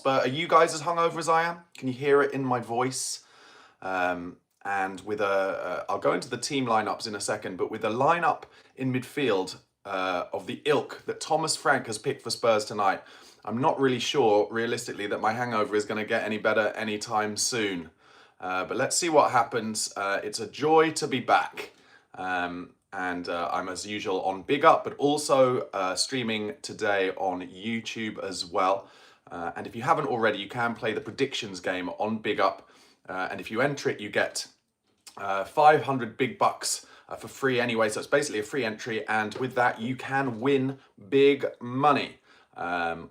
Hotspur. Are you guys as hungover as I am? Can you hear it in my voice? And with I'll go into the team lineups in a second, but with a lineup in midfield of the ilk that Thomas Frank has picked for Spurs tonight, I'm not really sure, realistically, that my hangover is going to get any better anytime soon. But let's see what happens. It's a joy to be back. And I'm, as usual, on BigUp, but also streaming today on YouTube as well. And if you haven't already, you can play the predictions game on BigUp. And if you enter it, you get 500 big bucks for free anyway. So it's basically a free entry. And with that, you can win big money.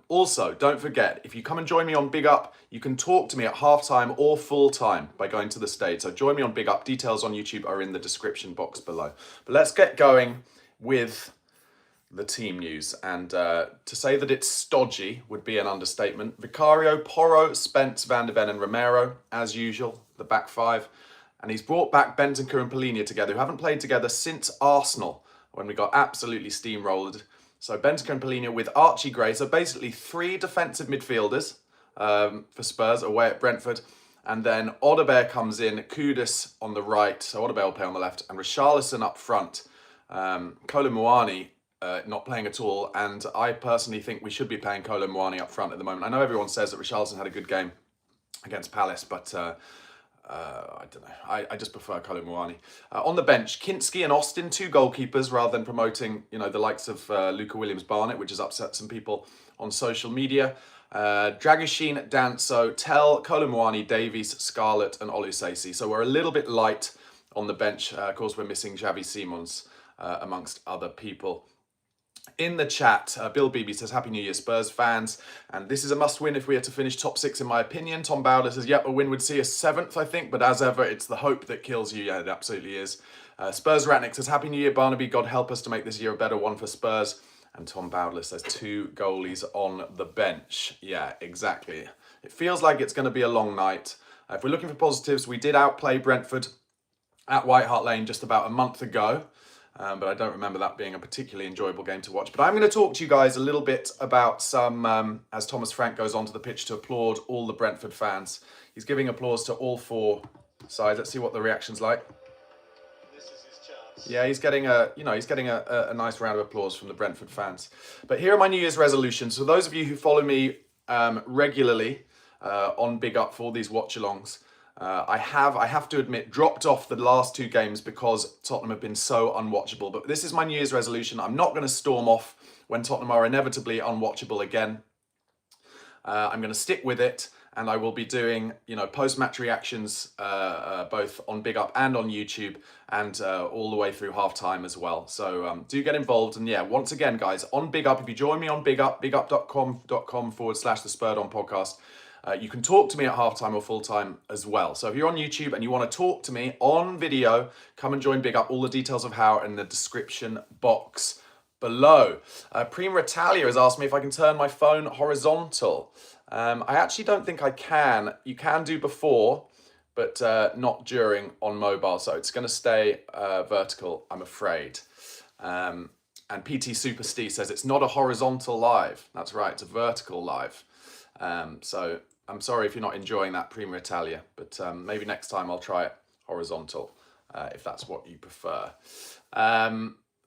Also, don't forget, if you come and join me on BigUp, you can talk to me at halftime or full time by going to the stage. So join me on BigUp. Details on YouTube are in the description box below. But let's get going with the team news. And to say that it's stodgy would be an understatement. Vicario, Porro, Spence, Van de Ven and Romero, as usual, the back five. And he's brought back Bentancur and Polina together, who haven't played together since Arsenal, when we got absolutely steamrolled. So Bentancur and Polina with Archie Gray. So basically 3 defensive midfielders for Spurs away at Brentford. And then Odebear comes in, Kudus on the right. So Odebear will play on the left. And Richarlison up front. Kolo Muani not playing at all. And I personally think we should be playing Kolo Muani up front at the moment. I know everyone says that Richarlison had a good game against Palace, but I don't know. I just prefer Kolo Muani. On the bench, Kinski and Austin, 2 goalkeepers, rather than promoting, the likes of Luca Williams-Barnett, which has upset some people on social media. Dragoshin, Danso, Tell, Kolo Muani, Davies, Scarlett, and Oluseyi. So we're a little bit light on the bench. Of course, we're missing Xavi Simons, amongst other people. In the chat, Bill Beebe says, Happy New Year, Spurs fans. And this is a must-win if we are to finish top 6, in my opinion. Tom Bowder says, yep, a win would see us 7th, I think. But as ever, it's the hope that kills you. Yeah, it absolutely is. Spurs Ratnick says, Happy New Year, Barnaby. God help us to make this year a better one for Spurs. And Tom Bowder says, 2 goalies on the bench. Yeah, exactly. It feels like it's going to be a long night. If we're looking for positives, we did outplay Brentford at White Hart Lane just about a month ago. But I don't remember that being a particularly enjoyable game to watch. But I'm going to talk to you guys a little bit about some, as Thomas Frank goes onto the pitch to applaud all the Brentford fans. He's giving applause to all 4 sides. Let's see what the reaction's like. This is his chance. Yeah, he's getting a nice round of applause from the Brentford fans. But here are my New Year's resolutions. So those of you who follow me regularly on BigUp for all these watch-alongs, I have to admit, dropped off the last 2 games because Tottenham have been so unwatchable. But this is my New Year's resolution. I'm not going to storm off when Tottenham are inevitably unwatchable again. I'm going to stick with it, and I will be doing, post-match reactions both on BigUp and on YouTube, and all the way through half-time as well. So do get involved. And yeah, once again, guys, on BigUp, if you join me on BigUp, bigup.com/the Spurred On podcast, you can talk to me at halftime or full time as well. So if you're on YouTube and you want to talk to me on video, come and join BigUp. All the details of how are in the description box below. Prima Italia has asked me if I can turn my phone horizontal. I actually don't think I can. You can do before, but not during on mobile. So it's going to stay vertical, I'm afraid. And PT Super Steve says it's not a horizontal live. That's right, it's a vertical live. So I'm sorry if you're not enjoying that, Prima Italia, but maybe next time I'll try it horizontal, if that's what you prefer.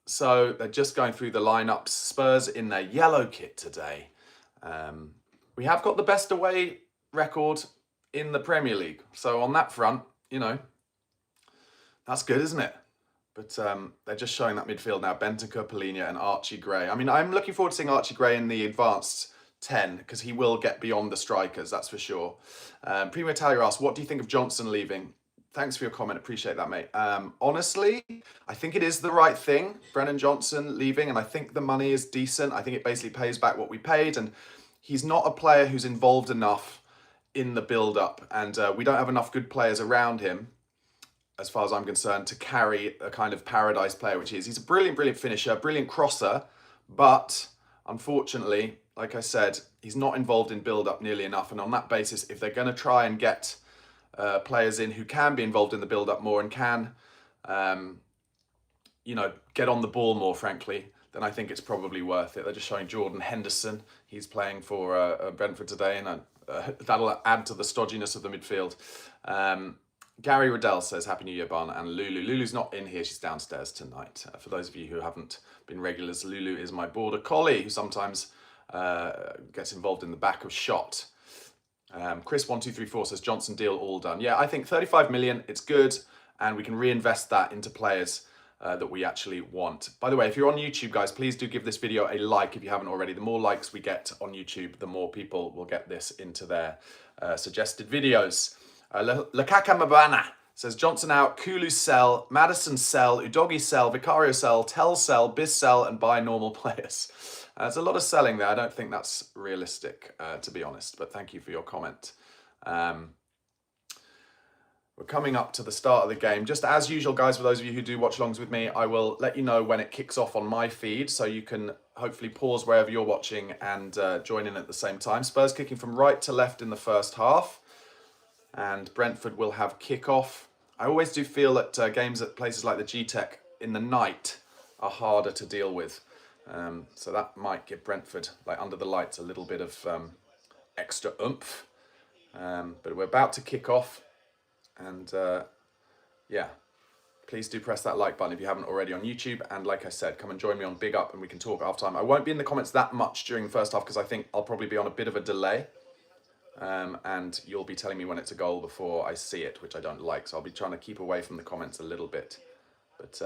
So they're just going through the lineups. Spurs in their yellow kit today. We have got the best away record in the Premier League. So on that front, that's good, isn't it? But they're just showing that midfield now. Bentancur, Polina and Archie Gray. I mean, I'm looking forward to seeing Archie Gray in the advanced 10, because he will get beyond the strikers, that's for sure. Prima Italia asks, what do you think of Johnson leaving? Thanks for your comment, appreciate that, mate. Honestly, I think it is the right thing, Brennan Johnson leaving, and I think the money is decent. I think it basically pays back what we paid, and he's not a player who's involved enough in the build-up, and we don't have enough good players around him, as far as I'm concerned, to carry a kind of paradise player, which he is. He's a brilliant, brilliant finisher, brilliant crosser, but unfortunately, like I said, he's not involved in build-up nearly enough. And on that basis, if they're going to try and get players in who can be involved in the build-up more and can, get on the ball more, frankly, then I think it's probably worth it. They're just showing Jordan Henderson. He's playing for Brentford today, and that'll add to the stodginess of the midfield. Gary Riddell says, Happy New Year, Barn, and Lulu. Lulu's not in here, she's downstairs tonight. For those of you who haven't been regulars, Lulu is my border collie who sometimes gets involved in the back of shot. Chris1234 says, Johnson deal all done. Yeah, I think 35 million, it's good, and we can reinvest that into players that we actually want. By the way, if you're on YouTube, guys, please do give this video a like if you haven't already. The more likes we get on YouTube, the more people will get this into their suggested videos. Lakaka Mabana says, Johnson out, Kulu sell, Madison sell, Udogi sell, Vicario sell, Tell sell, Biz sell, and buy normal players. There's a lot of selling there. I don't think that's realistic, to be honest, but thank you for your comment. We're coming up to the start of the game. Just as usual, guys, for those of you who do watch-alongs with me, I will let you know when it kicks off on my feed, so you can hopefully pause wherever you're watching and join in at the same time. Spurs kicking from right to left in the first half, and Brentford will have kick-off. I always do feel that games at places like the G-Tech in the night are harder to deal with. So that might give Brentford, like under the lights, a little bit of extra oomph. But we're about to kick off. And yeah, please do press that like button if you haven't already on YouTube. And like I said, come and join me on Big Up and we can talk half time. I won't be in the comments that much during the first half because I think I'll probably be on a bit of a delay. And you'll be telling me when it's a goal before I see it, which I don't like. So I'll be trying to keep away from the comments a little bit. But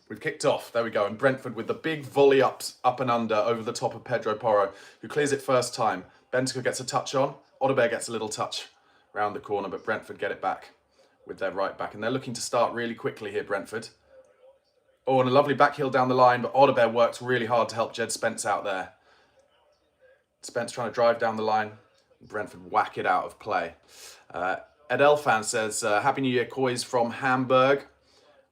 we've kicked off. There we go. And Brentford with the big volley up and under over the top of Pedro Porro, who clears it first time. Benteke gets a touch on. Odebear gets a little touch round the corner, but Brentford get it back with their right back. And they're looking to start really quickly here, Brentford. Oh, and a lovely back heel down the line, but Odebear works really hard to help Jed Spence out there. Spence trying to drive down the line. Brentford whack it out of play. Ed Elfan says, Happy New Year, Coys from Hamburg.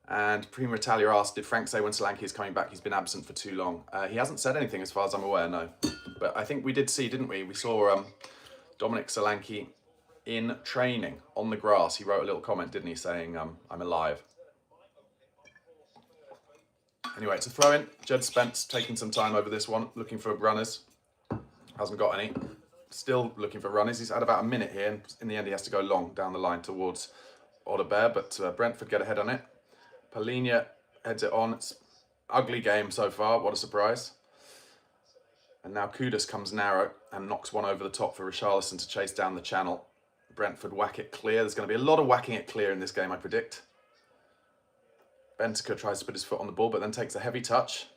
And Prima Italia asked, did Frank say when Solanke is coming back? He's been absent for too long. He hasn't said anything as far as I'm aware, no. But I think we did see, didn't we? We saw Dominic Solanke in training on the grass. He wrote a little comment, didn't he, saying, I'm alive. Anyway, it's a throw-in. Jed Spence taking some time over this one, looking for runners. Hasn't got any. Still looking for runners. He's had about a minute here, and in the end he has to go long down the line towards Odebear, but Brentford get ahead on it. Palhinha heads it on. It's an ugly game so far. What a surprise. And now Kudus comes narrow and knocks one over the top for Richarlison to chase down the channel. Brentford whack it clear. There's going to be a lot of whacking it clear in this game, I predict. Benteke tries to put his foot on the ball, but then takes a heavy touch.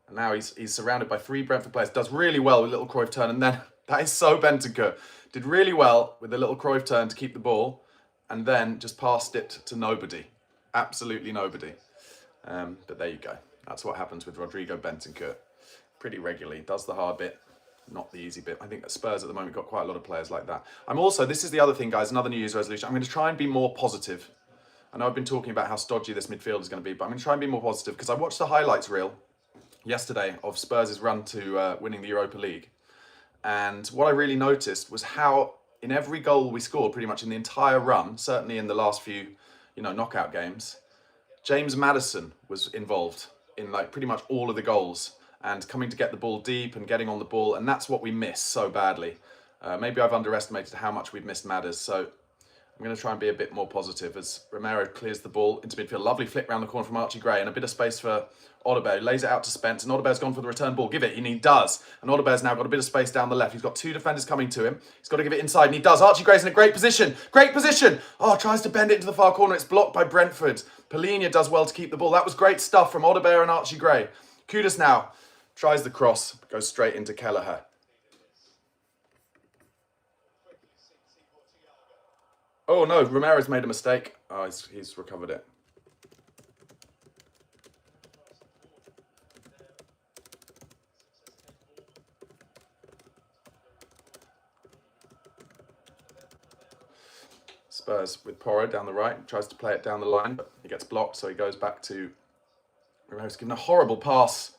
And now he's surrounded by three Brentford players. Does really well with a little Cruyff turn. And then, that is so Benteke. Did really well with a little Cruyff turn to keep the ball. And then just passed it to nobody. Absolutely nobody. But there you go. That's what happens with Rodrigo Benteke. Pretty regularly. Does the hard bit, not the easy bit. I think at Spurs at the moment got quite a lot of players like that. I'm also, this is the other thing, guys, another New Year's resolution. I'm going to try and be more positive. I know I've been talking about how stodgy this midfield is going to be, but I'm going to try and be more positive because I watched the highlights reel yesterday of Spurs' run to winning the Europa League. And what I really noticed was how in every goal we scored, pretty much in the entire run, certainly in the last few, knockout games, James Maddison was involved in like pretty much all of the goals and coming to get the ball deep and getting on the ball. And that's what we miss so badly. Maybe I've underestimated how much we've missed Madders. So I'm going to try and be a bit more positive as Romero clears the ball into midfield. Lovely flick round the corner from Archie Gray and a bit of space for Odebear. Lays it out to Spence and Odebear's gone for the return ball. Give it, and he does. And Odebear's now got a bit of space down the left. He's got two defenders coming to him. He's got to give it inside and he does. Archie Gray's in a great position. Great position. Oh, tries to bend it into the far corner. It's blocked by Brentford. Palhinha does well to keep the ball. That was great stuff from Odebear and Archie Gray. Kudus now tries the cross. Goes straight into Kelleher. Oh no, Romero's made a mistake. Oh, he's recovered it. Spurs with Porro down the right, tries to play it down the line, but he gets blocked, so he goes back to Romero's given a horrible pass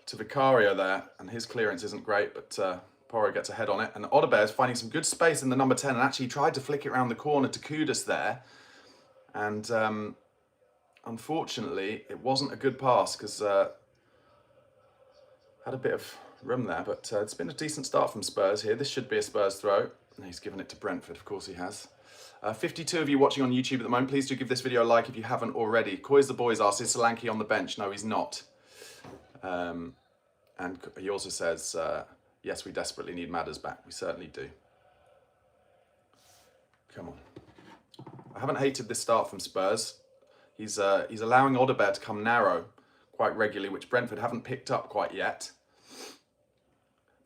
to Vicario there, and his clearance isn't great, but Porro gets a head on it, and Odebear's finding some good space in the number 10 and actually tried to flick it around the corner to Kudus there. And unfortunately, it wasn't a good pass because had a bit of room there, but it's been a decent start from Spurs here. This should be a Spurs throw. He's given it to Brentford, of course he has. 52 of you watching on YouTube at the moment. Please do give this video a like if you haven't already. Koi's the Boys asks, is Solanke on the bench? No, he's not. And he also says, yes, we desperately need Madders back. We certainly do. Come on. I haven't hated this start from Spurs. He's allowing Odegaard to come narrow quite regularly, which Brentford haven't picked up quite yet.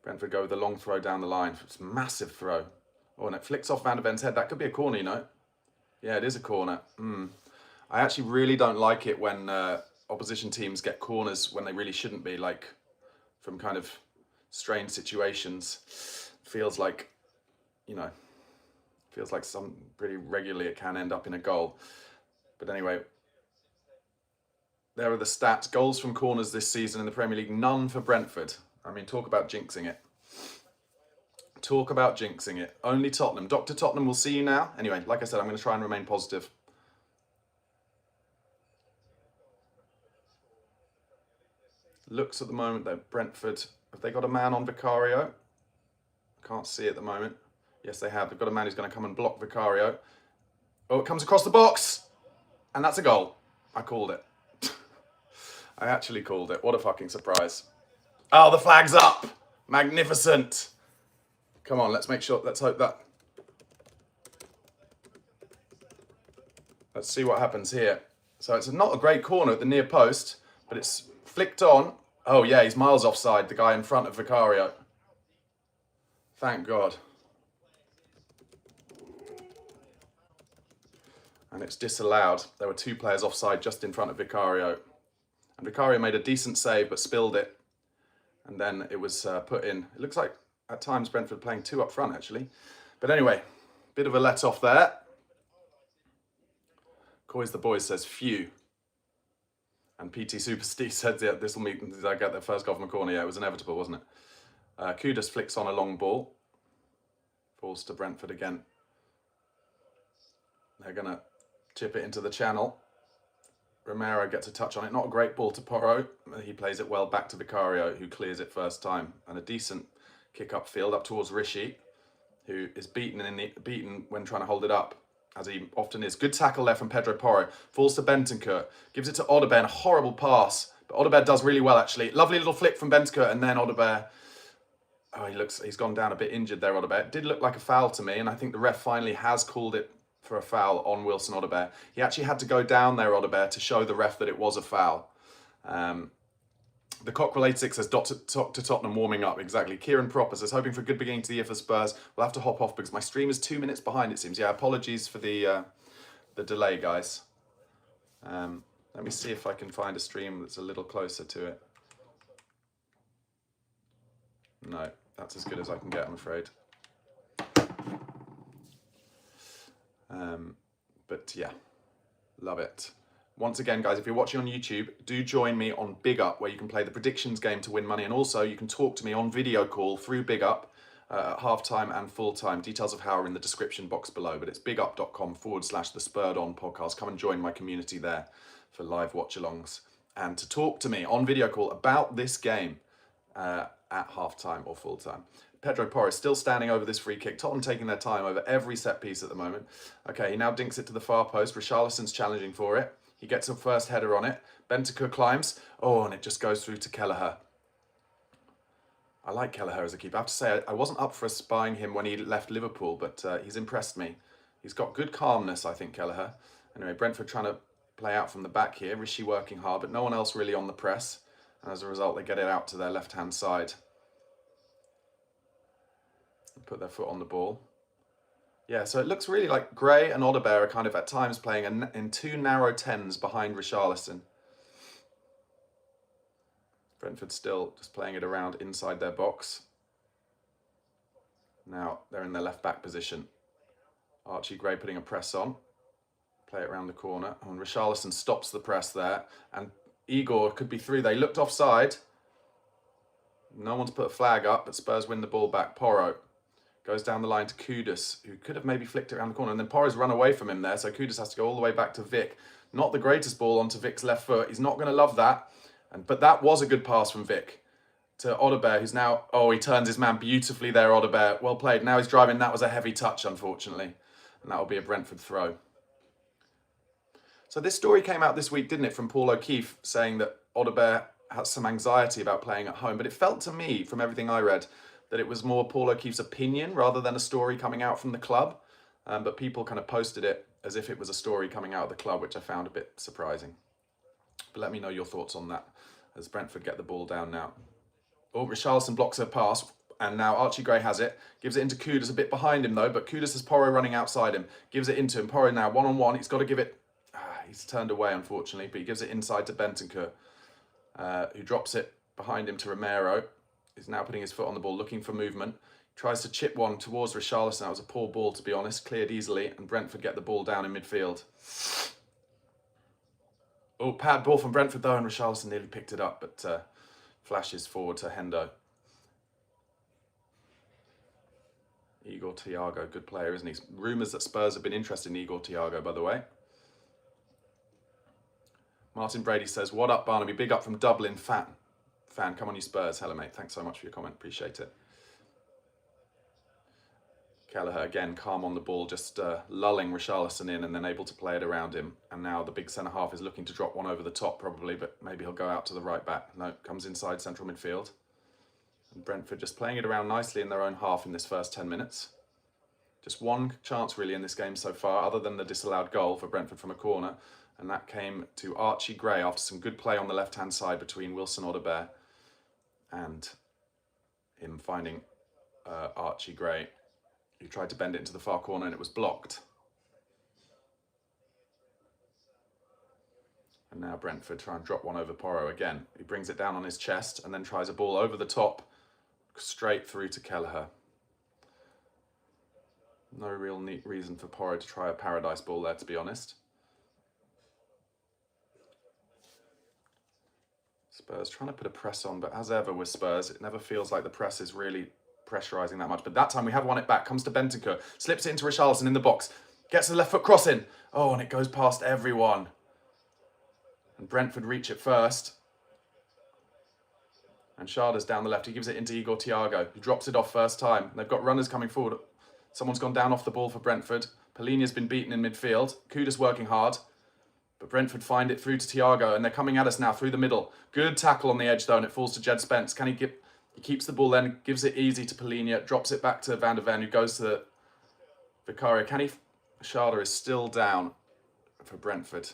Brentford go with a long throw down the line. It's a massive throw. Oh, and it flicks off Van der Ven's head. That could be a corner, you know. Yeah, it is a corner. I actually really don't like it when opposition teams get corners when they really shouldn't be, like from kind of strange situations. Feels like, you know, feels like some pretty regularly it can end up in a goal. But anyway, there are the stats. Goals from corners this season in the Premier League, none for Brentford. I mean, talk about jinxing it. Talk about jinxing it. Only Tottenham. Dr. Tottenham will see you now. Anyway, like I said, I'm going to try and remain positive. Looks at the moment that Brentford, have they got a man on Vicario? Can't see at the moment. Yes, they have. They've got a man who's going to come and block Vicario. Oh, it comes across the box. And that's a goal. I called it. I actually called it. What a fucking surprise. Oh, the flag's up. Magnificent. Come on, let's make sure, let's hope that. Let's see what happens here. So it's not a great corner at the near post, but it's flicked on. Oh yeah, he's miles offside, the guy in front of Vicario. Thank God. And it's disallowed. There were two players offside just in front of Vicario. And Vicario made a decent save, but spilled it. And then it was put in. It looks like at times Brentford playing two up front, actually. But anyway, bit of a let-off there. Koi's the Boys says, phew. And PT Super Steve said, yeah, this will meet, I get the first goal from a corner. Yeah, it was inevitable, wasn't it? Kudus flicks on a long ball. Falls to Brentford again. They're going to chip it into the channel. Romero gets a touch on it. Not a great ball to Porro. He plays it well back to Vicario, who clears it first time. And a decent kick upfield up towards Rishi, who is beaten when trying to hold it up, as he often is. Good tackle there from Pedro Porro. Falls to Bentancur. Gives it to Odegaard. A horrible pass. But Odegaard does really well, actually. Lovely little flick from Bentancur, and then Odegaard. Oh, he's gone down a bit injured there, Odegaard. It did look like a foul to me, and I think the ref finally has called it for a foul on Wilson Odegaard. He actually had to go down there, Odegaard, to show the ref that it was a foul. The Cockrell 86 says, Dr. Tottenham warming up. Exactly. Kieran Proper says, hoping for a good beginning to the year for Spurs. We'll have to hop off because my stream is 2 minutes behind, it seems. Yeah, apologies for the delay, guys. Let me see if I can find a stream that's a little closer to it. No, that's as good as I can get, I'm afraid. But yeah, love it. Once again, guys, if you're watching on YouTube, do join me on BigUp, where you can play the predictions game to win money. And also, you can talk to me on video call through BigUp at half-time and full-time. Details of how are in the description box below. But it's bigup.com/the Spurred On podcast. Come and join my community there for live watch-alongs. And to talk to me on video call about this game at half-time or full-time. Pedro Porro is still standing over this free kick. Tottenham taking their time over every set piece at the moment. Okay, he now dinks it to the far post. Richarlison's challenging for it. He gets a first header on it. Bentancur climbs. Oh, and it just goes through to Kelleher. I like Kelleher as a keeper. I have to say, I wasn't up for spying him when he left Liverpool, but he's impressed me. He's got good calmness, I think, Kelleher. Anyway, Brentford trying to play out from the back here. Rishi working hard, but no one else really on the press. And as a result, they get it out to their left-hand side. Put their foot on the ball. Yeah, so it looks really like Gray and Odegaard are kind of at times playing in two narrow 10s behind Richarlison. Brentford still just playing it around inside their box. Now they're in their left back position. Archie Gray putting a press on. Play it around the corner. And Richarlison stops the press there. And Igor could be through. They looked offside. No one's put a flag up, but Spurs win the ball back. Porro goes down the line to Kudus, who could have maybe flicked it around the corner. And then Porro's run away from him there, so Kudus has to go all the way back to Vic. Not the greatest ball onto Vic's left foot. He's not going to love that. But that was a good pass from Vic. to Odebear, who's now, oh, he turns his man beautifully there, Odebear. Well played. Now he's driving. That was a heavy touch, unfortunately. And that will be a Brentford throw. So this story came out this week, didn't it, from Paul O'Keefe, saying that Odebear has some anxiety about playing at home. But it felt to me, from everything I read, that it was more Paul O'Keefe's opinion rather than a story coming out from the club. But people kind of posted it as if it was a story coming out of the club, which I found a bit surprising. But let me know your thoughts on that as Brentford get the ball down now. Oh, Richarlison blocks her pass, and now Archie Gray has it. Gives it into Kudus, a bit behind him though, but Kudus has Porro running outside him. Gives it into him. Porro now one-on-one. He's got to give it... he's turned away, unfortunately, but he gives it inside to Bentancur, who drops it behind him to Romero. He's now putting his foot on the ball, looking for movement. Tries to chip one towards Richarlison. That was a poor ball, to be honest. Cleared easily, and Brentford get the ball down in midfield. Oh, bad ball from Brentford, though, and Richarlison nearly picked it up, but flashes forward to Hendo. Igor Thiago, good player, isn't he? Rumours that Spurs have been interested in Igor Thiago, by the way. Martin Brady says, what up, Barnaby? Big up from Dublin, fan. Come on, you Spurs. Hello, mate. Thanks so much for your comment. Appreciate it. Kelleher, again, calm on the ball, just lulling Richarlison in and then able to play it around him. And now the big centre-half is looking to drop one over the top, probably, but maybe he'll go out to the right back. No, comes inside central midfield. And Brentford just playing it around nicely in their own half in this first 10 minutes. Just one chance, really, in this game so far, other than the disallowed goal for Brentford from a corner. And that came to Archie Gray after some good play on the left-hand side between Wilson Odebear and him finding Archie Gray, who tried to bend it into the far corner and it was blocked. And now Brentford try and drop one over Porro again. He brings it down on his chest and then tries a ball over the top, straight through to Kelleher. No real neat reason for Porro to try a paradise ball there, to be honest. Spurs trying to put a press on, but as ever with Spurs, it never feels like the press is really pressurising that much. But that time we have won it back. Comes to Bentancur, slips it into Richarlison in the box, gets the left foot cross in. Oh, and it goes past everyone. And Brentford reach it first. And Sharda's down the left. He gives it into Igor Thiago, who drops it off first time. They've got runners coming forward. Someone's gone down off the ball for Brentford. Polinia's been beaten in midfield. Kudus working hard. But Brentford find it through to Thiago, and they're coming at us now through the middle. Good tackle on the edge, though, and it falls to Jed Spence. Can he give... He keeps the ball then, gives it easy to Polinia, drops it back to Van der Ven, who goes to Vicario. Can he... Sharda is still down for Brentford.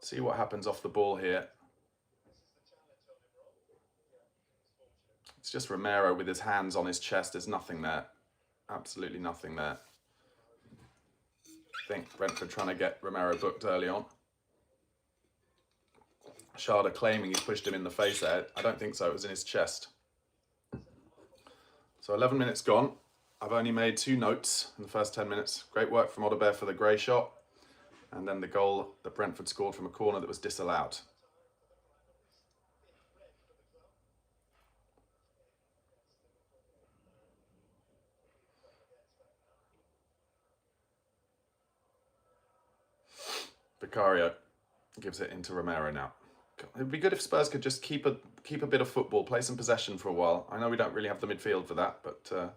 See what happens off the ball here. It's just Romero with his hands on his chest. There's nothing there. Absolutely nothing there. I think Brentford trying to get Romero booked early on. Sharda claiming he pushed him in the face there. I don't think so. It was in his chest. So 11 minutes gone. I've only made 2 notes in the first 10 minutes. Great work from Odebear for the Gray shot. And then the goal that Brentford scored from a corner that was disallowed. Vicario gives it into Romero now. It would be good if Spurs could just keep a bit of football, play some possession for a while. I know we don't really have the midfield for that, but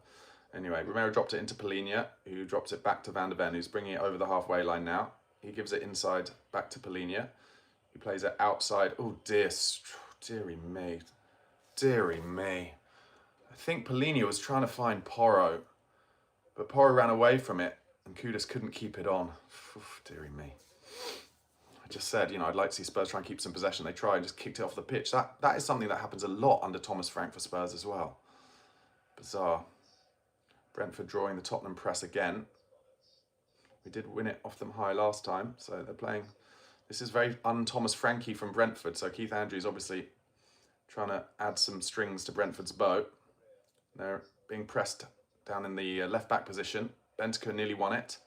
anyway, Romero dropped it into Polinia, who drops it back to Van der Ven, who's bringing it over the halfway line now. He gives it inside back to Polinia, who plays it outside. Oh dear, dearie me, dearie me. I think Polinia was trying to find Porro, but Porro ran away from it, and Kudus couldn't keep it on. Oof, dearie me. I just said, you know, I'd like to see Spurs try and keep some possession. They tried and just kicked it off the pitch. That is something that happens a lot under Thomas Frank for Spurs as well. Bizarre. Brentford drawing the Tottenham press again. We did win it off them high last time, so they're playing... This is very un-Thomas Frankie from Brentford, so Keith Andrews obviously trying to add some strings to Brentford's bow. They're being pressed down in the left-back position. Bentancur nearly won it.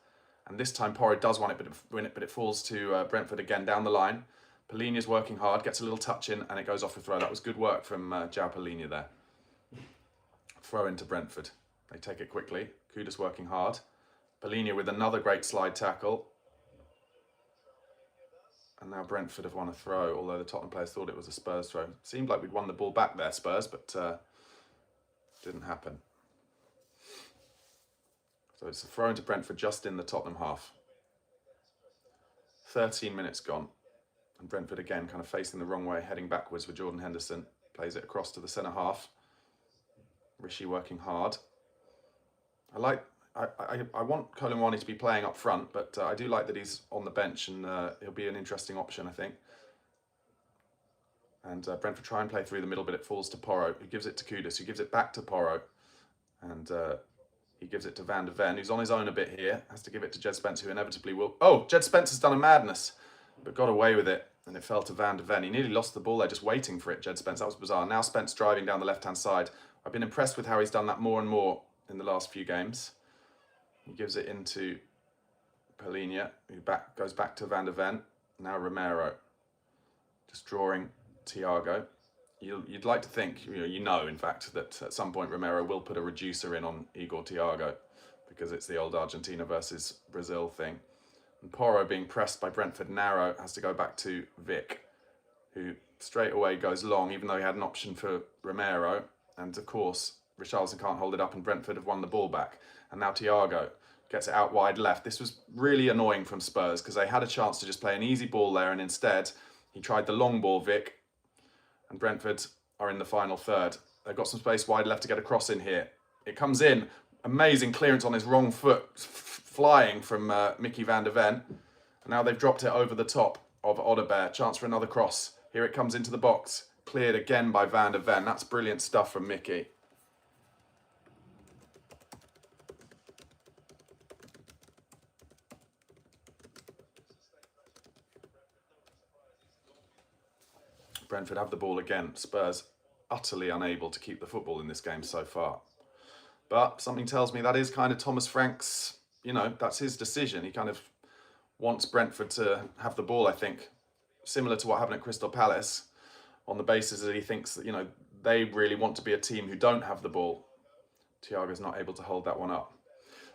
And this time Porro does win it, but it falls to Brentford again down the line. Polinia's working hard, gets a little touch in, and it goes off the throw. That was good work from João Polinia there. Throw into Brentford. They take it quickly. Kudus working hard. Polinia with another great slide tackle. And now Brentford have won a throw, although the Tottenham players thought it was a Spurs throw. Seemed like we'd won the ball back there, Spurs, but didn't happen. So it's a throw into Brentford just in the Tottenham half. 13 minutes gone. And Brentford again kind of facing the wrong way, heading backwards with Jordan Henderson. Plays it across to the centre half. Rishi working hard. I want Colin Ronnie to be playing up front, but I do like that he's on the bench, and he'll be an interesting option, I think. And Brentford try and play through the middle, but it falls to Porro, who gives it to Kudus, who gives it back to Porro. And he gives it to Van de Ven, who's on his own a bit here. Has to give it to Jed Spence, who inevitably will... Oh, Jed Spence has done a madness, but got away with it. And it fell to Van de Ven. He nearly lost the ball there, just waiting for it, Jed Spence. That was bizarre. Now Spence driving down the left-hand side. I've been impressed with how he's done that more and more in the last few games. He gives it into Polinia, who goes back to Van de Ven. Now Romero, just drawing Thiago. You'd like to think, you know, in fact, that at some point Romero will put a reducer in on Igor Thiago, because it's the old Argentina versus Brazil thing. And Porro, being pressed by Brentford narrow, has to go back to Vic, who straight away goes long, even though he had an option for Romero. And of course, Richarlison can't hold it up, and Brentford have won the ball back. And now Thiago gets it out wide left. This was really annoying from Spurs, because they had a chance to just play an easy ball there, and instead he tried the long ball, Vic. And Brentford are in the final third. They've got some space wide left to get a cross in here. It comes in. Amazing clearance on his wrong foot, flying from Mickey van der Ven. And now they've dropped it over the top of Odegaard. Chance for another cross. Here it comes into the box. Cleared again by van der Ven. That's brilliant stuff from Mickey. Brentford have the ball again. Spurs utterly unable to keep the football in this game so far. But something tells me that is kind of Thomas Frank's, that's his decision. He kind of wants Brentford to have the ball, I think, similar to what happened at Crystal Palace, on the basis that he thinks that, they really want to be a team who don't have the ball. Thiago's not able to hold that one up.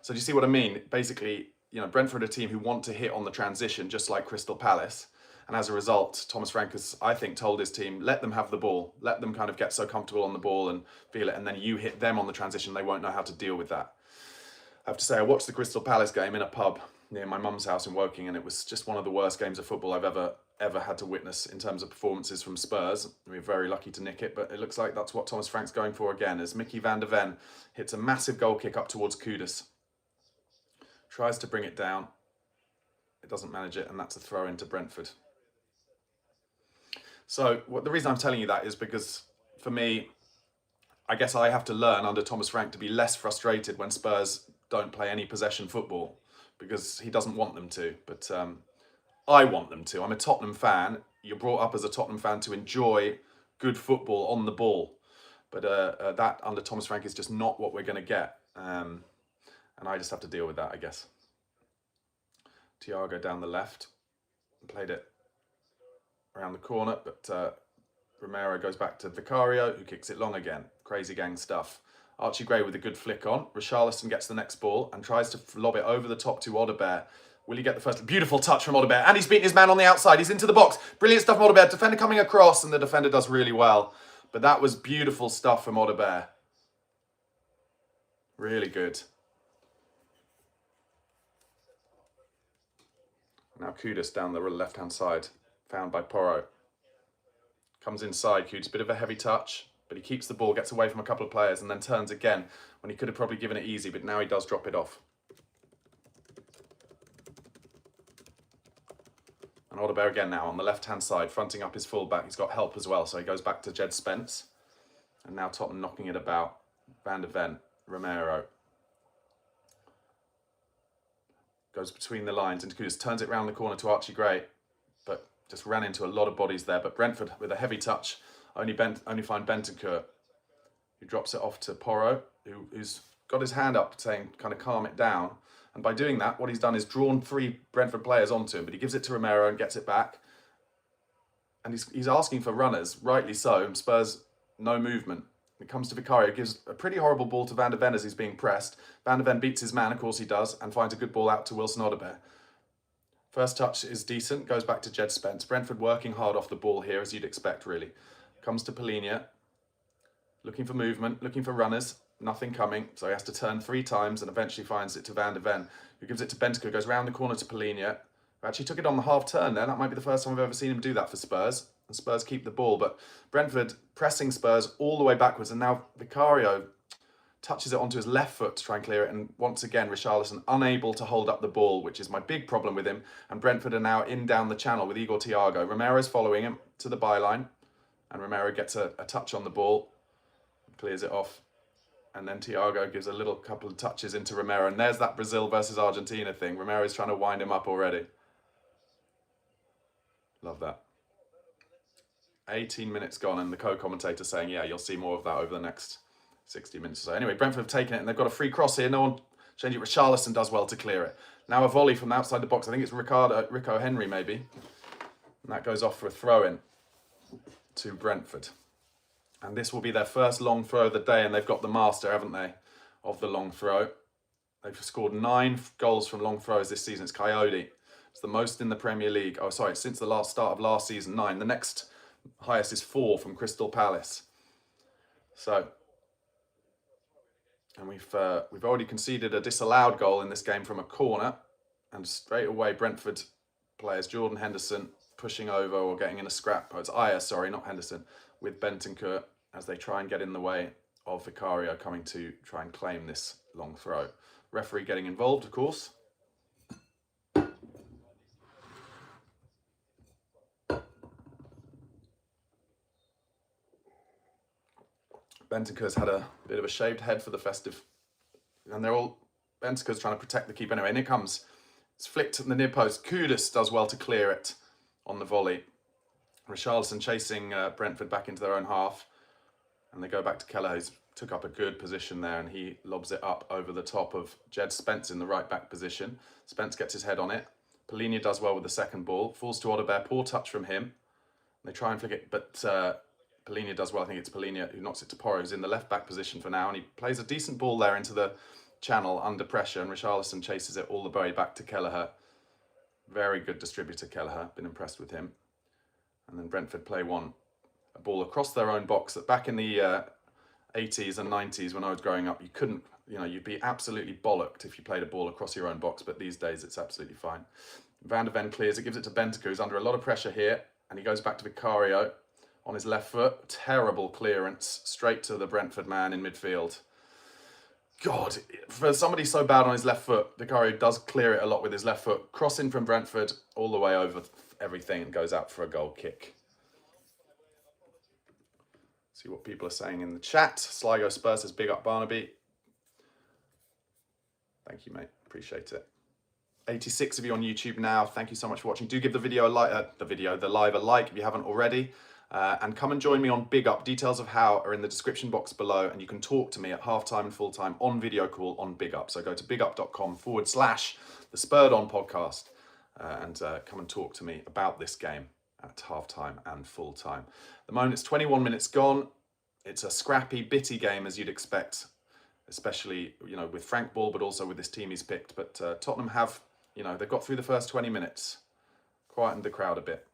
So do you see what I mean? Basically, Brentford are a team who want to hit on the transition, just like Crystal Palace. And as a result, Thomas Frank has, I think, told his team, let them have the ball. Let them kind of get so comfortable on the ball and feel it. And then you hit them on the transition. They won't know how to deal with that. I have to say, I watched the Crystal Palace game in a pub near my mum's house in Woking. And it was just one of the worst games of football I've ever had to witness in terms of performances from Spurs. We were very lucky to nick it. But it looks like that's what Thomas Frank's going for again, as Mickey van der Ven hits a massive goal kick up towards Kudus. Tries to bring it down. It doesn't manage it. And that's a throw into Brentford. So the reason I'm telling you that is because, for me, I guess I have to learn under Thomas Frank to be less frustrated when Spurs don't play any possession football, because he doesn't want them to. But I want them to. I'm a Tottenham fan. You're brought up as a Tottenham fan to enjoy good football on the ball. But that under Thomas Frank is just not what we're going to get. And I just have to deal with that, I guess. Thiago down the left. Played it around the corner, but Romero goes back to Vicario, who kicks it long again. Crazy gang stuff. Archie Gray with a good flick on. Richarlison gets the next ball and tries to lob it over the top to Odegaard. Will he get the first? Beautiful touch from Odegaard. And he's beaten his man on the outside. He's into the box. Brilliant stuff from Odegaard. Defender coming across, and the defender does really well. But that was beautiful stuff from Odegaard. Really good. Now Kudus down the left-hand side. Found by Porro. Comes inside, Kudus, bit of a heavy touch, but he keeps the ball, gets away from a couple of players, and then turns again when he could have probably given it easy, but now he does drop it off. And Odegaard again now on the left-hand side, fronting up his fullback. He's got help as well, so he goes back to Jed Spence. And now Tottenham knocking it about. Van der Ven, Romero. Goes between the lines into Kudus, turns it round the corner to Archie Gray, but just ran into a lot of bodies there. But Brentford, with a heavy touch, only find Bentancur, who drops it off to Porro, who's got his hand up saying, kind of calm it down. And by doing that, what he's done is drawn 3 Brentford players onto him, but he gives it to Romero and gets it back. And he's asking for runners, rightly so. And Spurs, no movement. It comes to Vicario, gives a pretty horrible ball to Van der Ven as he's being pressed. Van der Ven beats his man, of course he does, and finds a good ball out to Wilson Odegaard. First touch is decent, goes back to Jed Spence. Brentford working hard off the ball here, as you'd expect, really. Comes to Polinia, looking for movement, looking for runners. Nothing coming, so he has to turn 3 times and eventually finds it to Van de Ven, who gives it to Bentancur, goes round the corner to Polinia. Actually took it on the half turn there. That might be the first time I've ever seen him do that for Spurs. And Spurs keep the ball, but Brentford pressing Spurs all the way backwards, and now Vicario touches it onto his left foot to try and clear it, and once again Richarlison unable to hold up the ball, which is my big problem with him, and Brentford are now in down the channel with Igor Thiago. Romero's following him to the byline, and Romero gets a touch on the ball, clears it off, and then Thiago gives a little couple of touches into Romero, and there's that Brazil versus Argentina thing. Romero's trying to wind him up already. Love that. 18 minutes gone, and the co-commentator saying, yeah, you'll see more of that over the next 60 minutes or so. Anyway, Brentford have taken it, and they've got a free cross here. No one changing it. Richarlison does well to clear it. Now a volley from outside the box. I think it's Rico Henry, maybe. And that goes off for a throw-in to Brentford. And this will be their first long throw of the day, and they've got the master, haven't they, of the long throw. They've scored 9 goals from long throws this season. It's Coyote. It's the most in the Premier League. Oh, sorry, since the start of last season, 9. The next highest is 4 from Crystal Palace. So, and we've already conceded a disallowed goal in this game from a corner, and straight away Brentford players, Jordan Henderson pushing over or getting in a scrap. Oh, it's Aya, sorry, not Henderson, with Bentancur as they try and get in the way of Vicario coming to try and claim this long throw. Referee getting involved, of course. Bentancur's had a bit of a shaved head for the festive. And Bentancur's trying to protect the keeper anyway. And here comes, it's flicked in the near post. Kudus does well to clear it on the volley. Richarlison chasing Brentford back into their own half. And they go back to Kelleher, who's took up a good position there. And he lobs it up over the top of Jed Spence in the right back position. Spence gets his head on it. Polinia does well with the second ball. Falls to Odebear, poor touch from him. They try and flick it, but Polinia does well. I think it's Polinia who knocks it to Porro, who's in the left-back position for now, and he plays a decent ball there into the channel under pressure, and Richarlison chases it all the way back to Kelleher. Very good distributor, Kelleher. Been impressed with him. And then Brentford play a ball across their own box. That back in the 80s and 90s when I was growing up, you couldn't, you'd be absolutely bollocked if you played a ball across your own box, but these days it's absolutely fine. Van de Ven clears it, gives it to Bentancur, who's under a lot of pressure here, and he goes back to Vicario on his left foot. Terrible clearance straight to the Brentford man in midfield. God, for somebody so bad on his left foot, Vicario does clear it a lot with his left foot. Crossing from Brentford all the way over everything and goes out for a goal kick. See what people are saying in the chat. Sligo Spurs says, big up Barnaby. Thank you, mate. Appreciate it. 86 of you on YouTube now. Thank you so much for watching. Do give the video a like, the live a like if you haven't already. And come and join me on BigUp. Details of how are in the description box below, and you can talk to me at half-time and full-time on video call on BigUp. So go to bigup.com/the Spurred On podcast and come and talk to me about this game at half-time and full-time. At the moment, it's 21 minutes gone. It's a scrappy, bitty game, as you'd expect, especially with Frank Ball, but also with this team he's picked. But Tottenham have, they've got through the first 20 minutes, quietened the crowd a bit.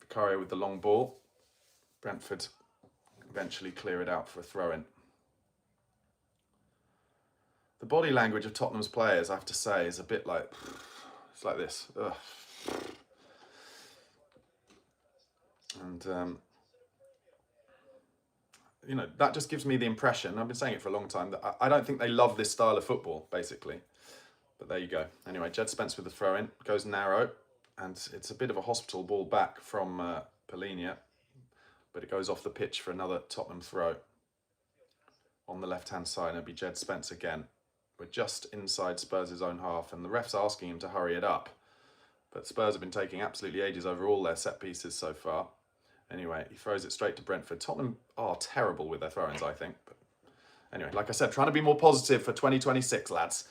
Vicario with the long ball. Brentford eventually clear it out for a throw-in. The body language of Tottenham's players, I have to say, is a bit like, it's like this. Ugh. And, that just gives me the impression, I've been saying it for a long time, that I don't think they love this style of football, basically. But there you go. Anyway, Jed Spence with the throw-in, goes narrow. And it's a bit of a hospital ball back from Polinia, but it goes off the pitch for another Tottenham throw on the left-hand side. And it'll be Jed Spence again. We're just inside Spurs' own half, and the ref's asking him to hurry it up. But Spurs have been taking absolutely ages over all their set pieces so far. Anyway, he throws it straight to Brentford. Tottenham are terrible with their throw-ins, I think. But anyway, like I said, trying to be more positive for 2026, lads.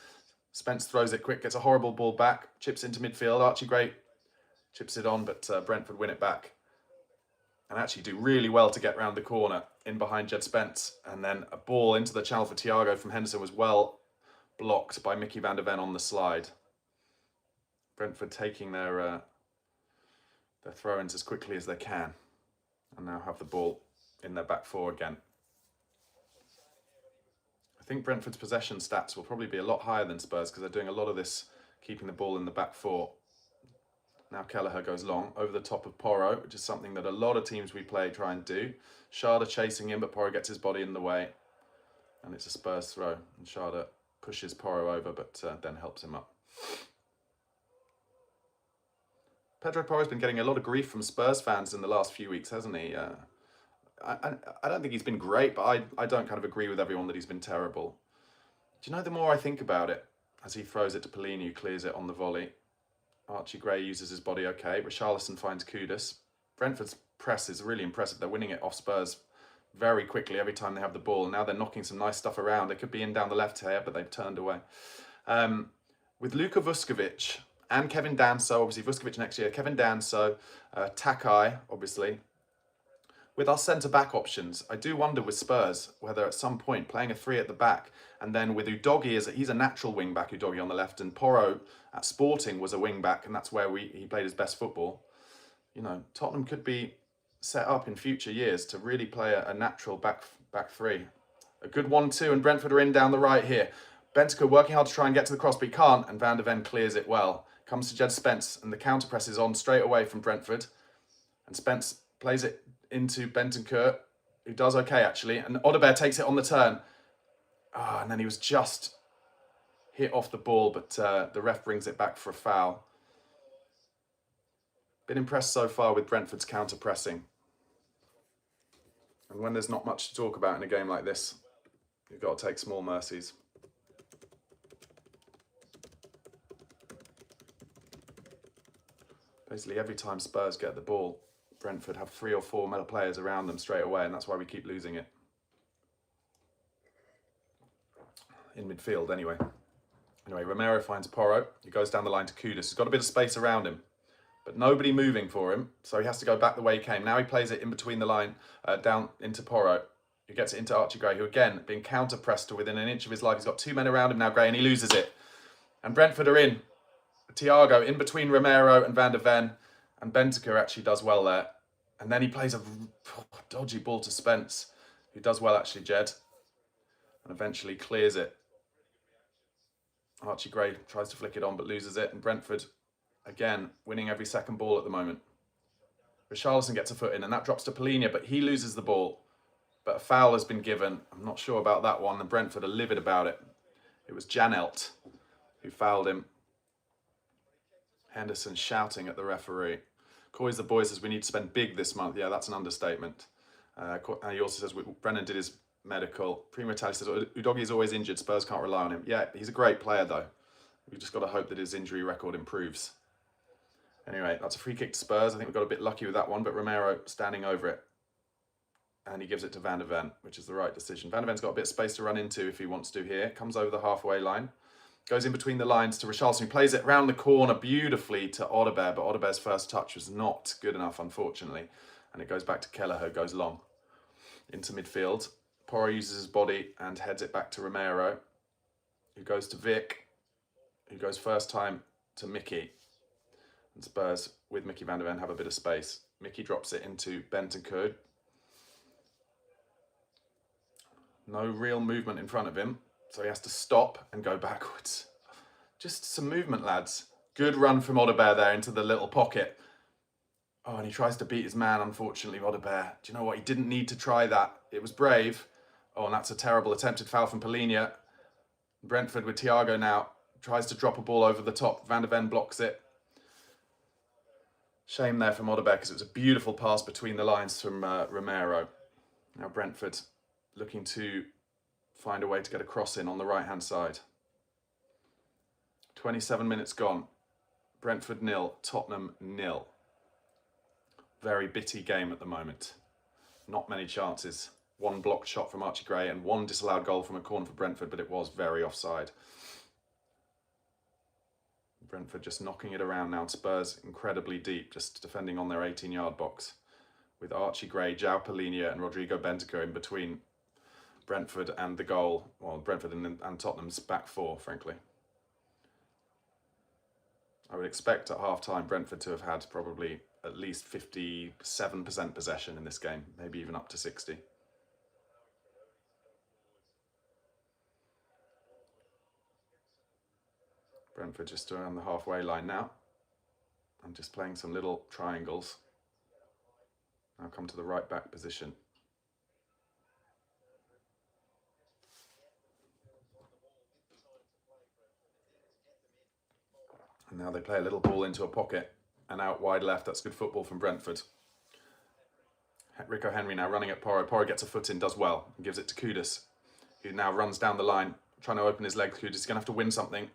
Spence throws it quick, gets a horrible ball back, chips into midfield. Archie Gray chips it on, but Brentford win it back. And actually do really well to get round the corner in behind Jed Spence. And then a ball into the channel for Thiago from Henderson was well blocked by Mickey van der Ven on the slide. Brentford taking their throw-ins as quickly as they can, and now have the ball in their back four again. I think Brentford's possession stats will probably be a lot higher than Spurs because they're doing a lot of this keeping the ball in the back four. Now Kelleher goes long over the top of Porro, which is something that a lot of teams we play try and do. Sharda chasing him, but Porro gets his body in the way, and it's a Spurs throw. And Sharda pushes Porro over, but then helps him up. Pedro Porro's been getting a lot of grief from Spurs fans in the last few weeks, hasn't he? I don't think he's been great, but I don't kind of agree with everyone that he's been terrible. Do you know, the more I think about it, as he throws it to Pellegrini, who clears it on the volley, Archie Gray uses his body okay. Richarlison finds Kudus. Brentford's press is really impressive. They're winning it off Spurs very quickly every time they have the ball. Now they're knocking some nice stuff around. They could be in down the left here, but they've turned away. With Luka Vuskovic and Kevin Danso, obviously Vuskovic next year, Kevin Danso, Takai, obviously. With our centre-back options, I do wonder with Spurs whether at some point playing a three at the back, and then with Udogie, he's a natural wing-back, Udogie on the left, and Porro at Sporting was a wing-back, and that's where he played his best football. You know, Tottenham could be set up in future years to really play a natural back three. A good 1-2, and Brentford are in down the right here. Bentancur working hard to try and get to the cross, but he can't, and Van der Ven clears it well. Comes to Jed Spence, and the counter-press is on straight away from Brentford, and Spence plays it into Bentancur, who does okay actually, and Odegaard takes it on the turn. And then he was just hit off the ball, but the ref brings it back for a foul. Been impressed so far with Brentford's counter-pressing. And when there's not much to talk about in a game like this, you've got to take small mercies. Basically every time Spurs get the ball, Brentford have 3 or 4 players around them straight away, and that's why we keep losing it. In midfield, anyway. Romero finds Porro. He goes down the line to Kudus. He's got a bit of space around him, but nobody moving for him, so he has to go back the way he came. Now he plays it in between the line, down into Porro. He gets it into Archie Gray, who again, being counter-pressed to within an inch of his life. He's got 2 men around him now, Gray, and he loses it. And Brentford are in. Thiago in between Romero and Van der Ven, and Bentancur actually does well there. And then he plays a dodgy ball to Spence, who does well actually, Jed, and eventually clears it. Archie Gray tries to flick it on but loses it, and Brentford, again, winning every second ball at the moment. Richarlison gets a foot in, and that drops to Pellegrini, but he loses the ball. But a foul has been given. I'm not sure about that one, and Brentford are livid about it. It was Janelt who fouled him. Henderson shouting at the referee. Coy's the boy says we need to spend big this month. Yeah, that's an understatement. He also says Brennan did his medical. Primo Tally says Udogie is always injured. Spurs can't rely on him. Yeah, he's a great player though. We've just got to hope that his injury record improves. Anyway, that's a free kick to Spurs. I think we got a bit lucky with that one, but Romero standing over it. And he gives it to Van der Ven, which is the right decision. Van der Ven's got a bit of space to run into if he wants to here. Comes over the halfway line. Goes in between the lines to Richarlison, who plays it round the corner beautifully to Odegaard, but Odegaard's first touch was not good enough, unfortunately. And it goes back to Kelleher, goes long into midfield. Porro uses his body and heads it back to Romero, who goes to Vic, who goes first time to Mickey. And Spurs, with Mickey Van der Ven, have a bit of space. Mickey drops it into Bentancur. No real movement in front of him, so he has to stop and go backwards. Just some movement, lads. Good run from Odegaard there into the little pocket. Oh, and he tries to beat his man, unfortunately, Odegaard. Do you know what? He didn't need to try that. It was brave. Oh, and that's a terrible attempted foul from Pellegrini. Brentford with Thiago now. Tries to drop a ball over the top. Van der Ven blocks it. Shame there from Odegaard because it was a beautiful pass between the lines from Romero. Now Brentford looking to find a way to get a cross in on the right-hand side. 27 minutes gone. Brentford 0, Tottenham 0. Very bitty game at the moment. Not many chances. One blocked shot from Archie Gray and one disallowed goal from a corner for Brentford, but it was very offside. Brentford just knocking it around now. Spurs incredibly deep, just defending on their 18-yard box. With Archie Gray, João Pellegrini and Rodrigo Bentancur in between Brentford and the goal. Well, Brentford and Tottenham's back four, frankly. I would expect at half-time Brentford to have had probably at least 57% possession in this game, maybe even up to 60. Brentford just around the halfway line now. I'm just playing some little triangles. Now come to the right back position. And now they play a little ball into a pocket and out wide left. That's good football from Brentford. Rico Henry now running at Porro. Porro gets a foot in, does well, and gives it to Kudus, who now runs down the line, trying to open his legs. Kudus is going to have to win something.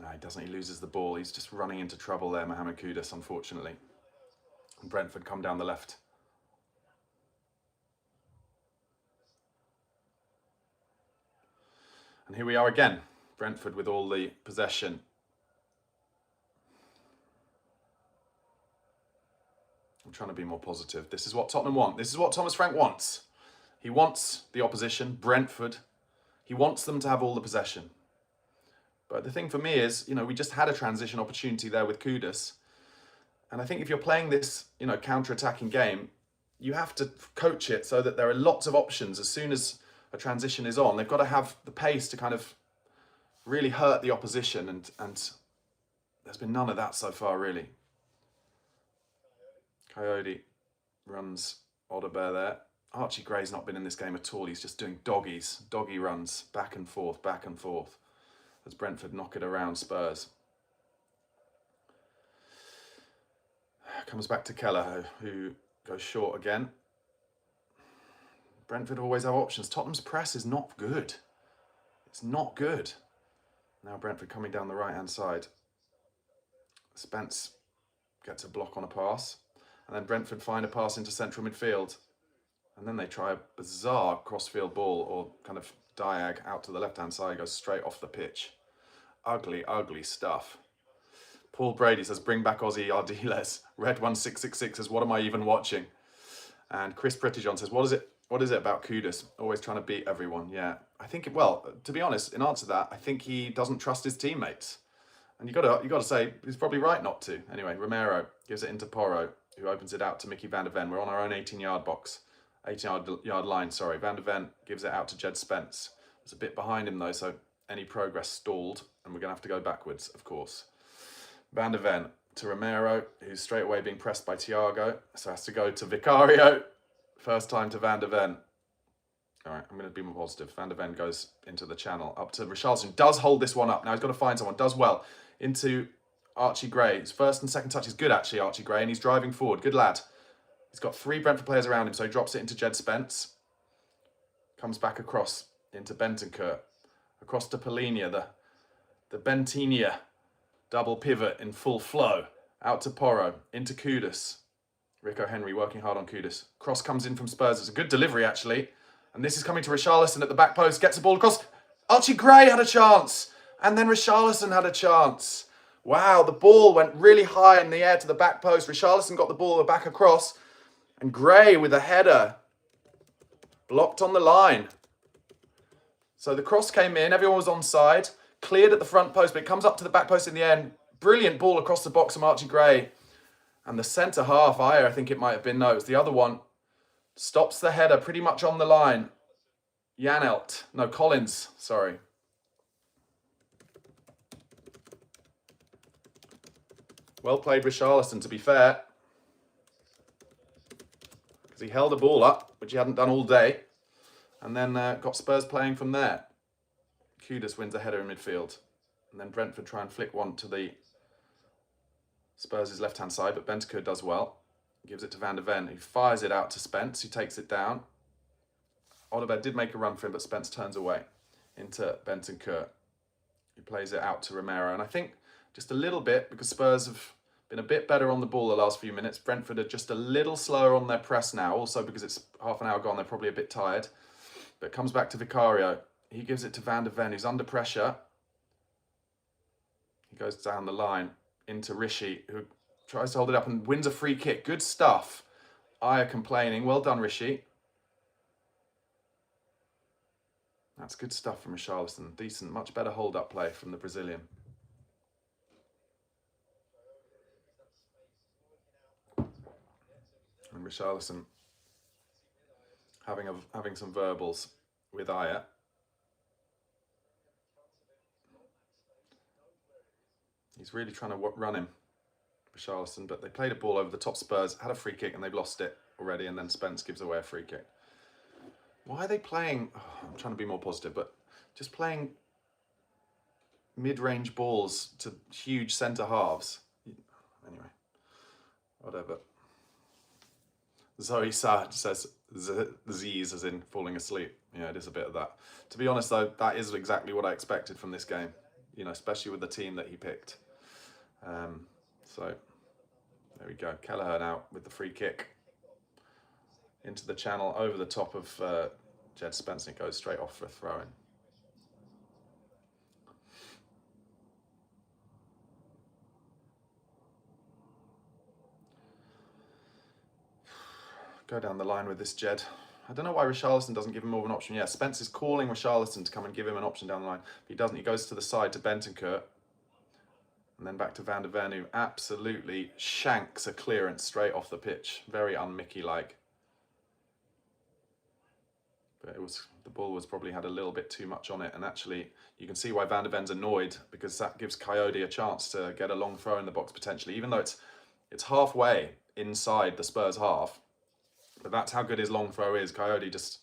No, he doesn't. He loses the ball. He's just running into trouble there, Mohamed Kudus, unfortunately. And Brentford come down the left. And here we are again. Brentford with all the possession. I'm trying to be more positive. This is what Tottenham want. This is what Thomas Frank wants. He wants the opposition, Brentford. He wants them to have all the possession. But the thing for me is, we just had a transition opportunity there with Kudus. And I think if you're playing this, counter-attacking game, you have to coach it so that there are lots of options. As soon as a transition is on, they've got to have the pace to kind of really hurt the opposition. And there's been none of that so far, really. Coyote runs Hotspur there. Archie Gray's not been in this game at all. He's just doing doggy runs, back and forth, as Brentford knock it around Spurs. Comes back to Kelleher, who goes short again. Brentford always have options. Tottenham's press is not good. It's not good. Now Brentford coming down the right-hand side. Spence gets a block on a pass. And then Brentford find a pass into central midfield. And then they try a bizarre crossfield ball or kind of diag out to the left-hand side. Goes straight off the pitch. Ugly, ugly stuff. Paul Brady says, bring back Aussie Ardiles. Red1666 says, what am I even watching? And Chris Prettyjohn says, what is it about Kudus? Always trying to beat everyone. Yeah, I think, well, to be honest, in answer to that, I think he doesn't trust his teammates. And you got to say, he's probably right not to. Anyway, Romero gives it into Porro, who opens it out to Mickey van der Ven. We're on our own 18-yard box. 18-yard line, sorry. Van der Ven gives it out to Jed Spence. It's a bit behind him, though, so any progress stalled. And we're going to have to go backwards, of course. Van der Ven to Romero, who's straight away being pressed by Thiago. So has to go to Vicario. First time to Van der Ven. All right, I'm going to be more positive. Van der Ven goes into the channel. Up to Richarlison. Does hold this one up. Now he's got to find someone. Does well. Into Archie Gray. His first and second touch is good, actually, Archie Gray. And he's driving forward. Good lad. He's got 3 Brentford players around him, so he drops it into Jed Spence. Comes back across into Bentancur. Across to Polinia, the Bentinia double pivot in full flow. Out to Porro. Into Kudus. Rico Henry working hard on Kudus. Cross comes in from Spurs. It's a good delivery, actually. And this is coming to Richarlison at the back post. Gets the ball across. Archie Gray had a chance. And then Richarlison had a chance. Wow, the ball went really high in the air to the back post. Richarlison got the ball back across. And Gray with a header. Blocked on the line. So the cross came in. Everyone was onside. Cleared at the front post, but it comes up to the back post in the end. Brilliant ball across the box from Archie Gray. And the centre half, Ayer, I think it might have been. No, it's the other one. Stops the header pretty much on the line. Collins, sorry. Well played Richarlison, to be fair. Because he held the ball up, which he hadn't done all day. And then got Spurs playing from there. Kudus wins a header in midfield. And then Brentford try and flick one to the Spurs' left-hand side, but Bentancur does well. Gives it to Van der Ven, who fires it out to Spence, who takes it down. Oliver did make a run for him, but Spence turns away into Bentancur, who plays it out to Romero. And I think just a little bit, because Spurs have been a bit better on the ball the last few minutes. Brentford are just a little slower on their press now, also because it's half an hour gone, they're probably a bit tired. But it comes back to Vicario. He gives it to Van der Ven, who's under pressure. He goes down the line into Rishi, who tries to hold it up and wins a free kick. Good stuff. Ayer complaining. Well done, Rishi. That's good stuff from Richarlison. Decent, much better hold-up play from the Brazilian. And Richarlison having some verbals with Aya. He's really trying to run him, Richarlison, but they played a ball over the top. Spurs had a free kick and they've lost it already, and then Spence gives away a free kick. Why are they playing? Oh, I'm trying to be more positive, but just playing mid-range balls to huge centre halves. Anyway, whatever. Zoe Sad says Z's as in falling asleep. Yeah, it is a bit of that. To be honest though, that is exactly what I expected from this game. You know, especially with the team that he picked. So there we go. Kelleher now with the free kick into the channel over the top of Jed Spence, and it goes straight off for a throw-in. Go down the line with this Jed. I don't know why Richarlison doesn't give him more of an option. Yeah, Spence is calling Richarlison to come and give him an option down the line. But he doesn't. He goes to the side to Bentancur. And then back to Van der Ven, who absolutely shanks a clearance straight off the pitch. Very un-Mickey-like. But the ball was probably had a little bit too much on it. And actually, you can see why Van der Ven's annoyed, because that gives Coyote a chance to get a long throw in the box potentially. Even though it's halfway inside the Spurs half. But that's how good his long throw is. Coyote just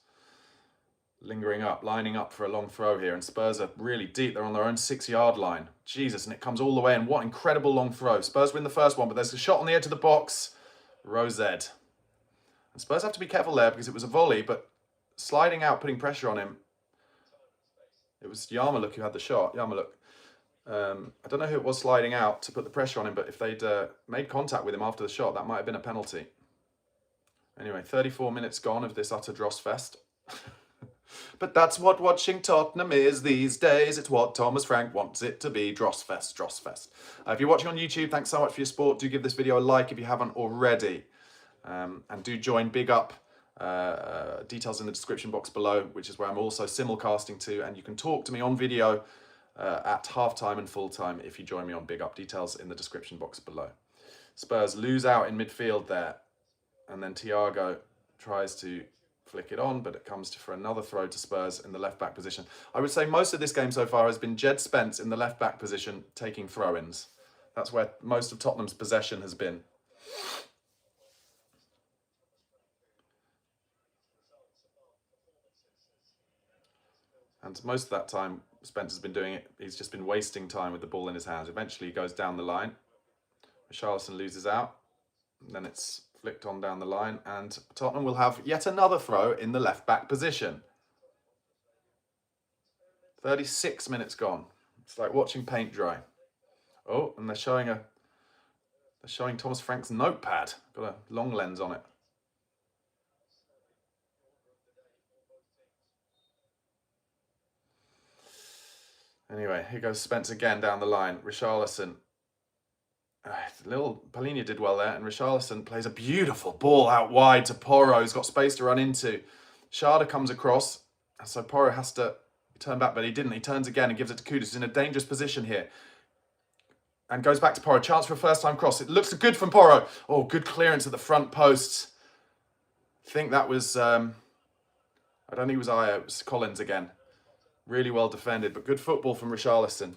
lingering up, lining up for a long throw here. And Spurs are really deep. They're on their own 6-yard line. Jesus, and it comes all the way. And what incredible long throw. Spurs win the first one, but there's a shot on the edge of the box. Rosed. And Spurs have to be careful there because it was a volley, but sliding out, putting pressure on him. It was Yarmulke who had the shot. Yarmulke. I don't know who it was sliding out to put the pressure on him, but if they'd made contact with him after the shot, that might have been a penalty. Anyway, 34 minutes gone of this utter dross fest. But that's what watching Tottenham is these days. It's what Thomas Frank wants it to be. Dross fest, dross fest. If you're watching on YouTube, thanks so much for your support. Do give this video a like if you haven't already. And do join BigUp. Details in the description box below, which is where I'm also simulcasting to. And you can talk to me on video at half-time and full-time if you join me on BigUp. Details in the description box below. Spurs lose out in midfield there. And then Thiago tries to flick it on, but it comes for another throw to Spurs in the left-back position. I would say most of this game so far has been Jed Spence in the left-back position taking throw-ins. That's where most of Tottenham's possession has been. And most of that time, Spence has been doing it. He's just been wasting time with the ball in his hands. Eventually, he goes down the line. Richarlison loses out. And then it's flicked on down the line, and Tottenham will have yet another throw in the left-back position. 36 minutes gone. It's like watching paint dry. Oh, and they're showing Thomas Frank's notepad. Got a long lens on it. Anyway, here goes Spence again down the line. Richarlison. Little Palhinha did well there, and Richarlison plays a beautiful ball out wide to Porro. He's got space to run into. Schade comes across, and so Porro has to turn back, but he didn't. He turns again and gives it to Kudus. He's in a dangerous position here. And goes back to Porro. Chance for a first-time cross. It looks good from Porro. Oh, good clearance at the front post. I think that was, I don't think it was Aya, it was Collins again. Really well defended, but good football from Richarlison.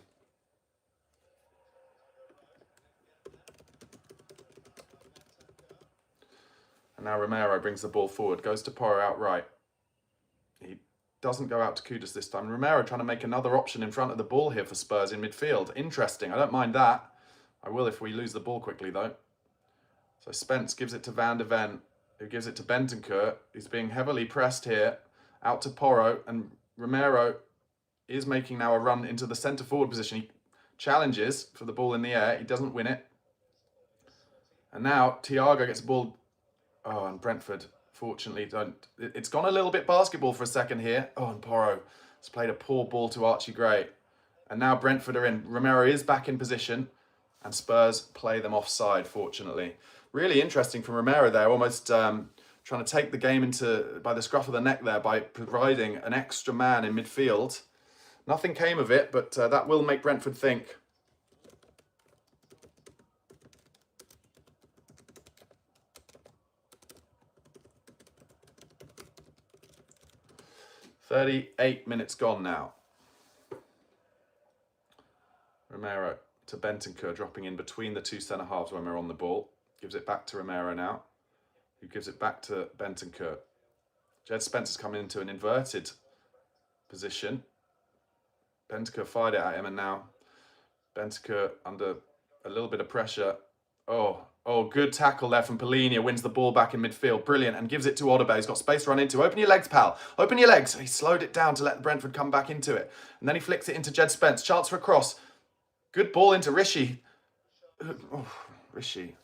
And now Romero brings the ball forward, goes to Porro outright. He doesn't go out to Kudus this time. Romero trying to make another option in front of the ball here for Spurs in midfield. Interesting, I don't mind that. I will if we lose the ball quickly though. So Spence gives it to Van der Ven, who gives it to Bentancur. He's being heavily pressed here. Out to Porro, and Romero is making now a run into the centre forward position. He challenges for the ball in the air. He doesn't win it. And now Thiago gets the ball. Oh, and Brentford, fortunately, don't. It's gone a little bit basketball for a second here. Oh, and Porro has played a poor ball to Archie Gray. And now Brentford are in. Romero is back in position. And Spurs play them offside, fortunately. Really interesting from Romero there, almost trying to take the game by the scruff of the neck there by providing an extra man in midfield. Nothing came of it, but that will make Brentford think. 38 minutes gone now. Romero to Bentancur, dropping in between the two centre-halves when we're on the ball. Gives it back to Romero now, who gives it back to Bentancur. Jed Spence's coming into an inverted position. Bentancur fired it at him, and now Bentancur under a little bit of pressure. Oh, good tackle there from Polinia. Wins the ball back in midfield. Brilliant. And gives it to Odeberg. He's got space to run into. Open your legs, pal. Open your legs. He slowed it down to let Brentford come back into it. And then he flicks it into Jed Spence. Chance for a cross. Good ball into Rishi. Oh, Rishi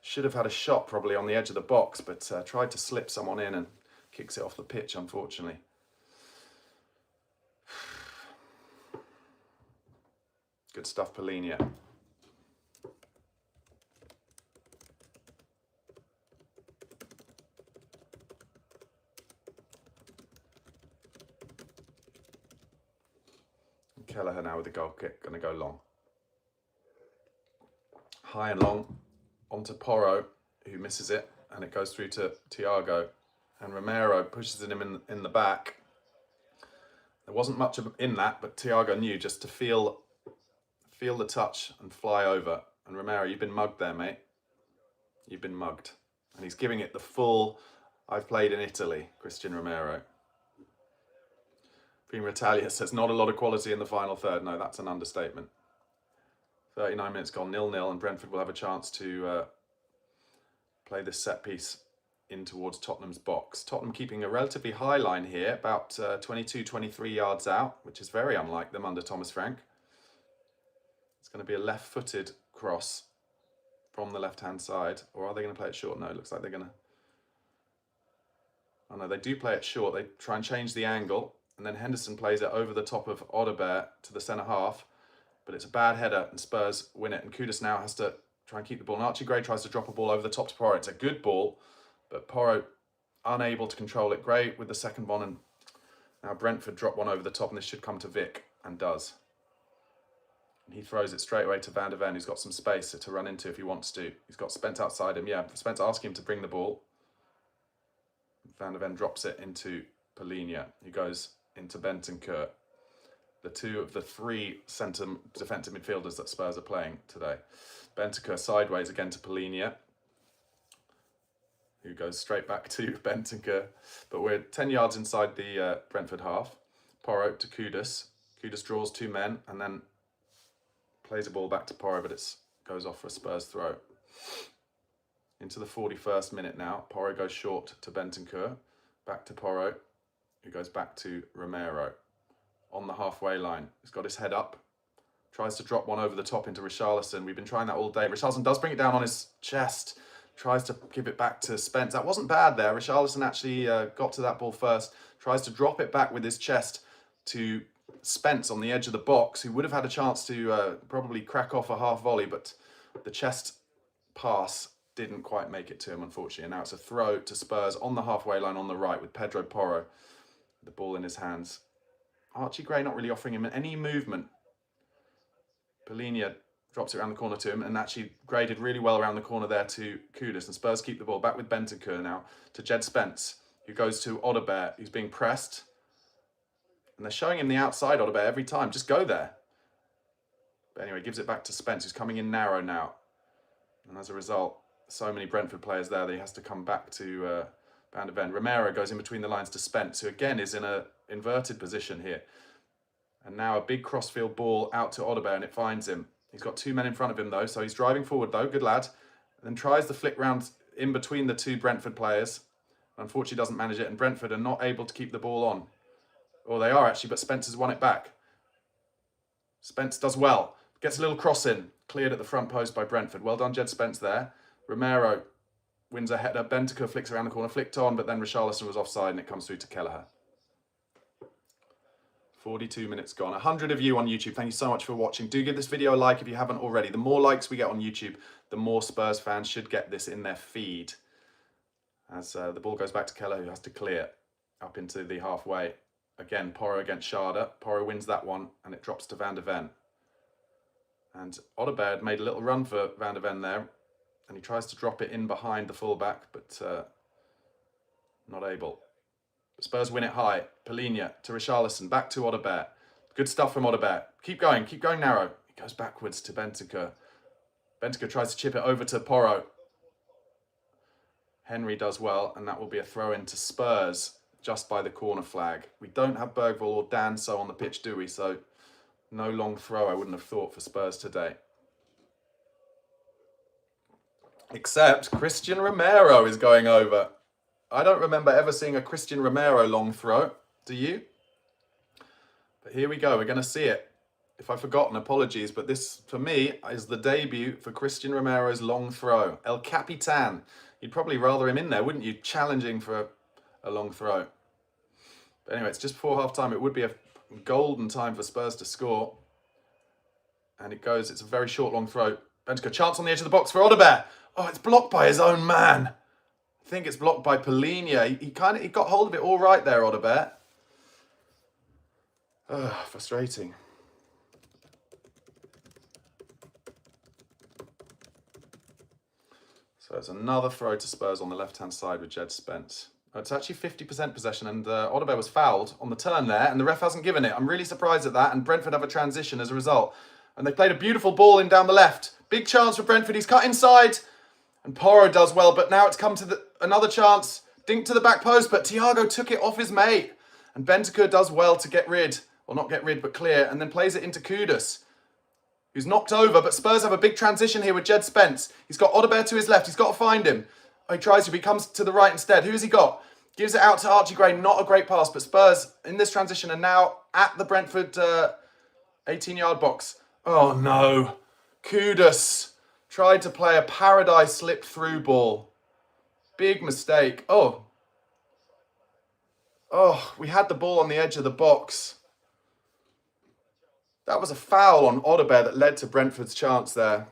should have had a shot probably on the edge of the box, but tried to slip someone in and kicks it off the pitch, unfortunately. Good stuff, Polinia. Kelleher now with the goal kick, going to go long. High and long onto Porro, who misses it, and it goes through to Thiago. And Romero pushes him in the back. There wasn't much in that, but Thiago knew just to feel the touch and fly over. And Romero, you've been mugged there, mate. You've been mugged. And he's giving it the full, I've played in Italy, Christian Romero. Prima Italia says, not a lot of quality in the final third. No, that's an understatement. 39 minutes gone, 0-0, and Brentford will have a chance to play this set piece in towards Tottenham's box. Tottenham keeping a relatively high line here, about 22, 23 yards out, which is very unlike them under Thomas Frank. It's going to be a left-footed cross from the left-hand side. Or are they going to play it short? No, it looks like they're going to... Oh no, they do play it short. They try and change the angle, and then Henderson plays it over the top of Odeberg to the centre-half. But it's a bad header, and Spurs win it. And Kudus now has to try and keep the ball. And Archie Gray tries to drop a ball over the top to Porro. It's a good ball, but Porro unable to control it. Gray with the second one, and now Brentford drop one over the top, and this should come to Vic, and does. And he throws it straight away to Van der Ven, who's got some space to run into if he wants to. He's got Spence outside him. Yeah, Spence asking him to bring the ball. Van der Ven drops it into Polinia, who goes into Bentancur. The two of the three centre defensive midfielders that Spurs are playing today. Bentancur sideways again to Polinia, who goes straight back to Bentancur. But we're 10 yards inside the Brentford half. Porro to Kudus. Kudus draws two men and then plays a ball back to Porro, but it goes off for a Spurs throw. Into the 41st minute now. Porro goes short to Bentancur. Back to Porro, who goes back to Romero. On the halfway line. He's got his head up. Tries to drop one over the top into Richarlison. We've been trying that all day. Richarlison does bring it down on his chest. Tries to give it back to Spence. That wasn't bad there. Richarlison actually got to that ball first. Tries to drop it back with his chest to Spence on the edge of the box, who would have had a chance to probably crack off a half volley, but the chest pass didn't quite make it to him, unfortunately. And now it's a throw to Spurs on the halfway line on the right with Pedro Porro. The ball in his hands. Archie Gray not really offering him any movement. Polinia drops it around the corner to him, and actually Gray did really well around the corner there to Kudus, and Spurs keep the ball back with Bentancur now to Jed Spence, who goes to Odeberg, who's being pressed. And they're showing him the outside Odeberg every time. Just go there. But anyway, gives it back to Spence, who's coming in narrow now. And as a result, so many Brentford players there that he has to come back to Van der Ven. Romero goes in between the lines to Spence, who again is in a inverted position here. And now a big crossfield ball out to Odeberg, and it finds him. He's got two men in front of him though, so he's driving forward though, good lad. And then tries the flick round in between the two Brentford players. Unfortunately doesn't manage it, and Brentford are not able to keep the ball on. Or they are actually, but Spence has won it back. Spence does well. Gets a little cross in, cleared at the front post by Brentford. Well done, Jed Spence there. Romero wins a header. Bentancur flicks around the corner, flicked on, but then Richarlison was offside, and it comes through to Kelleher. 42 minutes gone. 100 of you on YouTube, thank you so much for watching. Do give this video a like if you haven't already. The more likes we get on YouTube, the more Spurs fans should get this in their feed. As the ball goes back to Kelleher, who has to clear up into the halfway. Again, Porro against Schade. Porro wins that one, and it drops to Van der Ven. And Odeberg made a little run for Van der Ven there, and he tries to drop it in behind the fullback, but not able. Spurs win it high. Polinia to Richarlison, back to Odegaard. Good stuff from Odegaard. Keep going narrow. He goes backwards to Bentancur. Bentancur tries to chip it over to Porro. Henry does well, and that will be a throw in to Spurs just by the corner flag. We don't have Bergvall or Danso on the pitch, do we? So no long throw, I wouldn't have thought, for Spurs today. Except Christian Romero is going over. I don't remember ever seeing a Christian Romero long throw. Do you? But here we go. We're going to see it. If I've forgotten, apologies. But this, for me, is the debut for Christian Romero's long throw. El Capitan. You'd probably rather him in there, wouldn't you? Challenging for a long throw. But anyway, it's just before half-time. It would be a golden time for Spurs to score. And it goes. It's a very short, long throw. Bentancur, chance on the edge of the box for Odegaard. Oh, it's blocked by his own man. I think it's blocked by Polinia. He got hold of it all right there, Odegaard. Frustrating. So it's another throw to Spurs on the left-hand side with Jed Spence. Oh, it's actually 50% possession, and Odegaard was fouled on the turn there, and the ref hasn't given it. I'm really surprised at that, and Brentford have a transition as a result. And they played a beautiful ball in down the left. Big chance for Brentford. He's cut inside. And Porro does well, but now it's come to another chance. Dink to the back post, but Thiago took it off his mate. And Bentancur does well to get rid, or not get rid, but clear, and then plays it into Kudus, who's knocked over, but Spurs have a big transition here with Jed Spence. He's got Odegaard to his left. He's got to find him. Oh, he tries to, but he comes to the right instead. Who's he got? Gives it out to Archie Gray. Not a great pass, but Spurs in this transition are now at the Brentford 18-yard box. Oh, no. Kudus tried to play a paradise slip through ball. Big mistake. Oh, we had the ball on the edge of the box. That was a foul on Odegaard that led to Brentford's chance there.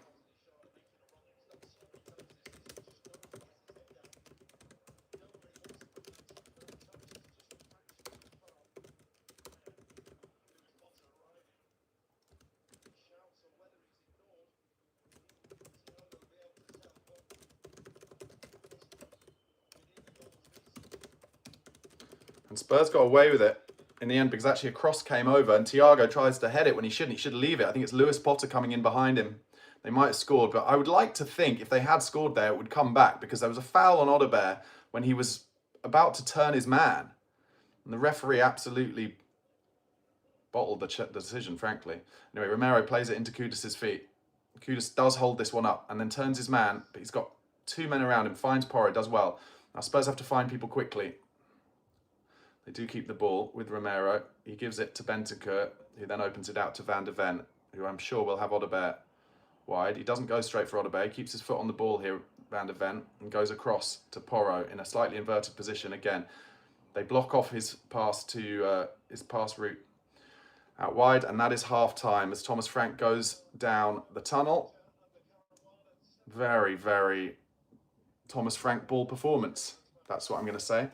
And Spurs got away with it in the end because actually a cross came over and Thiago tries to head it when he shouldn't. He should leave it. I think it's Lewis Potter coming in behind him. They might have scored, but I would like to think if they had scored there, it would come back because there was a foul on Odegaard when he was about to turn his man. And the referee absolutely bottled the decision, frankly. Anyway, Romero plays it into Kudus' feet. Kudus does hold this one up and then turns his man, but he's got two men around him, finds Porro, does well. Now Spurs have to find people quickly. They do keep the ball with Romero. He gives it to Bentancur, who then opens it out to Van de Ven, who I'm sure will have Odegaard wide. He doesn't go straight for Odegaard. He keeps his foot on the ball here, Van de Ven, and goes across to Porro in a slightly inverted position again. They block off his pass to his pass route out wide, and that is half-time as Thomas Frank goes down the tunnel. Very, very Thomas Frank ball performance. That's what I'm going to say.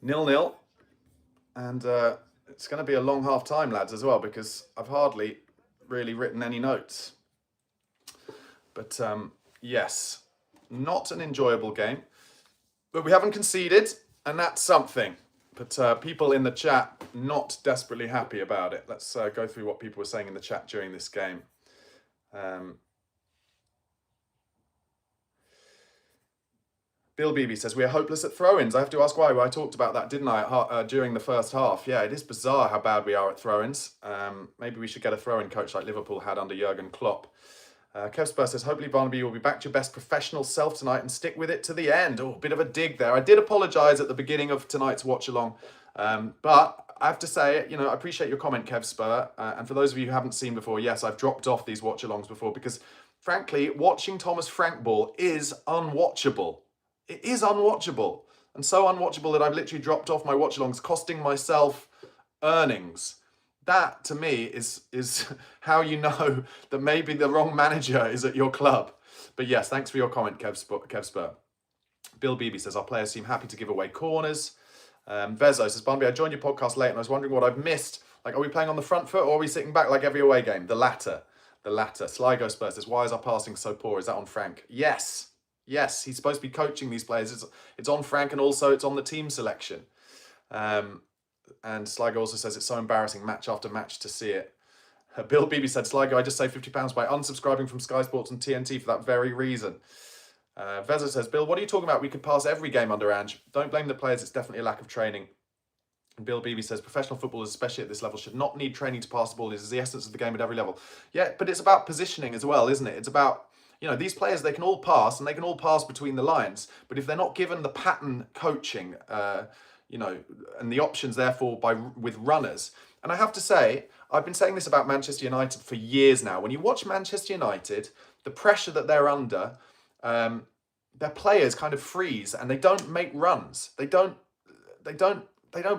0-0, and it's going to be a long half-time, lads, as well, because I've hardly really written any notes. But yes, not an enjoyable game, but we haven't conceded, and that's something. But people in the chat not desperately happy about it. Let's go through what people were saying in the chat during this game. Bill Beebe says, we are hopeless at throw-ins. I have to ask why. Well, I talked about that, didn't I, during the first half. Yeah, it is bizarre how bad we are at throw-ins. Maybe we should get a throw-in coach like Liverpool had under Jurgen Klopp. Kev Spur says, hopefully Barnaby will be back to your best professional self tonight and stick with it to the end. Oh, a bit of a dig there. I did apologise at the beginning of tonight's watch-along. But I have to say, I appreciate your comment, Kev Spur. And for those of you who haven't seen before, yes, I've dropped off these watch-alongs before because, frankly, watching Thomas Frank ball is unwatchable. It is unwatchable, and so unwatchable that I've literally dropped off my watch-alongs, costing myself earnings. That, to me, is how you know that maybe the wrong manager is at your club. But yes, thanks for your comment, Kev Spur. Bill Beebe says, our players seem happy to give away corners. Vezo says, Barnaby, I joined your podcast late and I was wondering what I've missed. Like, are we playing on the front foot or are we sitting back like every away game? The latter. Sligo Spurs says, why is our passing so poor? Is that on Frank? Yes, he's supposed to be coaching these players. It's on Frank and also it's on the team selection. And Sligo also says it's so embarrassing match after match to see it. Bill Beebe said, Sligo, I just saved £50 by unsubscribing from Sky Sports and TNT for that very reason. Veza says, Bill, what are you talking about? We could pass every game under Ange. Don't blame the players. It's definitely a lack of training. And Bill Beebe says, professional footballers, especially at this level, should not need training to pass the ball. This is the essence of the game at every level. Yeah, but it's about positioning as well, isn't it? It's about, these players, they can all pass and they can all pass between the lines. But if they're not given the pattern coaching, and the options, therefore, with runners. And I have to say, I've been saying this about Manchester United for years now. When you watch Manchester United, the pressure that they're under, their players kind of freeze and they don't make runs. They don't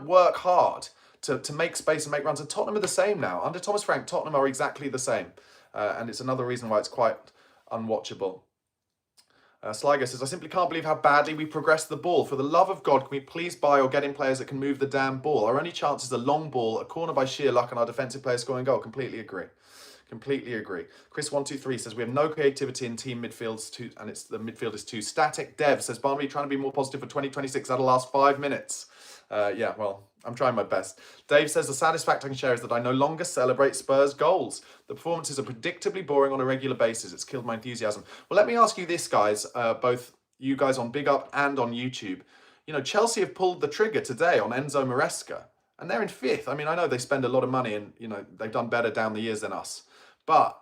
work hard to make space and make runs. And Tottenham are the same now. Under Thomas Frank, Tottenham are exactly the same. And it's another reason why it's quite unwatchable. Sligo says, I simply can't believe how badly we progressed the ball. For the love of God, can we please buy or get in players that can move the damn ball? Our only chance is a long ball, a corner by sheer luck, and our defensive players scoring a goal. Completely agree. Completely agree. Chris123 says, we have no creativity in team midfields, and the midfield is too static. Dev says, Barnaby trying to be more positive for 2026. That'll last 5 minutes. Yeah, well, I'm trying my best. Dave says, the saddest fact I can share is that I no longer celebrate Spurs goals. The performances are predictably boring on a regular basis. It's killed my enthusiasm. Well, let me ask you this, guys, both you guys on BigUp and on YouTube. Chelsea have pulled the trigger today on Enzo Maresca, and they're in 5th. I mean, I know they spend a lot of money and, they've done better down the years than us. But,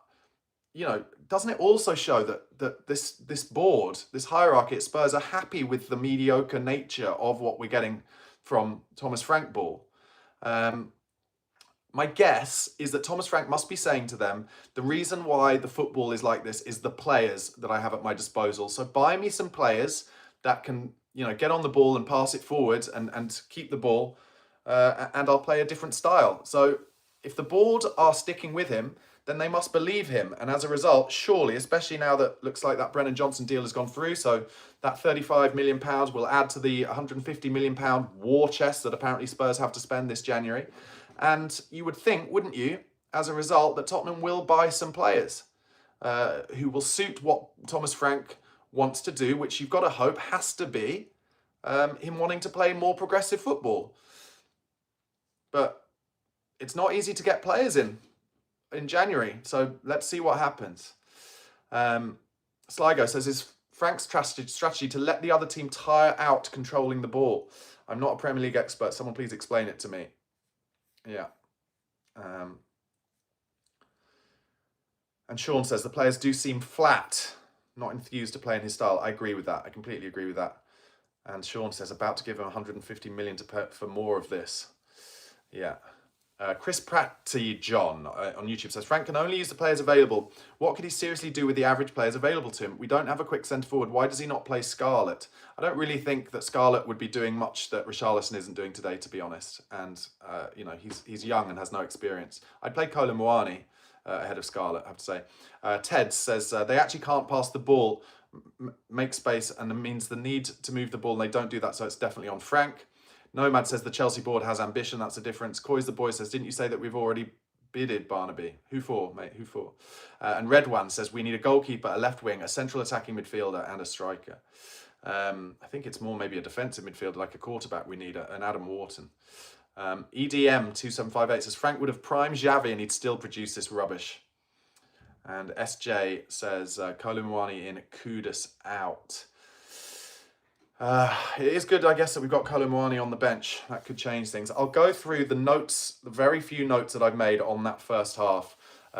doesn't it also show that this board, this hierarchy at Spurs are happy with the mediocre nature of what we're getting from Thomas Frank ball? My guess is that Thomas Frank must be saying to them, the reason why the football is like this is the players that I have at my disposal. So buy me some players that can, get on the ball and pass it forward and keep the ball, and I'll play a different style. So if the board are sticking with him, then they must believe him. And as a result, surely, especially now that looks like that Brennan Johnson deal has gone through, so that £35 million will add to the £150 million war chest that apparently Spurs have to spend this January. And you would think, wouldn't you, as a result, that Tottenham will buy some players who will suit what Thomas Frank wants to do, which you've got to hope has to be him wanting to play more progressive football. But it's not easy to get players in January, so let's see what happens. Sligo says, is Frank's strategy to let the other team tire out controlling the ball? I'm not a Premier League expert. Someone please explain it to me. Yeah. And Sean says, the players do seem flat, not enthused to play in his style. I agree with that. I completely agree with that. And Sean says, about to give him 150 million to pay for more of this. Yeah. Chris Pratty John on YouTube says, Frank can only use the players available. What could he seriously do with the average players available to him? We don't have a quick centre forward. Why does he not play Scarlett? I don't really think that Scarlett would be doing much that Richarlison isn't doing today, to be honest. And, he's young and has no experience. I'd play Kolo Muani ahead of Scarlett, I have to say. Ted says, they actually can't pass the ball, make space, and it means the need to move the ball, and they don't do that, so it's definitely on Frank. Nomad says the Chelsea board has ambition. That's a difference. Coy's the boy says, didn't you say that we've already bidded Barnaby? Who for, mate? Who for? And Red One says we need a goalkeeper, a left wing, a central attacking midfielder, and a striker. I think it's more maybe a defensive midfielder, like a quarterback. We need an Adam Wharton. EDM2758 says Frank would have primed Xavi and he'd still produce this rubbish. And SJ says Kolo Muani in, Kudus out. It is good, I guess, that we've got Kolo Muani on the bench. That could change things. I'll go through the notes, the very few notes that I've made on that first half.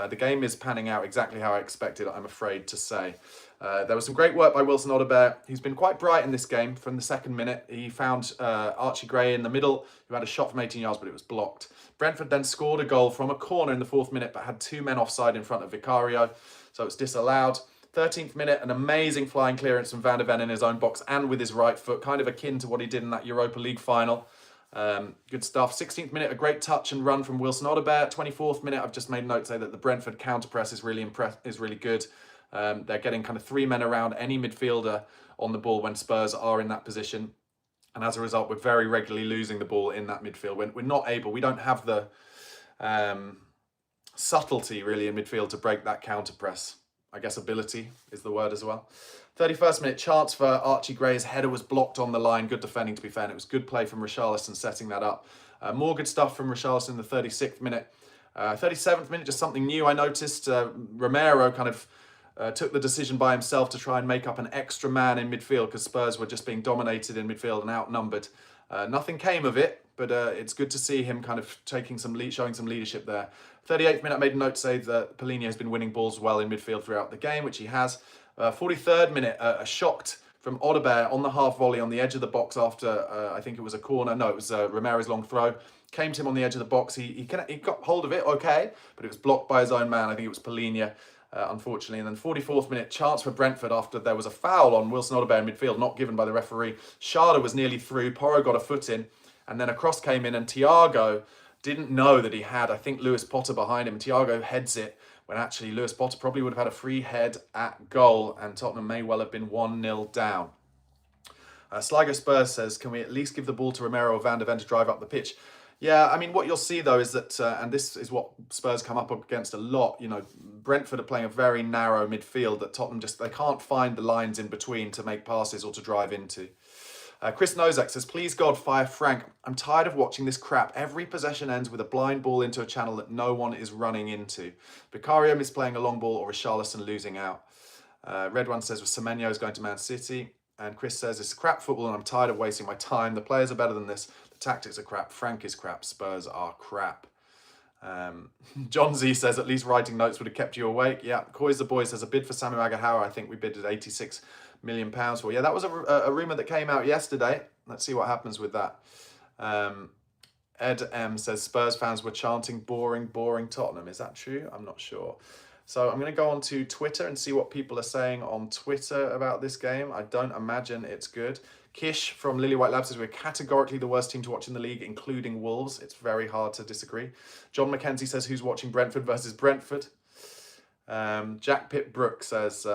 The game is panning out exactly how I expected, I'm afraid to say. There was some great work by Wilson Odobert, who's been quite bright in this game from the second minute. He found Archie Gray in the middle, who had a shot from 18 yards, but it was blocked. Brentford then scored a goal from a corner in the 4th minute, but had 2 men offside in front of Vicario, so it's disallowed. 13th minute, an amazing flying clearance from Van der Ven in his own box and with his right foot, kind of akin to what he did in that Europa League final. Good stuff. 16th minute, a great touch and run from Wilson Odobert. 24th minute, I've just made a note to say that the Brentford counter-press is really good. They're getting kind of 3 men around any midfielder on the ball when Spurs are in that position. And as a result, we're very regularly losing the ball in that midfield. We're not able, we don't have the subtlety really in midfield to break that counter-press. I guess ability is the word as well. 31st minute, chance for Archie Gray's header was blocked on the line. Good defending, to be fair, and it was good play from Richarlison setting that up. More good stuff from Richarlison in the 36th minute. 37th minute, just something new I noticed. Romero kind of took the decision by himself to try and make up an extra man in midfield because Spurs were just being dominated in midfield and outnumbered. Nothing came of it, but it's good to see him kind of showing some leadership there. 38th minute, I made a note to say that Polini has been winning balls well in midfield throughout the game, which he has. 43rd minute, a shocked from Odobert on the half volley on the edge of the box after, I think it was a corner. No, it was Romero's long throw. Came to him on the edge of the box. He got hold of it, okay, but it was blocked by his own man. I think it was Polini, unfortunately. And then 44th minute, chance for Brentford after there was a foul on Wilson Odobert in midfield, not given by the referee. Schade was nearly through. Porro got a foot in, and then a cross came in, and Thiago didn't know that he had, I think, Lewis Potter behind him. Thiago heads it, when actually Lewis Potter probably would have had a free head at goal, and Tottenham may well have been 1-0 down. Sligo Spurs says, can we at least give the ball to Romero or Van de Ven to drive up the pitch? Yeah, I mean, what you'll see, though, is that, and this is what Spurs come up against a lot, you know, Brentford are playing a very narrow midfield that Tottenham they can't find the lines in between to make passes or to drive into. Chris Nozak says, please God, fire Frank. I'm tired of watching this crap. Every possession ends with a blind ball into a channel that no one is running into. Vicario misplaying a long ball or Richarlison losing out. Red One says, Semenyo is going to Man City. And Chris says, it's crap football and I'm tired of wasting my time. The players are better than this. The tactics are crap. Frank is crap. Spurs are crap. John Z says, at least writing notes would have kept you awake. Yeah, Coy's the Boy says, a bid for Samu Agahara. I think we bid at £86 million for. Yeah, that was a rumour that came out yesterday. Let's see what happens with that. Ed M says, Spurs fans were chanting boring, boring Tottenham. Is that true? I'm not sure. So I'm going to go on to Twitter and see what people are saying on Twitter about this game. I don't imagine it's good. Kish from Lily White Labs says, we're categorically the worst team to watch in the league, including Wolves. It's very hard to disagree. John McKenzie says, who's watching Brentford versus Brentford? Jack Pitt Brook says,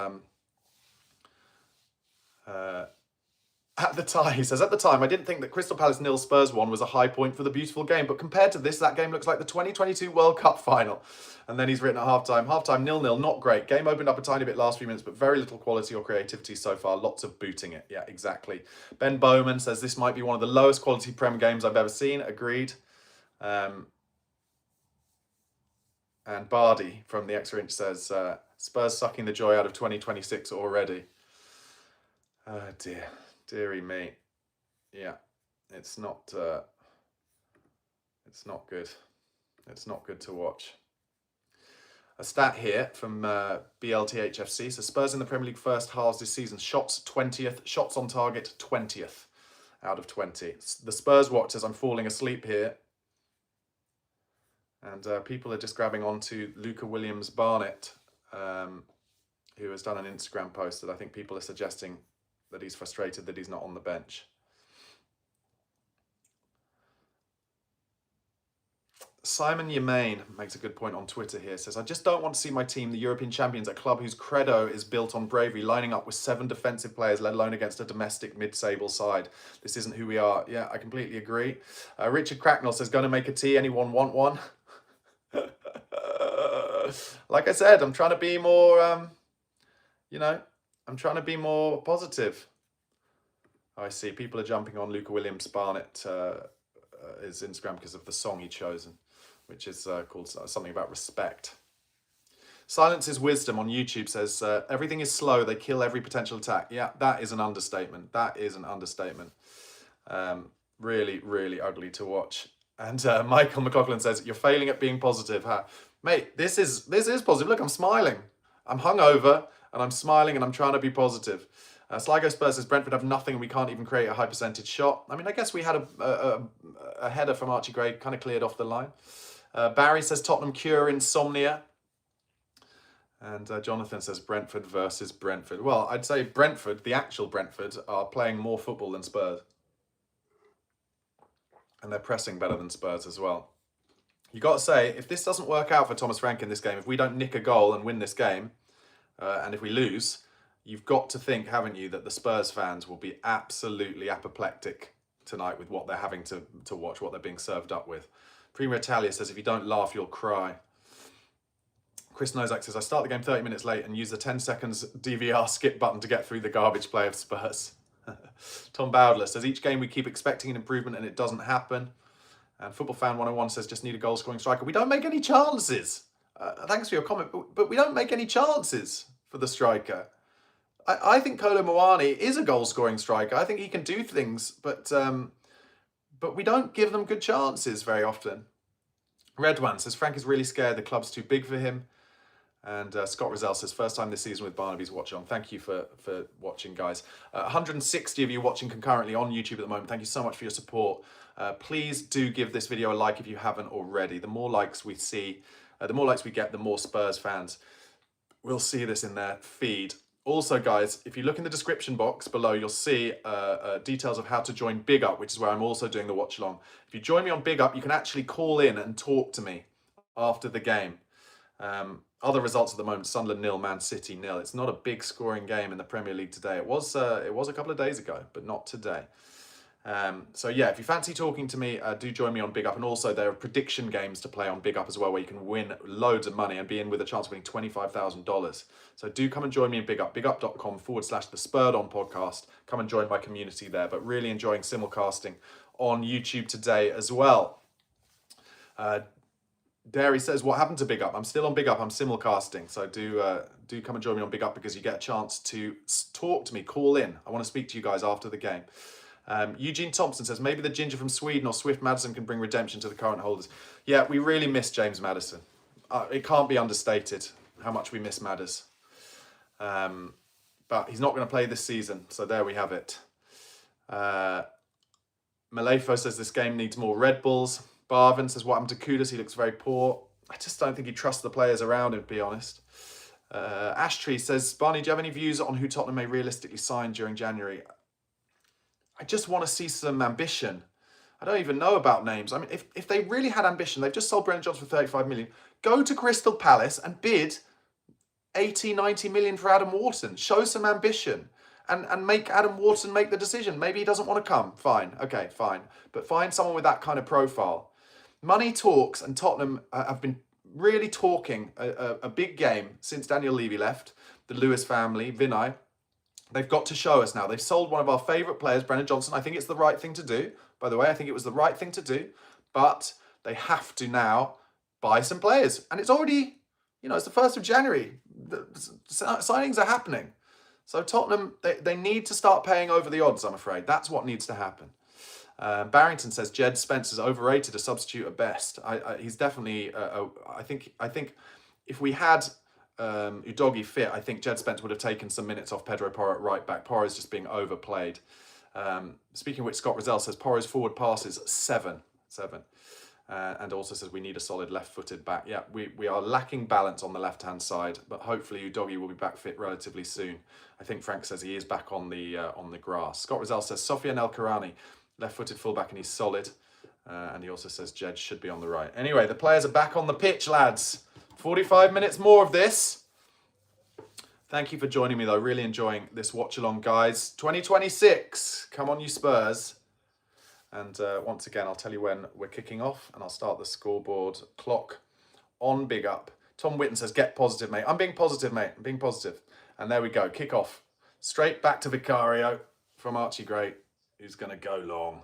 at the time, he says, at the time, I didn't think that Crystal Palace 0 Spurs 1 was a high point for the beautiful game, but compared to this, that game looks like the 2022 World Cup final. And then he's written at halftime, 0-0, not great. Game opened up a tiny bit last few minutes, but very little quality or creativity so far. Lots of booting it. Yeah, exactly. Ben Bowman says, this might be one of the lowest quality Prem games I've ever seen. Agreed. And Bardi from the Extra Inch says, Spurs sucking the joy out of 2026 already. Oh dear. Deary me. Yeah, it's not good. It's not good to watch. A stat here from BLTHFC. So Spurs in the Premier League first halves this season. Shots 20th. Shots on target 20th out of 20. The Spurs watchers, I'm falling asleep here. And people are just grabbing onto Luca Williams-Barnett, who has done an Instagram post that I think people are suggesting that he's frustrated that he's not on the bench. Simon Yemain makes a good point on Twitter here. Says, I just don't want to see my team, the European champions, a club whose credo is built on bravery, lining up with 7 defensive players, let alone against a domestic mid-table side. This isn't who we are. Yeah, I completely agree. Richard Cracknell says, going to make a tea, anyone want one? Like I said, I'm trying to be more, I'm trying to be more positive. Oh, I see. People are jumping on Luca Williams-Barnett, his Instagram, because of the song he chosen, which is called something about respect. Silence is Wisdom on YouTube says, everything is slow. They kill every potential attack. Yeah, that is an understatement. That is an understatement. Really, really ugly to watch. And Michael McLaughlin says, you're failing at being positive, huh? Mate, this is positive. Look, I'm smiling. I'm hungover. And I'm smiling and I'm trying to be positive. Sligo Spurs says, Brentford have nothing and we can't even create a high percentage shot. I mean, I guess we had a header from Archie Gray, kind of cleared off the line. Barry says, Tottenham cure insomnia. And Jonathan says, Brentford versus Brentford. Well, I'd say Brentford, the actual Brentford, are playing more football than Spurs. And they're pressing better than Spurs as well. You got to say, if this doesn't work out for Thomas Frank in this game, if we don't nick a goal and win this game, and if we lose, you've got to think, haven't you, that the Spurs fans will be absolutely apoplectic tonight with what they're having to watch, what they're being served up with. Prima Italia says, if you don't laugh, you'll cry. Chris Nozak says, I start the game 30 minutes late and use the 10 seconds DVR skip button to get through the garbage play of Spurs. Tom Bowdler says, each game we keep expecting an improvement and it doesn't happen. And Football Fan 101 says, just need a goal scoring striker. We don't make any chances. Thanks for your comment, but we don't make any chances for the striker. I think Kolo Muani is a goal scoring striker. I think he can do things, but we don't give them good chances very often. Red One says, Frank is really scared the club's too big for him. And Scott Rizal says, first time this season with Barnaby's Watchalong. Thank you for watching, guys. 160 of you watching concurrently on YouTube at the moment. Thank you so much for your support. Please do give this video a like if you haven't already. The more likes we see, the more likes we get, the more Spurs fans will see this in their feed. Also, guys, if you look in the description box below, you'll see details of how to join BigUp, which is where I'm also doing the watch-along. If you join me on BigUp, you can actually call in and talk to me after the game. Other results at the moment, Sunderland 0, Man City 0. It's not a big scoring game in the Premier League today. It was a couple of days ago, but not today. So yeah, if you fancy talking to me, do join me on BigUp. And also there are prediction games to play on BigUp as well, where you can win loads of money and be in with a chance of winning $25,000. So do come and join me in BigUp, bigup.com/the Spurred On podcast. Come and join my community there, but really enjoying simulcasting on YouTube today as well. Derry says, what happened to BigUp? I'm still on BigUp. I'm simulcasting. So do come and join me on BigUp because you get a chance to talk to me, call in. I want to speak to you guys after the game. Eugene Thompson says, maybe the ginger from Sweden or Swift Maddison can bring redemption to the current holders. Yeah, we really miss James Maddison. It can't be understated how much we miss Madders. But he's not going to play this season. So there we have it. Malefo says this game needs more Red Bulls. Barvin says, what happened to Kudus? He looks very poor. I just don't think he trusts the players around him, to be honest. Ashtree says, Barney, do you have any views on who Tottenham may realistically sign during January? I just want to see some ambition. I don't even know about names. I mean, if they really had ambition, they've just sold Brennan Johnson for 35 million. Go to Crystal Palace and bid 80, 90 million for Adam Wharton. Show some ambition. And make Adam Wharton make the decision. Maybe he doesn't want to come. Fine. Okay, fine. But find someone with that kind of profile. Money talks, and Tottenham have been really talking a big game since Daniel Levy left, the Lewis family, Vinay. They've got to show us now. They've sold one of our favourite players, Brennan Johnson. I think it's the right thing to do. By the way, I think it was the right thing to do. But they have to now buy some players. And it's already, it's the 1st of January. The signings are happening. So Tottenham, they need to start paying over the odds, I'm afraid. That's what needs to happen. Barrington says Jed Spencer's overrated, a substitute at best. He's definitely. I think if we had Udogie fit, I think Jed Spencer would have taken some minutes off Pedro Porro at right back. Porro's just being overplayed. Speaking of which, Scott Rizal says Porro's forward passes 7, and also says we need a solid left-footed back. Yeah, we are lacking balance on the left-hand side, but hopefully Udogie will be back fit relatively soon. I think Frank says he is back on the grass. Scott Rizal says Sofian El Karani, left-footed fullback, and he's solid. And he also says Jed should be on the right. Anyway, the players are back on the pitch, lads. 45 minutes more of this. Thank you for joining me, though. Really enjoying this watch-along, guys. 2026. Come on, you Spurs. And once again, I'll tell you when we're kicking off, and I'll start the scoreboard clock on BigUp. Tom Whitten says, get positive, mate. I'm being positive, mate. I'm being positive. And there we go. Kick off. Straight back to Vicario from Archie Gray, who's going to go long.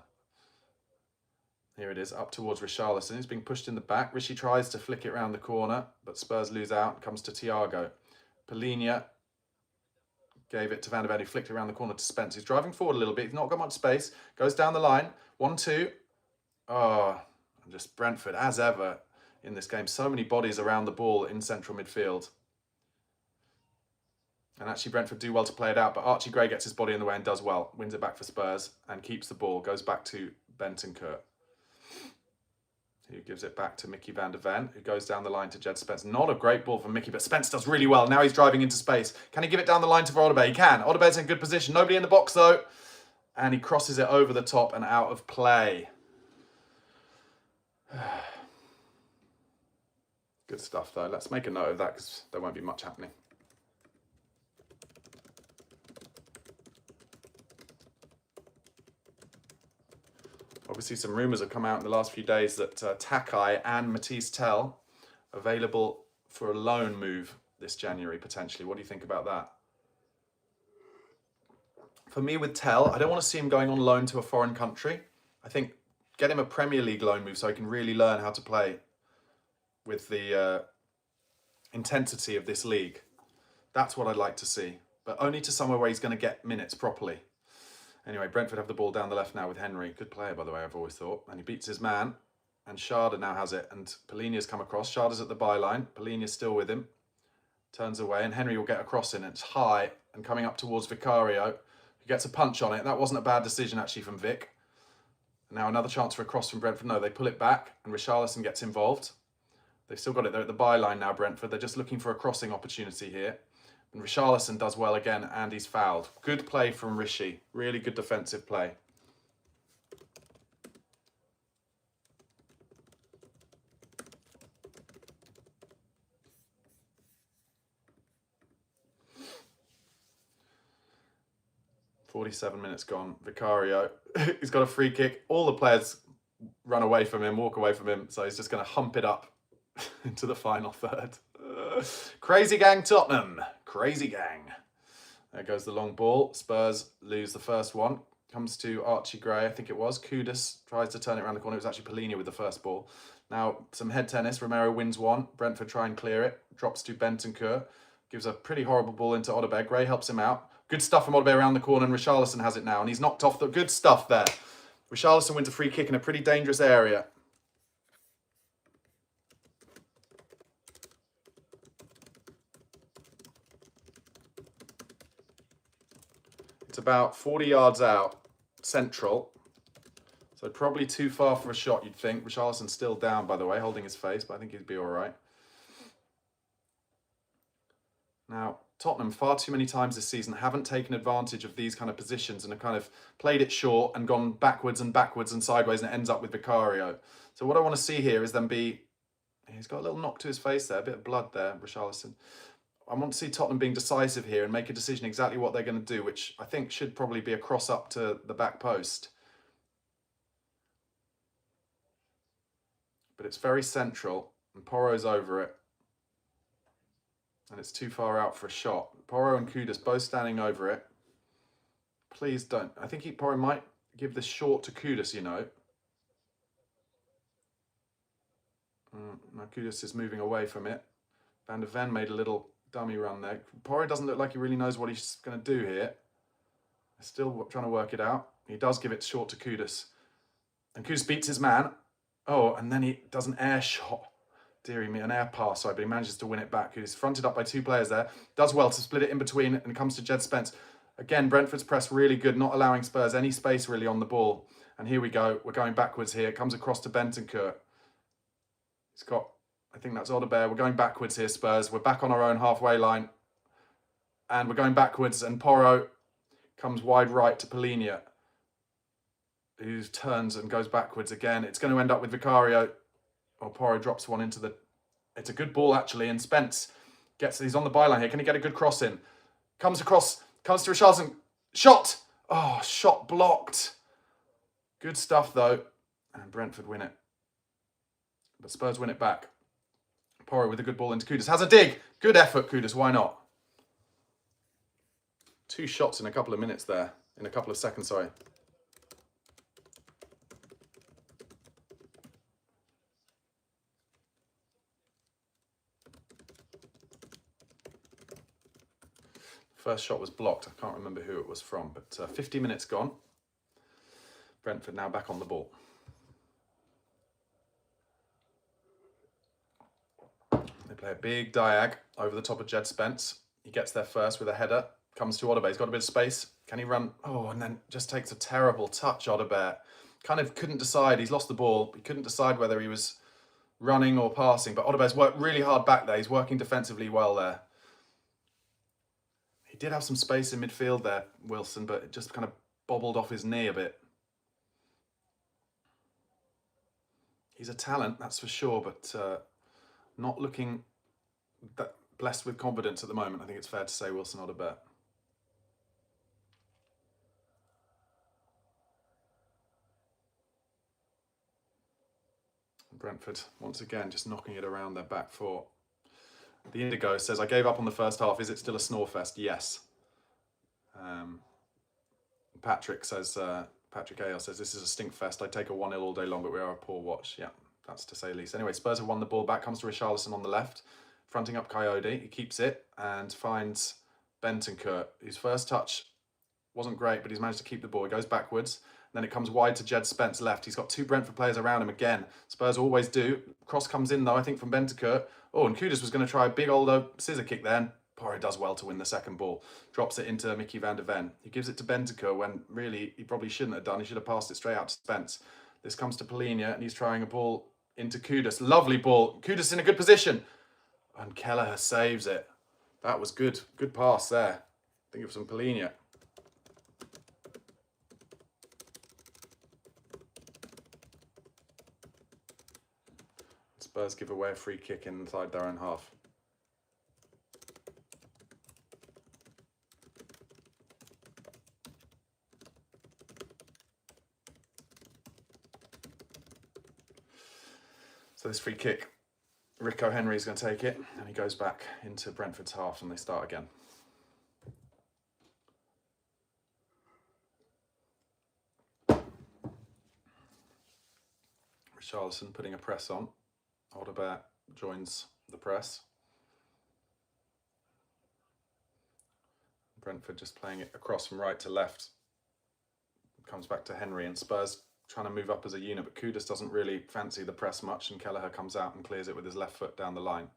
Here it is, up towards Richarlison. He's being pushed in the back. Rishi tries to flick it around the corner, but Spurs lose out. Comes to Thiago. Polina gave it to Van der Ven, who flicked it around the corner to Spence. He's driving forward a little bit. He's not got much space. Goes down the line. 1-2. Oh, just Brentford, as ever, in this game. So many bodies around the ball in central midfield. And actually, Brentford do well to play it out, but Archie Gray gets his body in the way and does well. Wins it back for Spurs and keeps the ball. Goes back to Bentancur, who gives it back to Mickey van der Ven, who goes down the line to Jed Spence. Not a great ball from Mickey, but Spence does really well. Now he's driving into space. Can he give it down the line to Odegaard? He can. Odegaard's in good position. Nobody in the box, though. And he crosses it over the top and out of play. Good stuff, though. Let's make a note of that because there won't be much happening. Obviously, some rumours have come out in the last few days that Takai and Matisse Tell available for a loan move this January, potentially. What do you think about that? For me, with Tell, I don't want to see him going on loan to a foreign country. I think get him a Premier League loan move so he can really learn how to play with the intensity of this league. That's what I'd like to see, but only to somewhere where he's going to get minutes properly. Anyway, Brentford have the ball down the left now with Henry. Good player, by the way, I've always thought. And he beats his man. And Sharda now has it. And Polinia's come across. Sharda's at the byline. Polinia's still with him. Turns away. And Henry will get a cross in. It's high and coming up towards Vicario, who gets a punch on it. That wasn't a bad decision, actually, from Vic. Now another chance for a cross from Brentford. No, they pull it back. And Richarlison gets involved. They've still got it. They're at the byline now, Brentford. They're just looking for a crossing opportunity here. And Richarlison does well again, and he's fouled. Good play from Rishi. Really good defensive play. "47 minutes gone. Vicario, he's got a free kick. All the players run away from him, walk away from him, so he's just going to hump it up into the final third. Crazy gang Tottenham. Crazy gang. There goes the long ball. Spurs lose the first one. Comes to Archie Gray, I think it was. Kudus tries to turn it around the corner. It was actually Polina with the first ball. Now, some head tennis. Romero wins one. Brentford try and clear it. Drops to Bentancur. Gives a pretty horrible ball into Odeberg. Gray helps him out. Good stuff from Odeberg around the corner, and Richarlison has it now. And he's knocked off the good stuff there. Richarlison wins a free kick in a pretty dangerous area. It's about 40 yards out, central. So probably too far for a shot, you'd think. Richarlison's still down, by the way, holding his face, but I think he'd be all right. Now, Tottenham, far too many times this season, haven't taken advantage of these kind of positions and have kind of played it short and gone backwards and sideways, and it ends up with Vicario. So what I want to see here is them be... He's got a little knock to his face there, a bit of blood there, Richarlison. I want to see Tottenham being decisive here and make a decision exactly what they're going to do, which I think should probably be a cross up to the back post. But it's very central, and Porro's over it. And it's too far out for a shot. Porro and Kudus both standing over it. Please don't. I think Porro might give this short to Kudus, you know. Now Kudus is moving away from it. Van der Ven made a little dummy run there. Porro doesn't look like he really knows what he's going to do here. Still trying to work it out. He does give it short to Kudus. And Kudus beats his man. Oh, and then he does an air shot. Deary me, an air pass, sorry, but he manages to win it back. He's fronted up by two players there. Does well to split it in between, and comes to Jed Spence. Again, Brentford's press really good, not allowing Spurs any space really on the ball. And here we go. We're going backwards here. It comes across to Bentancur. He's got, I think that's Odeberg. We're going backwards here, Spurs. We're back on our own halfway line. And we're going backwards, and Porro comes wide right to Polinia, who turns and goes backwards again. It's going to end up with Vicario. Oh, Porro drops one into the... It's a good ball, actually, and Spence gets... He's on the byline here. Can he get a good cross in? Comes across, comes to Richarlison. Shot! Oh, shot blocked. Good stuff, though. And Brentford win it. But Spurs win it back. Porro with a good ball into Kudus. Has a dig! Good effort, Kudus. Why not? 2 shots in a couple of minutes there. In a couple of seconds, sorry. First shot was blocked. I can't remember who it was from, but 50 minutes gone. Brentford now back on the ball. They play a big diag over the top of Jed Spence. He gets there first with a header. Comes to Odeberg. He's got a bit of space. Can he run? Oh, and then just takes a terrible touch, Odeberg. Kind of couldn't decide. He's lost the ball. He couldn't decide whether he was running or passing. But Odeberg's worked really hard back there. He's working defensively well there. He did have some space in midfield there, Wilson, but it just kind of bobbled off his knee a bit. He's a talent, that's for sure, but not looking that blessed with confidence at the moment. I think it's fair to say Wilson Odeberg. Brentford, once again, just knocking it around their back four. The Indigo says, I gave up on the first half. Is it still a snore fest? Yes. Patrick Ale says, this is a stink fest. I'd take a 1-0 all day long, but we are a poor watch. Yeah, that's to say the least. Anyway, Spurs have won the ball back. Comes to Richarlison on the left, fronting up Coyote. He keeps it and finds Bentancur, whose first touch wasn't great, but he's managed to keep the ball. He goes backwards. Then it comes wide to Jed Spence left. He's got 2 Brentford players around him again. Spurs always do. Cross comes in, though, I think, from Bentancur. Oh, and Kudus was going to try a big old scissor kick there. And Porro does well to win the second ball. Drops it into Mickey van der Ven. He gives it to Bentancur when really he probably shouldn't have done. He should have passed it straight out to Spence. This comes to Polinia, and he's trying a ball into Kudus. Lovely ball. Kudus in a good position. And Kelleher saves it. That was good. Good pass there. Think of some Polinia. Spurs give away a free kick inside their own half. So this free kick, Rico Henry's going to take it, and he goes back into Brentford's half, and they start again. Richarlison putting a press on. Hotspur joins the press. Brentford just playing it across from right to left. Comes back to Henry, and Spurs trying to move up as a unit, but Kudus doesn't really fancy the press much, and Kelleher comes out and clears it with his left foot down the line.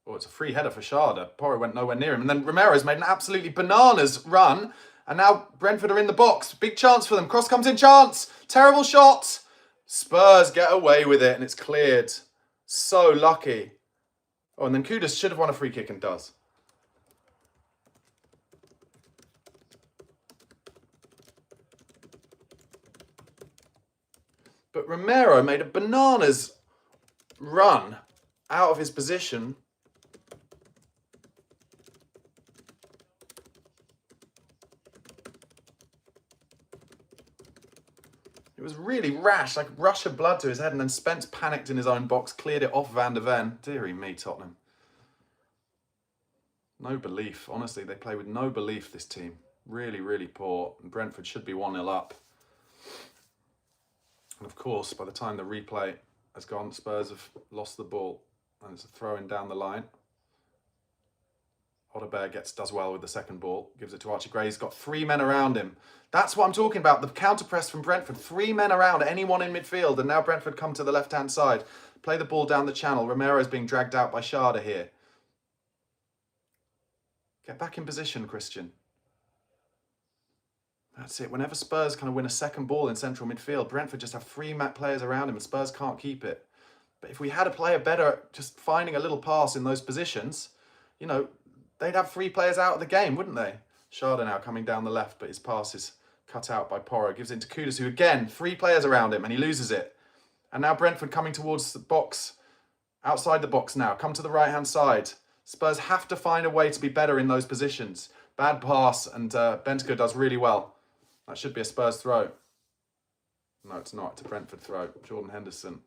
Oh, it's a free header for Schade. Porro went nowhere near him, and then Romero's made an absolutely bananas run, and now Brentford are in the box. Big chance for them. Cross comes in, chance. Terrible shot. Spurs get away with it, and it's cleared. So lucky. Oh, and then Kudus should have won a free kick and does. But Romero made a bananas run out of his position. It was really rash, like a rush of blood to his head, and then Spence panicked in his own box, cleared it off Van der Ven. Deary me, Tottenham. No belief. Honestly, they play with no belief, this team. Really, really poor. And Brentford should be 1-0 up. And of course, by the time the replay has gone, Spurs have lost the ball. And it's a throw-in down the line. Hotspur does well with the second ball. Gives it to Archie Gray. He's got 3 men around him. That's what I'm talking about. The counter press from Brentford. 3 men around anyone in midfield. And now Brentford come to the left-hand side. Play the ball down the channel. Romero's being dragged out by Schade here. Get back in position, Christian. That's it. Whenever Spurs kind of win a second ball in central midfield, Brentford just have 3 players around him and Spurs can't keep it. But if we had a player better at just finding a little pass in those positions, you know, they'd have 3 players out of the game, wouldn't they? Schade now coming down the left, but his pass is cut out by Porro. Gives it to Kudus, who again, 3 players around him, and he loses it. And now Brentford coming towards the box, outside the box now. Come to the right-hand side. Spurs have to find a way to be better in those positions. Bad pass, and Bentancur does really well. That should be a Spurs throw. No, it's not. It's a Brentford throw. Jordan Henderson.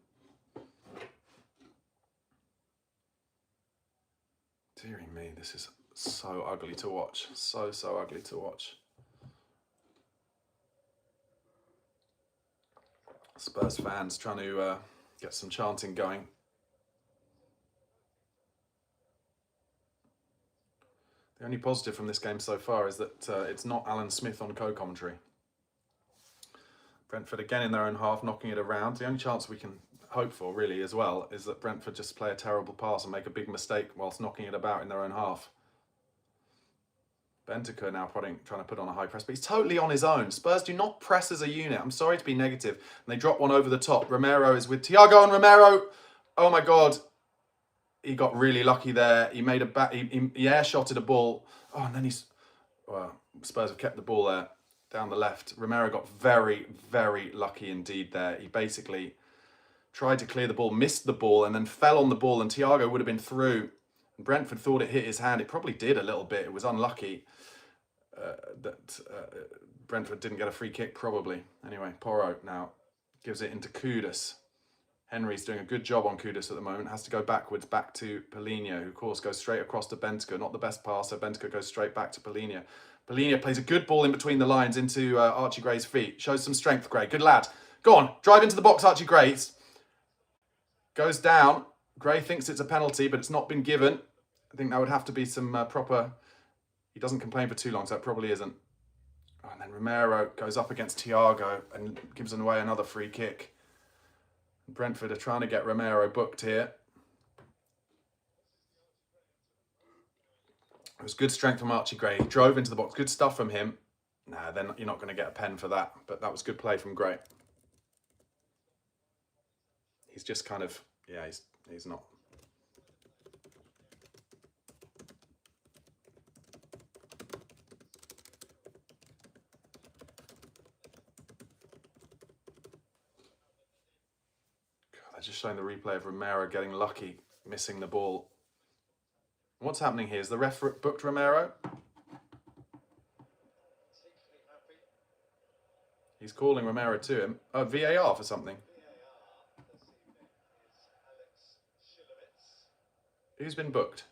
Deary me, this is so ugly to watch. So ugly to watch. Spurs fans trying to get some chanting going. The only positive from this game so far is that it's not Alan Smith on co-commentary. Brentford again in their own half, knocking it around. The only chance we can hope for, really, as well, is that Brentford just play a terrible pass and make a big mistake whilst knocking it about in their own half. Bentancur now trying to put on a high press, but he's totally on his own. Spurs do not press as a unit. I'm sorry to be negative. And they drop one over the top. Romero is with Thiago, and Romero, oh my God. He got really lucky there. He made he air-shotted a ball. Oh, and then Spurs have kept the ball there down the left. Romero got very, very lucky indeed there. He basically tried to clear the ball, missed the ball, and then fell on the ball, and Thiago would have been through. And Brentford thought it hit his hand. It probably did a little bit. It was unlucky that Brentford didn't get a free kick, probably. Anyway, Porro now gives it into Kudus. Henry's doing a good job on Kudus at the moment. Has to go backwards, back to Polina, who of course goes straight across to Benteke. Not the best passer. Benteke goes straight back to Polina. Polina plays a good ball in between the lines into Archie Gray's feet. Shows some strength, Gray. Good lad. Go on, drive into the box, Archie Gray. Goes down. Gray thinks it's a penalty, but it's not been given. I think that would have to be some proper... He doesn't complain for too long, so it probably isn't. Oh, and then Romero goes up against Thiago and gives away another free kick. Brentford are trying to get Romero booked here. It was good strength from Archie Gray. He drove into the box. Good stuff from him. Nah, then you're not going to get a pen for that. But that was good play from Gray. He's just kind of... Yeah, he's not... Just showing the replay of Romero getting lucky, missing the ball. What's happening here? Is the ref booked Romero? He's calling Romero to him. Oh, VAR for something. Who's been booked?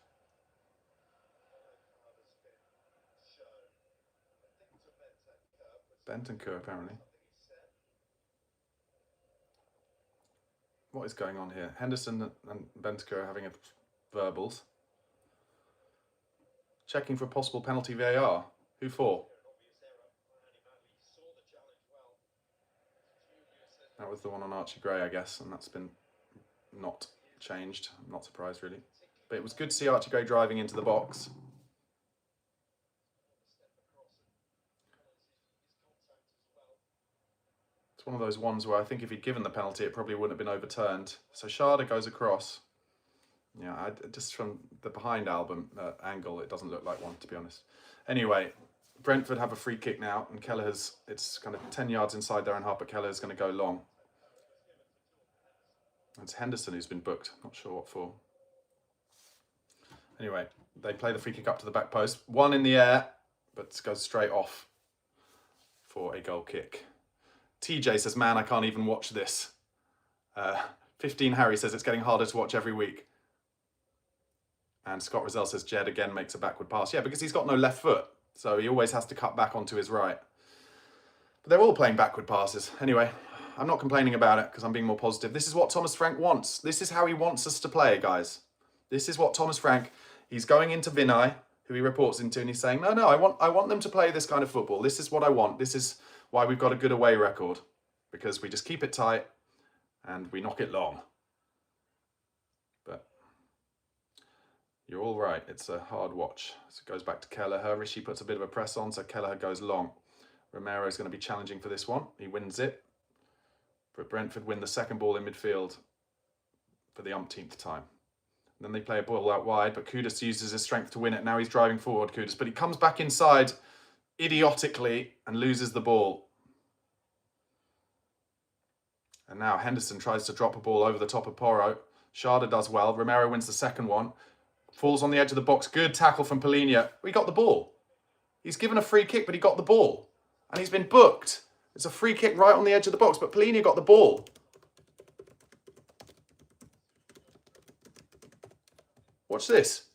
Benteke, apparently. What is going on here? Henderson and Benteke are having verbals. Checking for a possible penalty VAR. Who for? That was the one on Archie Gray, I guess, and that's been not changed. I'm not surprised, really. But it was good to see Archie Gray driving into the box. It's one of those ones where I think if he'd given the penalty, it probably wouldn't have been overturned. So Schade goes across. Yeah, just from the behind angle, it doesn't look like one, to be honest. Anyway, Brentford have a free kick now, and Kelleher's, it's kind of 10 yards inside their own half, but Kelleher's going to go long. It's Henderson who's been booked. Not sure what for. Anyway, they play the free kick up to the back post. One in the air, but goes straight off for a goal kick. TJ says, man, I can't even watch this. 15 Harry says, it's getting harder to watch every week. And Scott Rozelle says, Jed again makes a backward pass. Yeah, because he's got no left foot, so he always has to cut back onto his right. But they're all playing backward passes. Anyway, I'm not complaining about it because I'm being more positive. This is what Thomas Frank wants. This is how he wants us to play, guys. This is what Thomas Frank, he's going into Vinay, who he reports into, and he's saying, no, I want them to play this kind of football. This is what I want. This is why we've got a good away record, because we just keep it tight and we knock it long. But you're all right. It's a hard watch. So it goes back to Kelleher. Rishi puts a bit of a press on, so Kelleher goes long. Romero's going to be challenging for this one. He wins it. But Brentford win the second ball in midfield for the umpteenth time. And then they play a ball out wide, but Kudus uses his strength to win it. Now he's driving forward, Kudus, but he comes back inside idiotically and loses the ball. And now Henderson tries to drop a ball over the top of Porro. Schade does well. Romero wins the second one. Falls on the edge of the box. Good tackle from Polina. He got the ball. He's given a free kick, but he got the ball. And he's been booked. It's a free kick right on the edge of the box, but Polina got the ball. Watch this.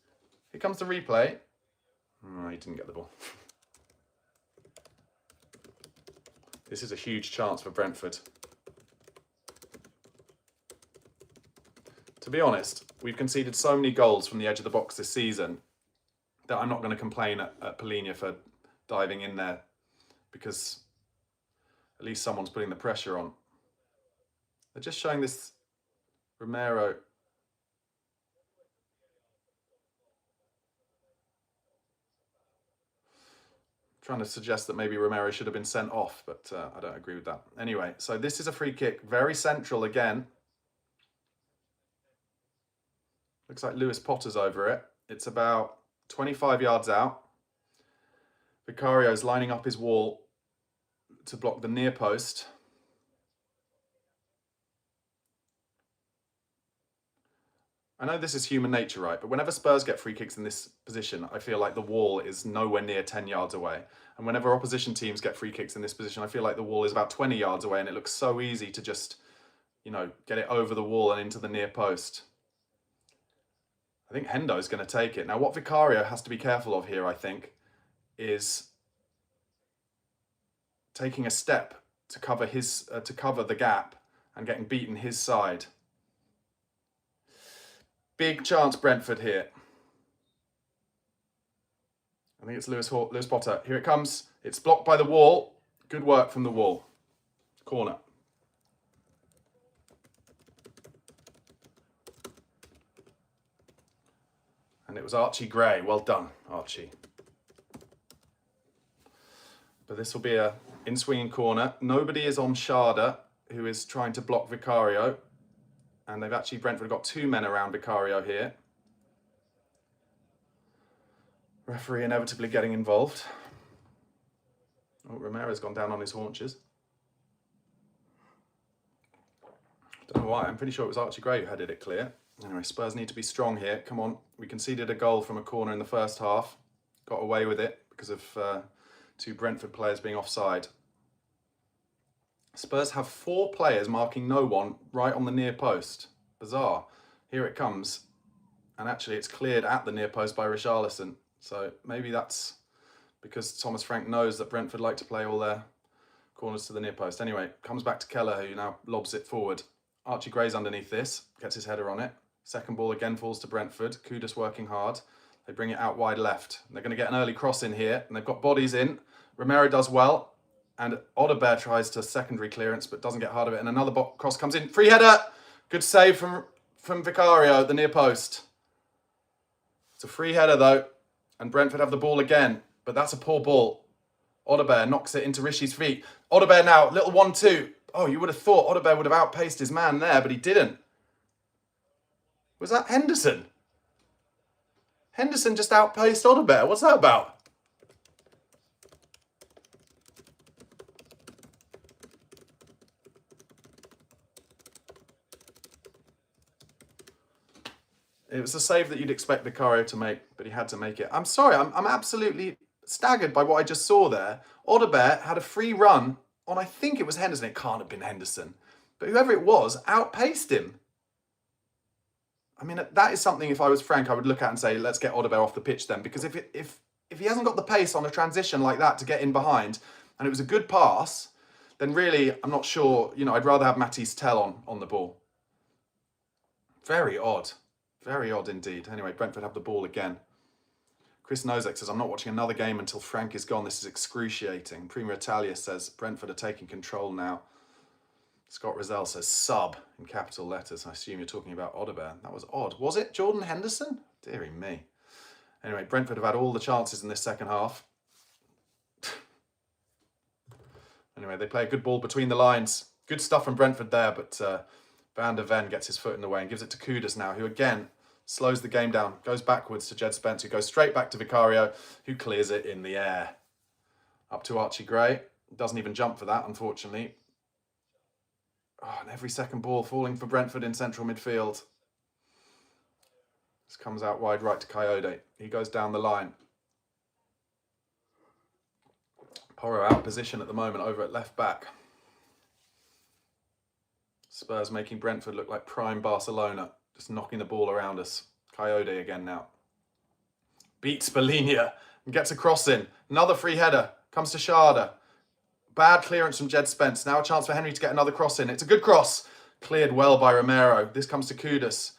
Here comes the replay. Oh, he didn't get the ball. This is a huge chance for Brentford. To be honest, we've conceded so many goals from the edge of the box this season that I'm not going to complain at Polina for diving in there, because at least someone's putting the pressure on. They're just showing this Romero. Trying to suggest that maybe Romero should have been sent off, but I don't agree with that. Anyway, so this is a free kick, very central again. Looks like Lewis Potter's over it. It's about 25 yards out. Vicario's lining up his wall to block the near post. I know this is human nature, right? But whenever Spurs get free kicks in this position, I feel like the wall is nowhere near 10 yards away. And whenever opposition teams get free kicks in this position, I feel like the wall is about 20 yards away, and it looks so easy to just you know, get it over the wall and into the near post. I think Hendo's going to take it. Now, what Vicario has to be careful of here, I think, is taking a step to cover the gap and getting beaten his side. Big chance Brentford here. I think it's Lewis Potter. Here it comes. It's blocked by the wall. Good work from the wall. Corner. And it was Archie Gray. Well done, Archie. But this will be a in-swinging corner. Nobody is on Sharda, who is trying to block Vicario. And they've actually, Brentford got 2 men around Vicario here. Referee inevitably getting involved. Oh, Romero's gone down on his haunches. Don't know why. I'm pretty sure it was Archie Gray who headed it clear. Anyway, Spurs need to be strong here. Come on. We conceded a goal from a corner in the first half. Got away with it because of 2 Brentford players being offside. Spurs have 4 players marking no one right on the near post. Bizarre. Here it comes. And actually it's cleared at the near post by Richarlison. So maybe that's because Thomas Frank knows that Brentford like to play all their corners to the near post. Anyway, comes back to Keller, who now lobs it forward. Archie Gray's underneath this, gets his header on it. Second ball again falls to Brentford. Kudus working hard. They bring it out wide left. They're going to get an early cross in here, and they've got bodies in. Romero does well, and Odebear tries to secondary clearance, but doesn't get hard of it. And another cross comes in. Free header! Good save from Vicario at the near post. It's a free header, though. And Brentford have the ball again, but that's a poor ball. Odebear knocks it into Rishi's feet. Odebear now, little 1-2. Oh, you would have thought Odebear would have outpaced his man there, but he didn't. Was that Henderson? Henderson just outpaced Odebear. What's that about? It was a save that you'd expect Vicario to make, but he had to make it. I'm sorry, I'm absolutely staggered by what I just saw there. Odebear had a free run on, I think it was Henderson. It can't have been Henderson. But whoever it was outpaced him. I mean, that is something, if I was Frank, I would look at and say, let's get Odebear off the pitch then. Because if he hasn't got the pace on a transition like that to get in behind, and it was a good pass, then really, I'm not sure, you know, I'd rather have Matisse Tell on the ball. Very odd. Very odd indeed. Anyway, Brentford have the ball again. Chris Nozek says, I'm not watching another game until Frank is gone. This is excruciating. Prima Italia says, Brentford are taking control now. Scott Rizal says, sub, in capital letters. I assume you're talking about Odebear. That was odd. Was it Jordan Henderson? Deary me. Anyway, Brentford have had all the chances in this second half. Anyway, they play a good ball between the lines. Good stuff from Brentford there, but Van der Ven gets his foot in the way and gives it to Kudus now, who again slows the game down, goes backwards to Jed Spence, who goes straight back to Vicario, who clears it in the air. Up to Archie Gray. Doesn't even jump for that, unfortunately. Oh, and every second ball falling for Brentford in central midfield. This comes out wide right to Coyote. He goes down the line. Porro out position at the moment over at left back. Spurs making Brentford look like prime Barcelona, just knocking the ball around us. Coyote again now. Beats Belinia and gets a cross in. Another free header. Comes to Sharda. Bad clearance from Jed Spence. Now a chance for Henry to get another cross in. It's a good cross. Cleared well by Romero. This comes to Kudus.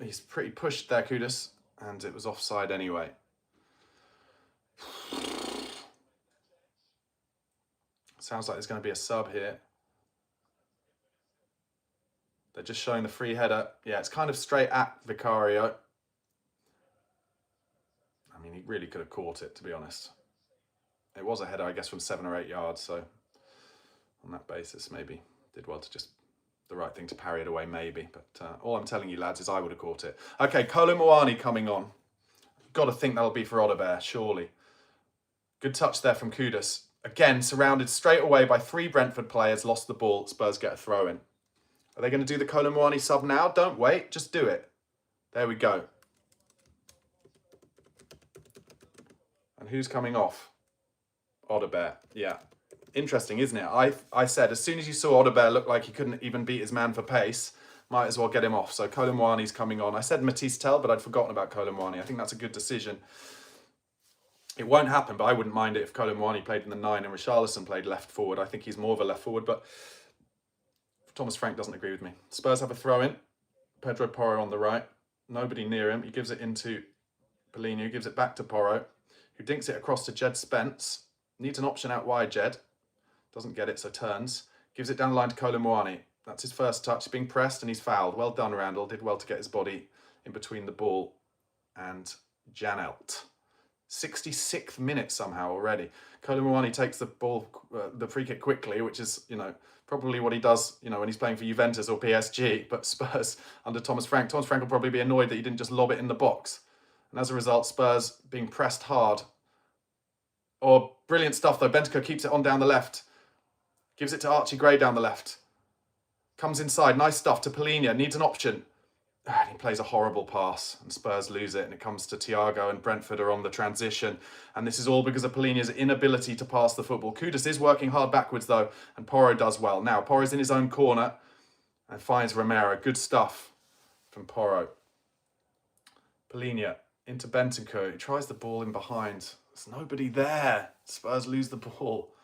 He's pretty pushed there, Kudus. And it was offside anyway. Sounds like there's going to be a sub here. They're just showing the free header. Yeah, it's kind of straight at Vicario. I mean, he really could have caught it, to be honest. It was a header, I guess, from 7 or 8 yards. So on that basis, maybe did well to just the right thing to parry it away, maybe. But all I'm telling you, lads, is I would have caught it. Okay, Kolo Muani coming on. Got to think that'll be for Odebear, surely. Good touch there from Kudus. Again, surrounded straight away by 3 Brentford players, lost the ball. Spurs get a throw in. Are they going to do the Kolo Muani sub now? Don't wait, just do it. There we go. And who's coming off? Odebear, yeah. Interesting, isn't it? I said as soon as you saw Odebear look like he couldn't even beat his man for pace, might as well get him off. So Kolo Muani's coming on. I said Matisse Tell, but I'd forgotten about Kolo Muani. I think that's a good decision. It won't happen, but I wouldn't mind it if Kolo Muani played in the 9 and Richarlison played left forward. I think he's more of a left forward, but Thomas Frank doesn't agree with me. Spurs have a throw in. Pedro Porro on the right. Nobody near him. He gives it into Paulinho, gives it back to Porro, who dinks it across to Jed Spence. Needs an option out wide, Jed. Doesn't get it, so turns. Gives it down the line to Kolo Muani. That's his first touch. He's being pressed and he's fouled. Well done, Randall. Did well to get his body in between the ball and Janelt. 66th minute somehow already. Kolo Muani takes the ball, the free kick quickly, which is, probably what he does, when he's playing for Juventus or PSG. But Spurs under Thomas Frank will probably be annoyed that he didn't just lob it in the box. And as a result, Spurs being pressed hard. Oh, brilliant stuff though. Bentancur keeps it on down the left. Gives it to Archie Gray down the left. Comes inside. Nice stuff to Paulinho. Needs an option. And he plays a horrible pass and Spurs lose it, and it comes to Thiago and Brentford are on the transition, and this is all because of Paulinho's inability to pass the football. Kudus is working hard backwards though, and Porro does well. Now Porro's in his own corner and finds Romero. Good stuff from Porro. Paulinho into Bentancur. He tries the ball in behind. There's nobody there. Spurs lose the ball.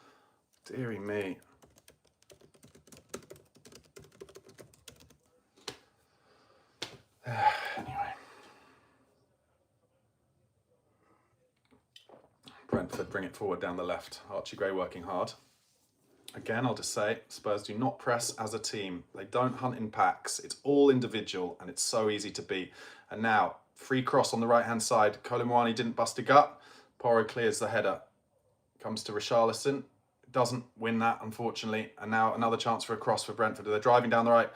Deary me. Anyway, Brentford bring it forward down the left. Archie Gray working hard. Again, I'll just say, Spurs do not press as a team. They don't hunt in packs. It's all individual and it's so easy to beat. And now, free cross on the right-hand side. Kolo Muani didn't bust a gut. Porro clears the header. Comes to Richarlison. Doesn't win that, unfortunately. And now another chance for a cross for Brentford. They're driving down the right.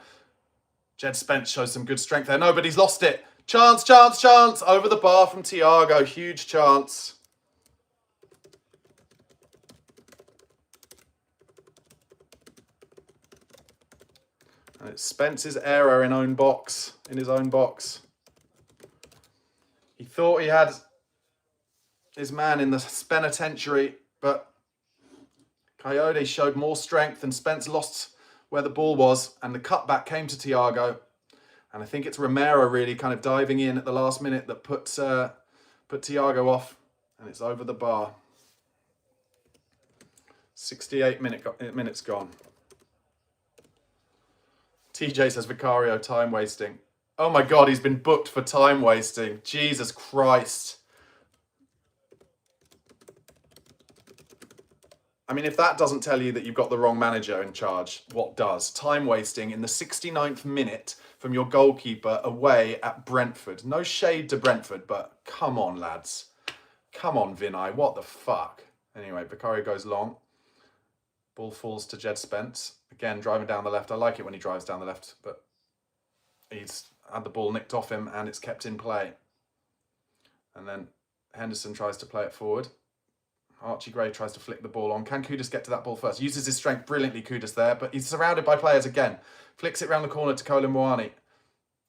Jed Spence shows some good strength there. Nobody's lost it. Chance, chance, chance. Over the bar from Thiago. Huge chance. And it's Spence's error in his own box. He thought he had his man in the penitentiary, but Coyote showed more strength and Spence lost where the ball was, and the cutback came to Thiago. And I think it's Romero really kind of diving in at the last minute that put Thiago off, and it's over the bar. 68 minutes gone. TJ says Vicario time wasting. Oh my God, he's been booked for time wasting. Jesus Christ. I mean, if that doesn't tell you that you've got the wrong manager in charge, what does? Time wasting in the 69th minute from your goalkeeper away at Brentford. No shade to Brentford, but come on, lads. Come on, Vinay, what the fuck? Anyway, Vicario goes long. Ball falls to Jed Spence. Again, driving down the left. I like it when he drives down the left, but he's had the ball nicked off him and it's kept in play. And then Henderson tries to play it forward. Archie Gray tries to flick the ball on. Can Kudus get to that ball first? Uses his strength brilliantly, Kudus there, but he's surrounded by players again. Flicks it round the corner to Kolo Muani.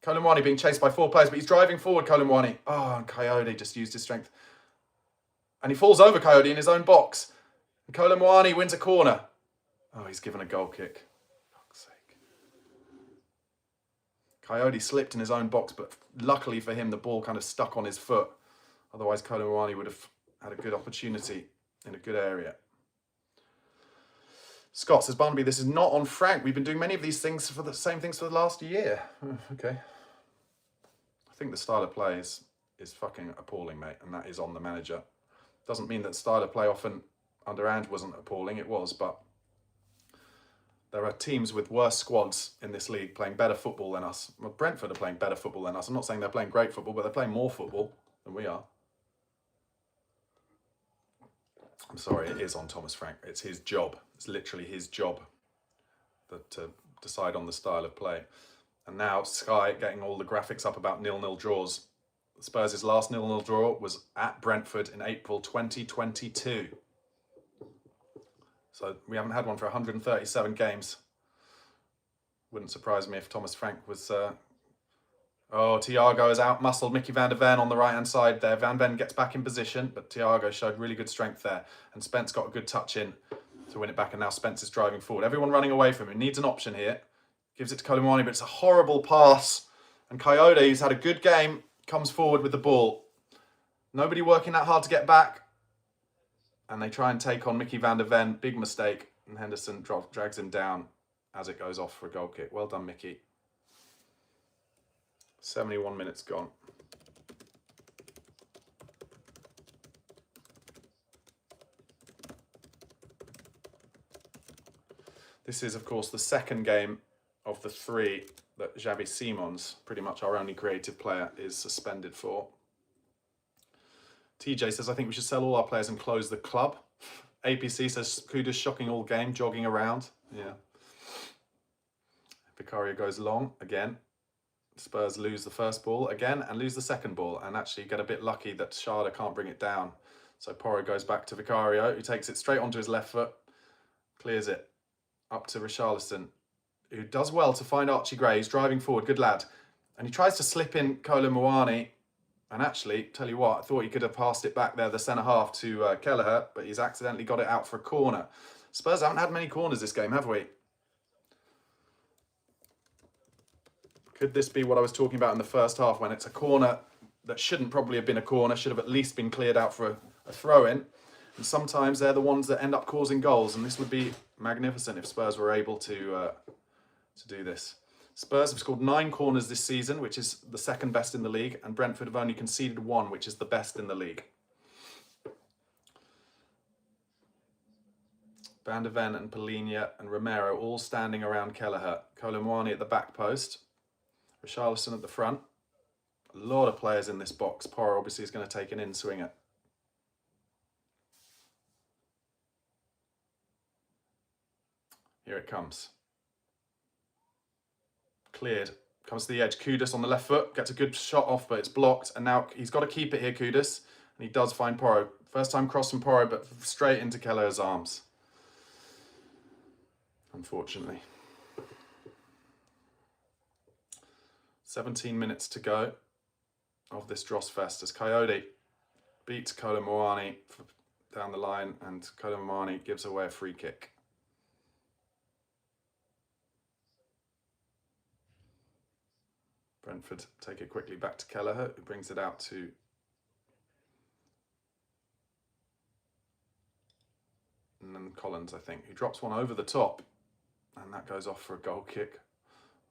Kolo Muani being chased by 4 players, but he's driving forward, Kolo Muani. Oh, and Coyote just used his strength. And he falls over Coyote in his own box. And Kolo Muani wins a corner. Oh, he's given a goal kick. Fuck's sake. Coyote slipped in his own box, but luckily for him, the ball kind of stuck on his foot. Otherwise, Kolo Muani would have had a good opportunity in a good area. Scott says, Barnaby, this is not on Frank. We've been doing many of these things for the same things for the last year. Okay. I think the style of play is fucking appalling, mate, and that is on the manager. Doesn't mean that style of play often under Ange wasn't appalling. It was, but there are teams with worse squads in this league playing better football than us. Well, Brentford are playing better football than us. I'm not saying they're playing great football, but they're playing more football than we are. I'm sorry, it is on Thomas Frank. It's his job. It's literally his job to decide on the style of play. And now Sky getting all the graphics up about 0-0 draws. Spurs' last 0-0 draw was at Brentford in April 2022. So we haven't had one for 137 games. Wouldn't surprise me if Thomas Frank was... Thiago has out-muscled Mickey van der Ven on the right-hand side there. Van Ven gets back in position, but Thiago showed really good strength there. And Spence got a good touch in. to win it back, and now Spencer's driving forward. Everyone running away from him. He needs an option here. Gives it to Kolomwani, but it's a horrible pass. And Coyote, who's had a good game, comes forward with the ball. Nobody working that hard to get back. And they try and take on Mickey van der Ven. Big mistake. And Henderson drags him down as it goes off for a goal kick. Well done, Mickey. 71 minutes gone. This is, of course, the second game of the 3 that Xavi Simons, pretty much our only creative player, is suspended for. TJ says, I think we should sell all our players and close the club. APC says, Kudus shocking all game, jogging around. Yeah. Vicario goes long again. Spurs lose the first ball again and lose the second ball, and actually get a bit lucky that Schade can't bring it down. So Porro goes back to Vicario, who takes it straight onto his left foot, clears it up to Richarlison, who does well to find Archie Gray. He's driving forward, good lad. And he tries to slip in Kolomwani. And actually, tell you what, I thought he could have passed it back there, the centre-half, to Kelleher, but he's accidentally got it out for a corner. Spurs haven't had many corners this game, have we? Could this be what I was talking about in the first half, when it's a corner that shouldn't probably have been a corner, should have at least been cleared out for a throw-in? And sometimes they're the ones that end up causing goals, and this would be magnificent if Spurs were able to do this. Spurs have scored 9 corners this season, which is the second best in the league, and Brentford have only conceded 1, which is the best in the league. Van der Ven and Polina and Romero all standing around Kelleher. Kolomwani at the back post. Richarlison at the front. A lot of players in this box. Porro obviously is going to take an in-swinger. Here it comes. Cleared. Comes to the edge. Kudus on the left foot. Gets a good shot off, but it's blocked. And now he's got to keep it here, Kudus. And he does find Porro. First time cross from Porro, but straight into Kelleher's arms. Unfortunately. 17 minutes to go of this Dross Fest as Coyote beats Kolomwani down the line, and Kolomwani gives away a free kick. Brentford take it quickly back to Kelleher, who brings it out to and then Collins, I think, who drops one over the top, and that goes off for a goal kick.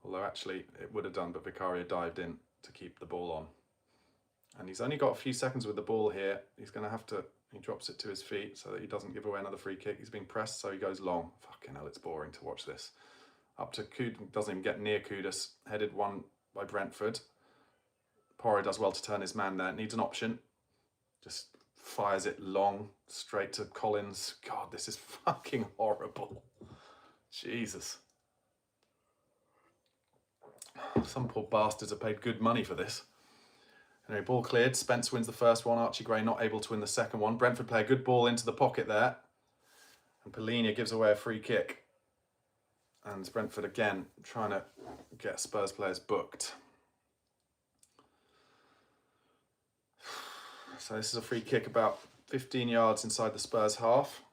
Although actually it would have done, but Vicario dived in to keep the ball on. And he's only got a few seconds with the ball here. He's going to have to, he drops it to his feet so that he doesn't give away another free kick. He's being pressed, so he goes long. Fucking hell, it's boring to watch this. Up to Kudus, doesn't even get near Kudus. Headed one by Brentford. Porro does well to turn his man there. Needs an option. Just fires it long, straight to Collins. God, this is fucking horrible. Jesus. Some poor bastards have paid good money for this. Anyway, ball cleared. Spence wins the first one. Archie Gray not able to win the second one. Brentford play a good ball into the pocket there. And Polina gives away a free kick. And Brentford again trying to get Spurs players booked. So this is a free kick about 15 yards inside the Spurs half.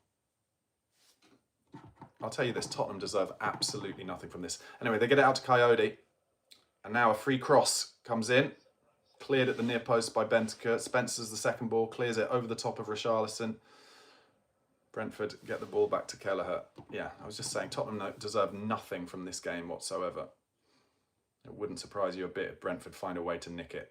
I'll tell you this, Tottenham deserve absolutely nothing from this. Anyway, they get it out to Coyote. And now a free cross comes in. Cleared at the near post by Bentancur. Spencer's the second ball. Clears it over the top of Richarlison. Brentford get the ball back to Kelleher. Yeah, I was just saying, Tottenham deserve nothing from this game whatsoever. It wouldn't surprise you a bit if Brentford find a way to nick it.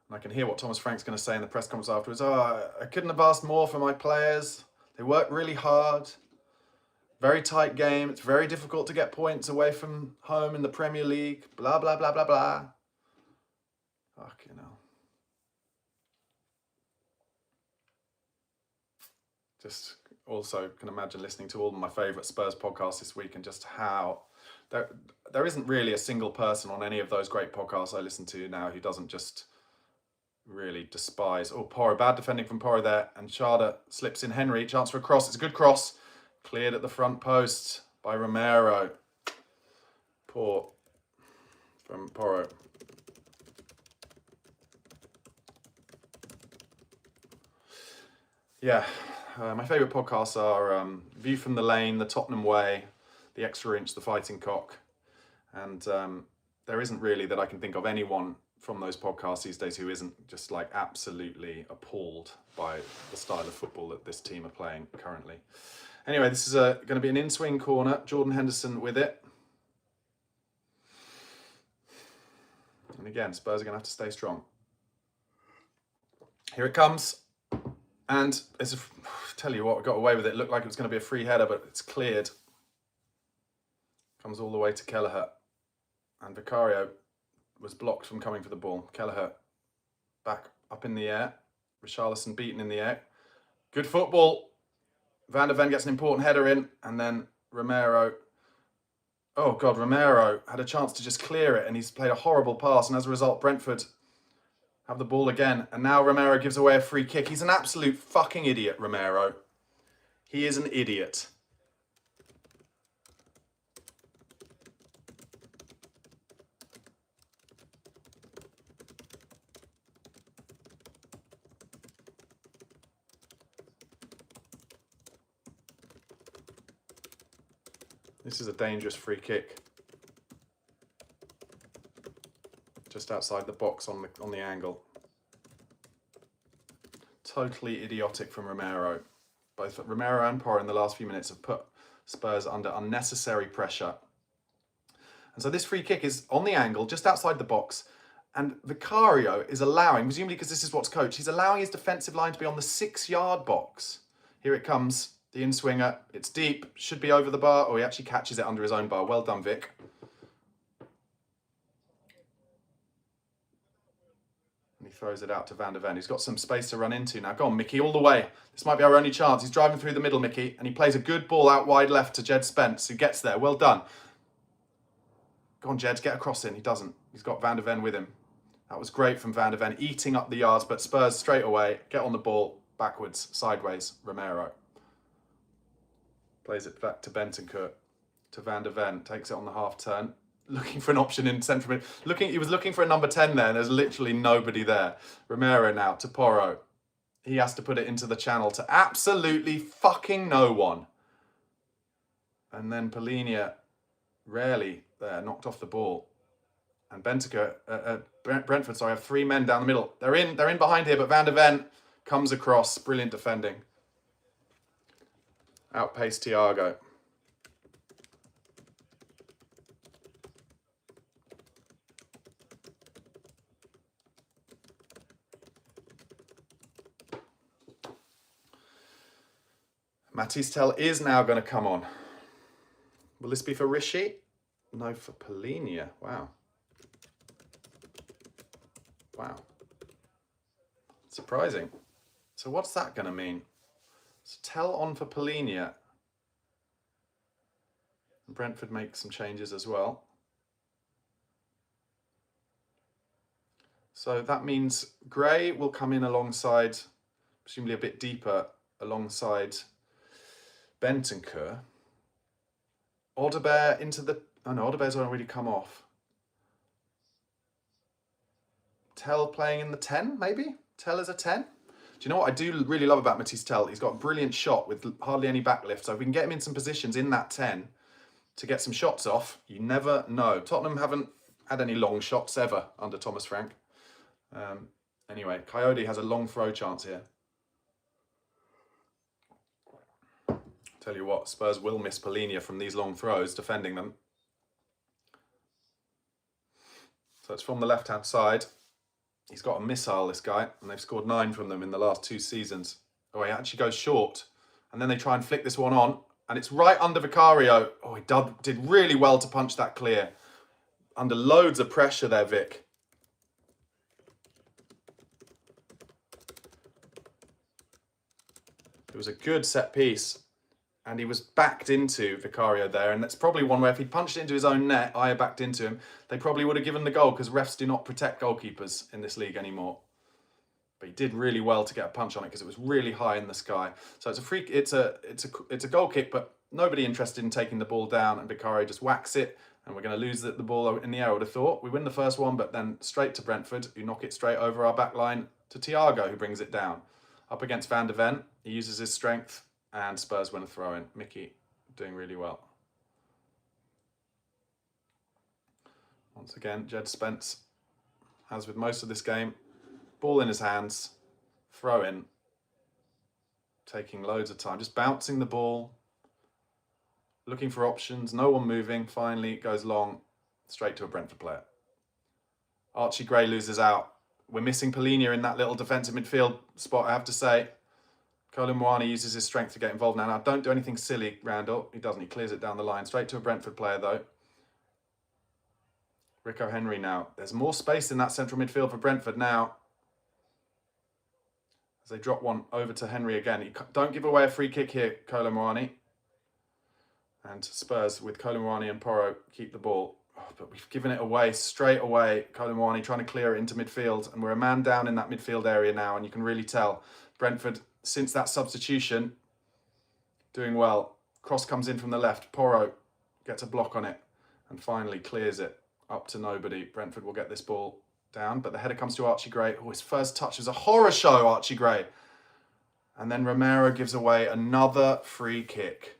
And I can hear what Thomas Frank's going to say in the press conference afterwards. Oh, I couldn't have asked more for my players. They worked really hard. Very tight game. It's very difficult to get points away from home in the Premier League. Blah, blah, blah, blah, blah. Fucking hell. Just also can imagine listening to all of my favourite Spurs podcasts this week, and just how there isn't really a single person on any of those great podcasts I listen to now who doesn't just really despise. Oh, Porro, bad defending from Porro there, and Schade slips in Henry. Chance for a cross. It's a good cross. Cleared at the front post by Romero. Poor from Porro. Yeah, my favourite podcasts are View from the Lane, The Tottenham Way, The Extra Inch, The Fighting Cock. And there isn't really that I can think of anyone from those podcasts these days who isn't just like absolutely appalled by the style of football that this team are playing currently. Anyway, this is going to be an in-swing corner. Jordan Henderson with it. And again, Spurs are going to have to stay strong. Here it comes. And tell you what, got away with it. Looked like it was going to be a free header, but it's cleared. Comes all the way to Kelleher. And Vicario was blocked from coming for the ball. Kelleher back up in the air. Richarlison beaten in the air. Good football. Van der Ven gets an important header in. And then Romero. Oh, God, Romero had a chance to just clear it. And he's played a horrible pass. And as a result, Brentford have the ball again. And now Romero gives away a free kick. He's an absolute fucking idiot, Romero. He is an idiot. This is a dangerous free kick. Just outside the box on the angle. Totally idiotic from Romero. Both Romero and Porro in the last few minutes have put Spurs under unnecessary pressure. And so this free kick is on the angle, just outside the box. And Vicario is allowing, presumably because this is what's coached, he's allowing his defensive line to be on the 6-yard box. Here it comes. The in-swinger, it's deep, should be over the bar. Oh, he actually catches it under his own bar. Well done, Vic. And he throws it out to Van der Ven. He's got some space to run into now. Go on, Mickey, all the way. This might be our only chance. He's driving through the middle, Mickey, and he plays a good ball out wide left to Jed Spence, who gets there. Well done. Go on, Jed, get across in. He doesn't. He's got Van der Ven with him. That was great from Van der Ven, eating up the yards, but Spurs straight away, get on the ball, backwards, sideways, Romero. Plays it back to Bentancur, to Van der Ven, takes it on the half turn, looking for an option in central mid. He was looking for a number 10 there, and there's literally nobody there. Romero now to Porro. He has to put it into the channel to absolutely fucking no one. And then Polinia, rarely there, knocked off the ball. And Bentancur, Brentford, sorry, have 3 men down the middle. They're in behind here, but Van der Ven comes across. Brilliant defending. Outpaced Thiago. Matistel is now going to come on. Will this be for Rishi? No, for Polinia. Wow. Wow. Surprising. So what's that going to mean? So Tell on for Polinia. Brentford make some changes as well. So that means Gray will come in alongside, presumably a bit deeper, alongside Bentancur. Odebear into the... Oh no, Odebear's already come off. Tell playing in the 10, maybe? Tell as a 10? Do you know what I do really love about Matisse Tell? He's got a brilliant shot with hardly any backlift. So if we can get him in some positions in that 10 to get some shots off, you never know. Tottenham haven't had any long shots ever under Thomas Frank. Anyway, Coyote has a long throw chance here. Tell you what, Spurs will miss Polinia from these long throws, defending them. So it's from the left-hand side. He's got a missile, this guy, and they've scored 9 from them in the last 2 seasons. Oh, he actually goes short, and then they try and flick this one on, and it's right under Vicario. Oh, he did really well to punch that clear. Under loads of pressure there, Vic. It was a good set piece, and he was backed into Vicario there, and that's probably one where if he'd punched it into his own net, Aya backed into him, they probably would have given the goal, because refs do not protect goalkeepers in this league anymore. But he did really well to get a punch on it because it was really high in the sky. So it's a free, it's a goal kick, but nobody interested in taking the ball down, and Vicario just whacks it, and we're going to lose the ball in the air. I would have thought we win the first one, but then straight to Brentford, who knock it straight over our back line to Thiago, who brings it down. Up against Van de Ven. He uses his strength and Spurs win a throw-in. Mickey doing really well. Once again, Jed Spence, as with most of this game, ball in his hands, throw-in, taking loads of time, just bouncing the ball, looking for options, no one moving. Finally, it goes long, straight to a Brentford player. Archie Gray loses out. We're missing Polinia in that little defensive midfield spot, I have to say. Colin Moani uses his strength to get involved now. Now, don't do anything silly, Randall. He doesn't. He clears it down the line. Straight to a Brentford player, though. Rico Henry now. There's more space in that central midfield for Brentford now. As they drop one over to Henry again. Don't give away a free kick here, Colin Moani. And Spurs with Colin Moani and Porro keep the ball. Oh, but we've given it away straight away. Colin Moani trying to clear it into midfield. And we're a man down in that midfield area now. And you can really tell Brentford, since that substitution, doing well. Cross comes in from the left. Porro gets a block on it and finally clears it up to nobody. Brentford will get this ball down, but the header comes to Archie Gray. Oh, his first touch was a horror show, Archie Gray. And then Romero gives away another free kick.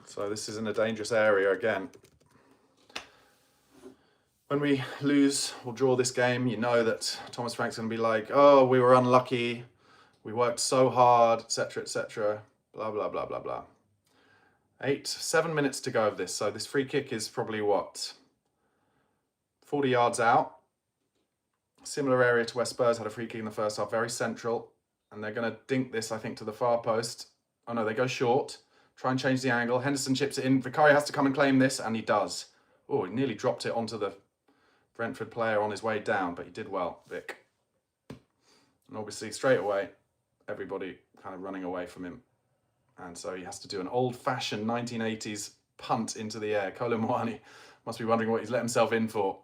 So this is in a dangerous area again. When we lose or draw this game, you know that Thomas Frank's going to be like, oh, we were unlucky, we worked so hard, etc., blah, blah, blah, blah, blah. 7 minutes to go of this. So this free kick is probably, what, 40 yards out. Similar area to where Spurs had a free kick in the first half, very central. And they're going to dink this, I think, to the far post. Oh, no, they go short. Try and change the angle. Henderson chips it in. Vicario has to come and claim this, and he does. Oh, he nearly dropped it onto the Brentford player on his way down, but he did well, Vic. And obviously, straight away, everybody kind of running away from him. And so he has to do an old-fashioned 1980s punt into the air. Colin Moani must be wondering what he's let himself in for.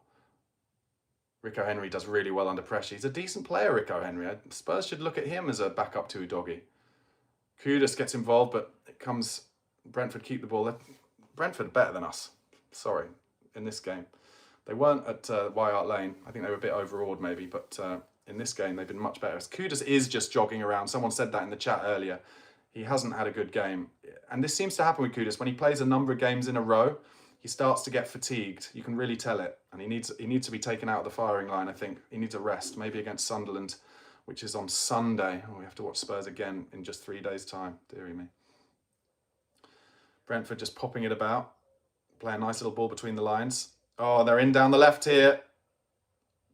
Rico Henry does really well under pressure. He's a decent player, Rico Henry. Spurs should look at him as a backup to Udogie. Kudus gets involved, but it comes... Brentford keep the ball. Brentford are better than us. Sorry, in this game. They weren't at White Hart Lane. I think they were a bit overawed maybe, but in this game they've been much better. Kudus is just jogging around. Someone said that in the chat earlier. He hasn't had a good game. And this seems to happen with Kudus. When he plays a number of games in a row, he starts to get fatigued. You can really tell it. And he needs to be taken out of the firing line, I think. He needs a rest, maybe against Sunderland, which is on Sunday. Oh, we have to watch Spurs again in just 3 days' time. Deary me. Brentford just popping it about. Play a nice little ball between the lines. Oh, they're in down the left here.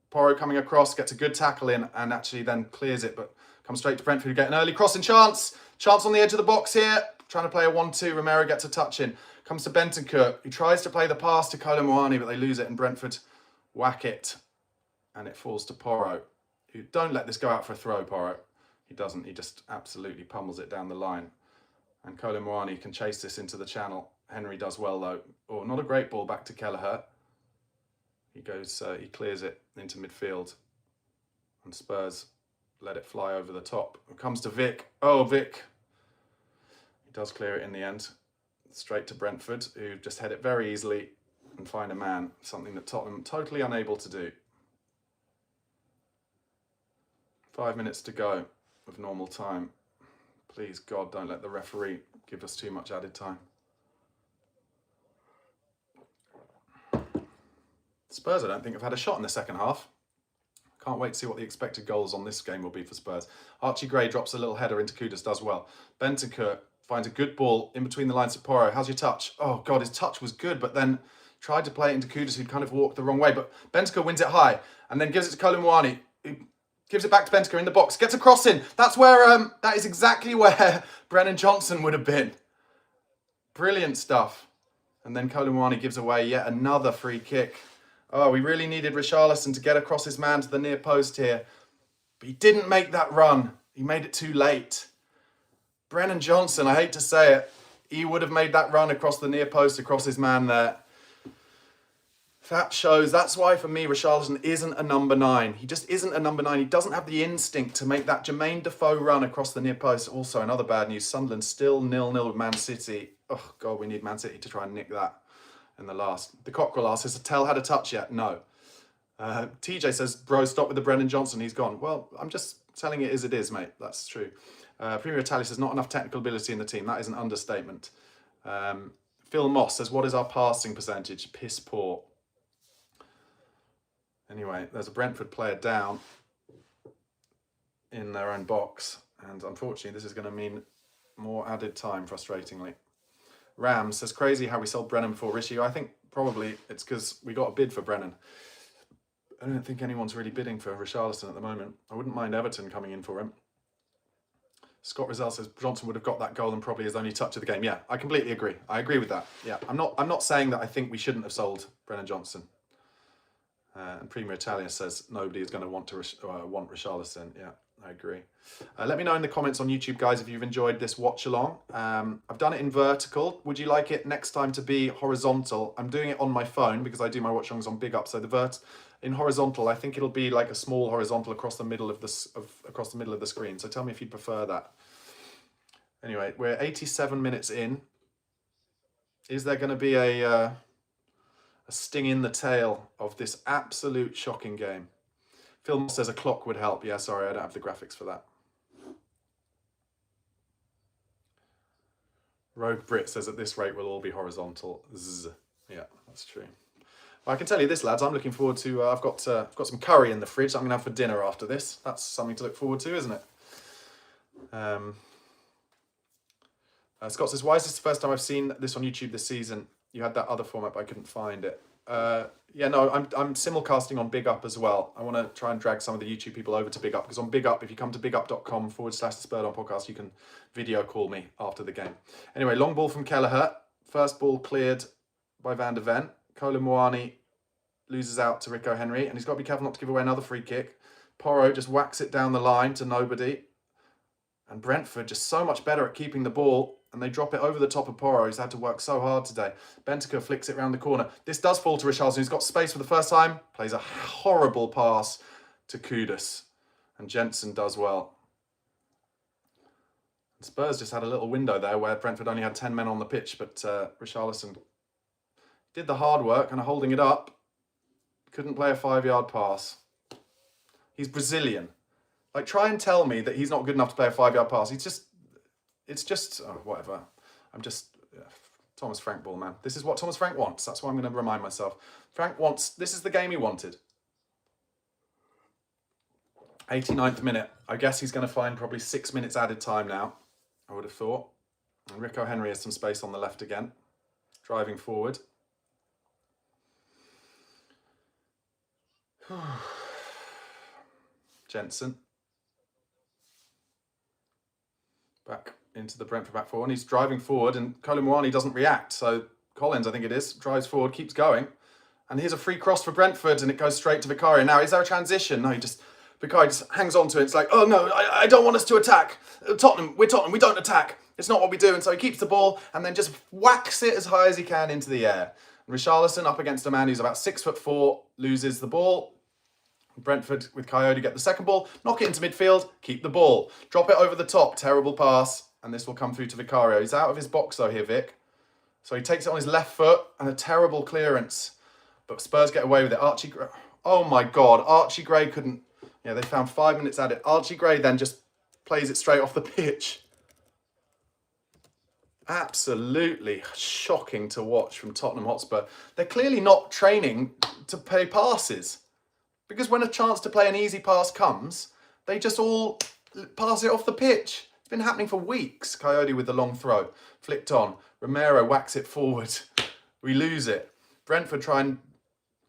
Porro coming across, gets a good tackle in and actually then clears it, but comes straight to Brentford, who get an early crossing chance. Chance on the edge of the box here. Trying to play a 1-2. Romero gets a touch in. Comes to Bentancur, who tries to play the pass to Colin Moani, but they lose it and Brentford whack it. And it falls to Porro, who don't let this go out for a throw, Porro. He doesn't. He just absolutely pummels it down the line. And Colin Moani can chase this into the channel. Henry does well, though. Oh, not a great ball back to Kelleher. He clears it into midfield. And Spurs let it fly over the top. It comes to Vic. Oh, Vic. He does clear it in the end. Straight to Brentford, who just head it very easily and find a man. Something that Tottenham totally unable to do. 5 minutes to go of normal time. Please, God, don't let the referee give us too much added time. Spurs, I don't think, have had a shot in the second half. Can't wait to see what the expected goals on this game will be for Spurs. Archie Gray drops a little header into Kudus, does well. Bentancur finds a good ball in between the lines to Porro. How's your touch? Oh, God, his touch was good, but then tried to play it into Kudus, who'd kind of walked the wrong way. But Bentancur wins it high and then gives it to Colin Moani, who gives it back to Bentancur in the box. Gets a cross in. That's where, that is exactly where Brennan Johnson would have been. Brilliant stuff. And then Colin Moani gives away yet another free kick. Oh, we really needed Richarlison to get across his man to the near post here. But he didn't make that run. He made it too late. Brennan Johnson, I hate to say it, he would have made that run across the near post, across his man there. That shows, that's why for me, Richarlison isn't a number 9. He just isn't a number 9. He doesn't have the instinct to make that Jermaine Defoe run across the near post. Also, another bad news, Sunderland still 0-0 with Man City. Oh, God, we need Man City to try and nick that in the last. The Cockerel asks, has Tell had a touch yet? No. TJ says, bro, stop with the Brennan Johnson. He's gone. Well, I'm just telling it as it is, mate. That's true. Premier Italia says, not enough technical ability in the team. That is an understatement. Phil Moss says, what is our passing percentage? Piss poor. Anyway, there's a Brentford player down in their own box. And unfortunately, this is going to mean more added time, frustratingly. Ram says, crazy how we sold Brennan before Rishi. I think probably it's because we got a bid for Brennan. I don't think anyone's really bidding for Richarlison at the moment. I wouldn't mind Everton coming in for him. Scott Rizal says Johnson would have got that goal and probably his only touch of the game. Yeah, I completely agree. I agree with that. Yeah, I'm not saying that I think we shouldn't have sold Brennan Johnson. And Premier Italia says nobody is going to want Richarlison. Yeah, I agree. Let me know in the comments on YouTube, guys, if you've enjoyed this watch along. I've done it in vertical. Would you like it next time to be horizontal? I'm doing it on my phone because I do my watch alongs on BigUp. So in horizontal, I think it'll be like a small horizontal across the middle of the screen. So tell me if you'd prefer that. Anyway, we're 87 minutes in. Is there going to be a sting in the tail of this absolute shocking game? Phil says a clock would help. Yeah, sorry, I don't have the graphics for that. Rogue Brit says at this rate we'll all be horizontal. Zzz. Yeah, that's true. Well, I can tell you this, lads. I'm looking forward to. I've got some curry in the fridge that I'm going to have for dinner after this. That's something to look forward to, isn't it? Scott says, why is this the first time I've seen this on YouTube this season? You had that other format, but I couldn't find it. Yeah, no, I'm simulcasting on BigUp as well. I want to try and drag some of the YouTube people over to BigUp, because on BigUp, if you come to bigup.com/the Spurs on podcast, you can video call me after the game. Anyway, long ball from Kelleher. First ball cleared by Van der Ven. Colin Moani loses out to Rico Henry, and he's got to be careful not to give away another free kick. Porro just whacks it down the line to nobody. And Brentford just so much better at keeping the ball, and they drop it over the top of Porro. He's had to work so hard today. Bentaker flicks it round the corner. This does fall to Richarlison, who's got space for the first time. Plays a horrible pass to Kudus. And Jensen does well. And Spurs just had a little window there where Brentford only had 10 men on the pitch, but Richarlison did the hard work and holding it up. Couldn't play a 5-yard pass. He's Brazilian. Like, try and tell me that he's not good enough to play a 5-yard pass. It's just, oh, whatever. Thomas Frank ball, man. This is what Thomas Frank wants. That's what I'm going to remind myself. Frank wants, this is the game he wanted. 89th minute. I guess he's going to find probably 6 minutes added time now, I would have thought. And Rico Henry has some space on the left again. Driving forward. Jensen. Back into the Brentford back four, and he's driving forward, and Colin Moani doesn't react. So Collins, I think it is, drives forward, keeps going. And here's a free cross for Brentford, and it goes straight to Vicario. Now, is there a transition? No, Vicario just hangs on to it. It's like, oh no, I don't want us to attack. We're Tottenham, we don't attack. It's not what we do. And so he keeps the ball and then just whacks it as high as he can into the air. And Richarlison, up against a man who's about 6'4", loses the ball. Brentford with Coyote get the second ball, knock it into midfield, keep the ball, drop it over the top, terrible pass, and this will come through to Vicario. He's out of his box though here, Vic. So he takes it on his left foot, and a terrible clearance. But Spurs get away with it. Oh my God, Archie Gray couldn't, yeah, they found 5 minutes at it. Archie Gray then just plays it straight off the pitch. Absolutely shocking to watch from Tottenham Hotspur. They're clearly not training to play passes. Because when a chance to play an easy pass comes, they just all pass it off the pitch. It's been happening for weeks. Coyote with the long throw. Flicked on. Romero whacks it forward. We lose it. Brentford try and...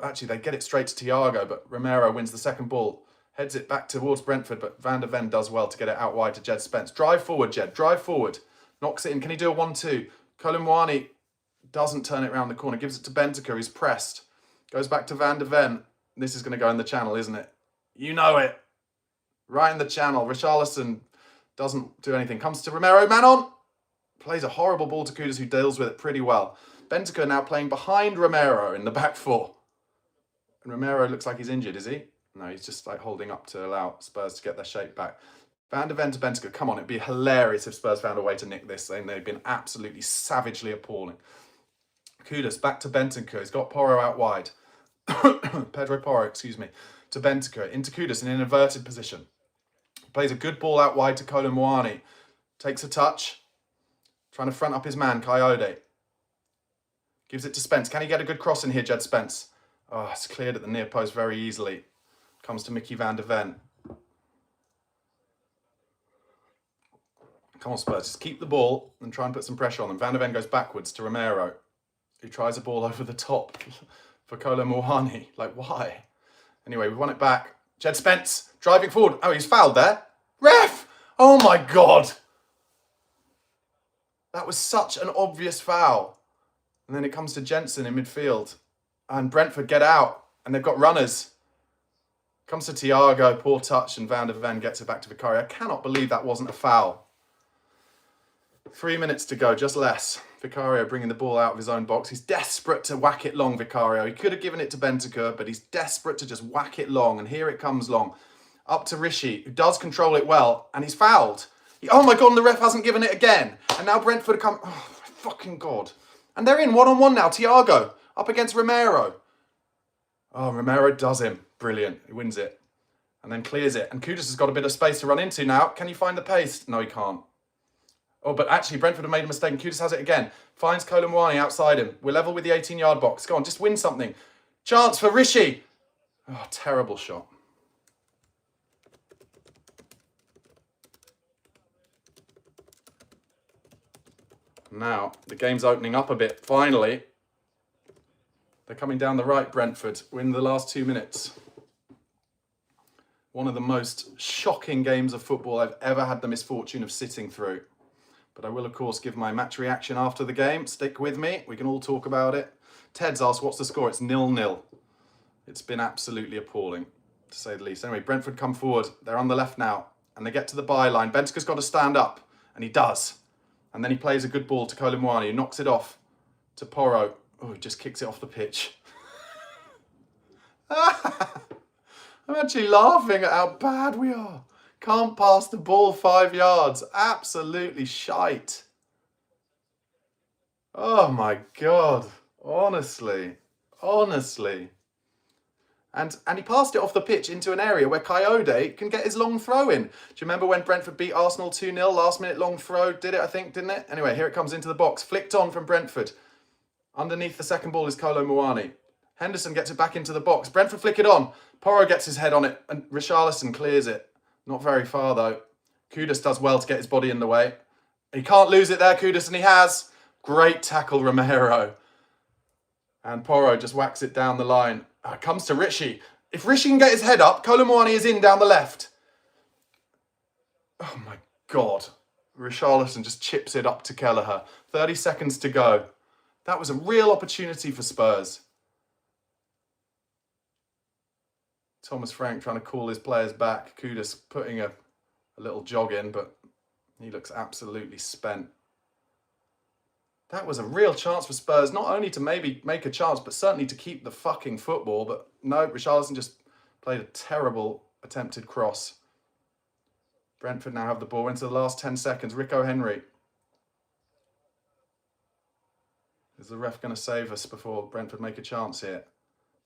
Actually, they get it straight to Thiago, but Romero wins the second ball. Heads it back towards Brentford, but Van der Ven does well to get it out wide to Jed Spence. Drive forward, Jed. Drive forward. Knocks it in. Can he do a 1-2? Colin Moani doesn't turn it around the corner. Gives it to Bentaker, who's pressed. Goes back to Van der Ven. This is going to go in the channel, isn't it? You know it. Right in the channel. Richarlison doesn't do anything. Comes to Romero. Man on. Plays a horrible ball to Kudus, who deals with it pretty well. Bentaker now playing behind Romero in the back four. And Romero looks like he's injured, is he? No, he's just like holding up to allow Spurs to get their shape back. Van de Ven to Bentancur. Come on, it'd be hilarious if Spurs found a way to nick this thing. They've been absolutely savagely appalling. Kudus back to Bentancur. He's got Porro out wide. Pedro Porro, excuse me. To Bentancur. Into Kudus in an inverted position. Plays a good ball out wide to Kolo Muani. Takes a touch. Trying to front up his man, Coyote. Gives it to Spence. Can he get a good cross in here, Jed Spence? Oh, it's cleared at the near post very easily. Comes to Mickey van de Ven. Come on, Spurs. Just keep the ball and try and put some pressure on them. Van de Ven goes backwards to Romero, who tries a ball over the top for Kolo Muani. Like, why? Anyway, we won it back. Jed Spence driving forward. Oh, he's fouled there. Ref! Oh, my God. That was such an obvious foul. And then it comes to Jensen in midfield. And Brentford get out. And they've got runners. Comes to Thiago, poor touch, and Van de Ven gets it back to Vicario. I cannot believe that wasn't a foul. 3 minutes to go, just less. Vicario bringing the ball out of his own box. He's desperate to whack it long, Vicario. He could have given it to Bentancur, but he's desperate to just whack it long. And here it comes long. Up to Rishi, who does control it well, and he's fouled. Oh my God, and the ref hasn't given it again. And now Brentford come... Oh, my fucking God. And they're in one-on-one now. Thiago up against Romero. Oh, Romero does him. Brilliant. He wins it. And then clears it. And Kudus has got a bit of space to run into now. Can you find the pace? No, he can't. Oh, but actually, Brentford have made a mistake. And Kudus has it again. Finds Kolo Muani outside him. We're level with the 18-yard box. Go on, just win something. Chance for Rishi. Oh, terrible shot. Now, the game's opening up a bit, finally. They're coming down the right, Brentford. We're in the last 2 minutes. One of the most shocking games of football I've ever had the misfortune of sitting through. But I will, of course, give my match reaction after the game. Stick with me. We can all talk about it. Ted's asked, what's the score? It's 0-0. It's been absolutely appalling, to say the least. Anyway, Brentford come forward. They're on the left now. And they get to the byline. Bentancur's got to stand up. And he does. And then he plays a good ball to Kolo Muani, who knocks it off to Porro. Oh, he just kicks it off the pitch. I'm actually laughing at how bad we are. Can't pass the ball 5 yards. Absolutely shite. Oh my God. Honestly. And he passed it off the pitch into an area where Coyote can get his long throw in. Do you remember when Brentford beat Arsenal 2-0? Last minute long throw. Did it, I think, didn't it? Anyway, here it comes into the box. Flicked on from Brentford. Underneath the second ball is Kolo Muani. Henderson gets it back into the box. Brentford flick it on. Porro gets his head on it. And Richarlison clears it. Not very far, though. Kudus does well to get his body in the way. He can't lose it there, Kudus, and he has. Great tackle, Romero. And Porro just whacks it down the line. Comes to Rishi. If Rishi can get his head up, Kolo Muani is in down the left. Oh my God. Richarlison just chips it up to Kelleher. 30 seconds to go. That was a real opportunity for Spurs. Thomas Frank trying to call his players back. Kudus putting a little jog in, but he looks absolutely spent. That was a real chance for Spurs, not only to maybe make a chance, but certainly to keep the fucking football. But no, Richarlison just played a terrible attempted cross. Brentford now have the ball into the last 10 seconds. Rico Henry. Is the ref going to save us before Brentford make a chance here?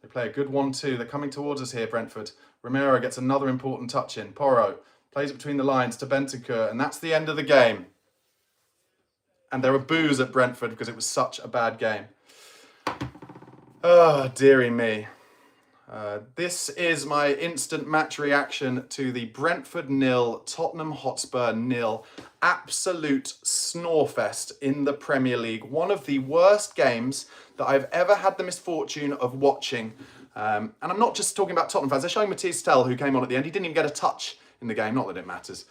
They play a good 1-2. They're coming towards us here, Brentford. Romero gets another important touch in. Porro plays it between the lines to Bentancur, and that's the end of the game. And there were boos at Brentford because it was such a bad game. Oh, dearie me. This is my instant match reaction to the Brentford 0, Tottenham Hotspur 0. Absolute snorefest in the Premier League. One of the worst games that I've ever had the misfortune of watching. And I'm not just talking about Tottenham fans. They're showing Matthias Tell, who came on at the end. He didn't even get a touch in the game. Not that it matters.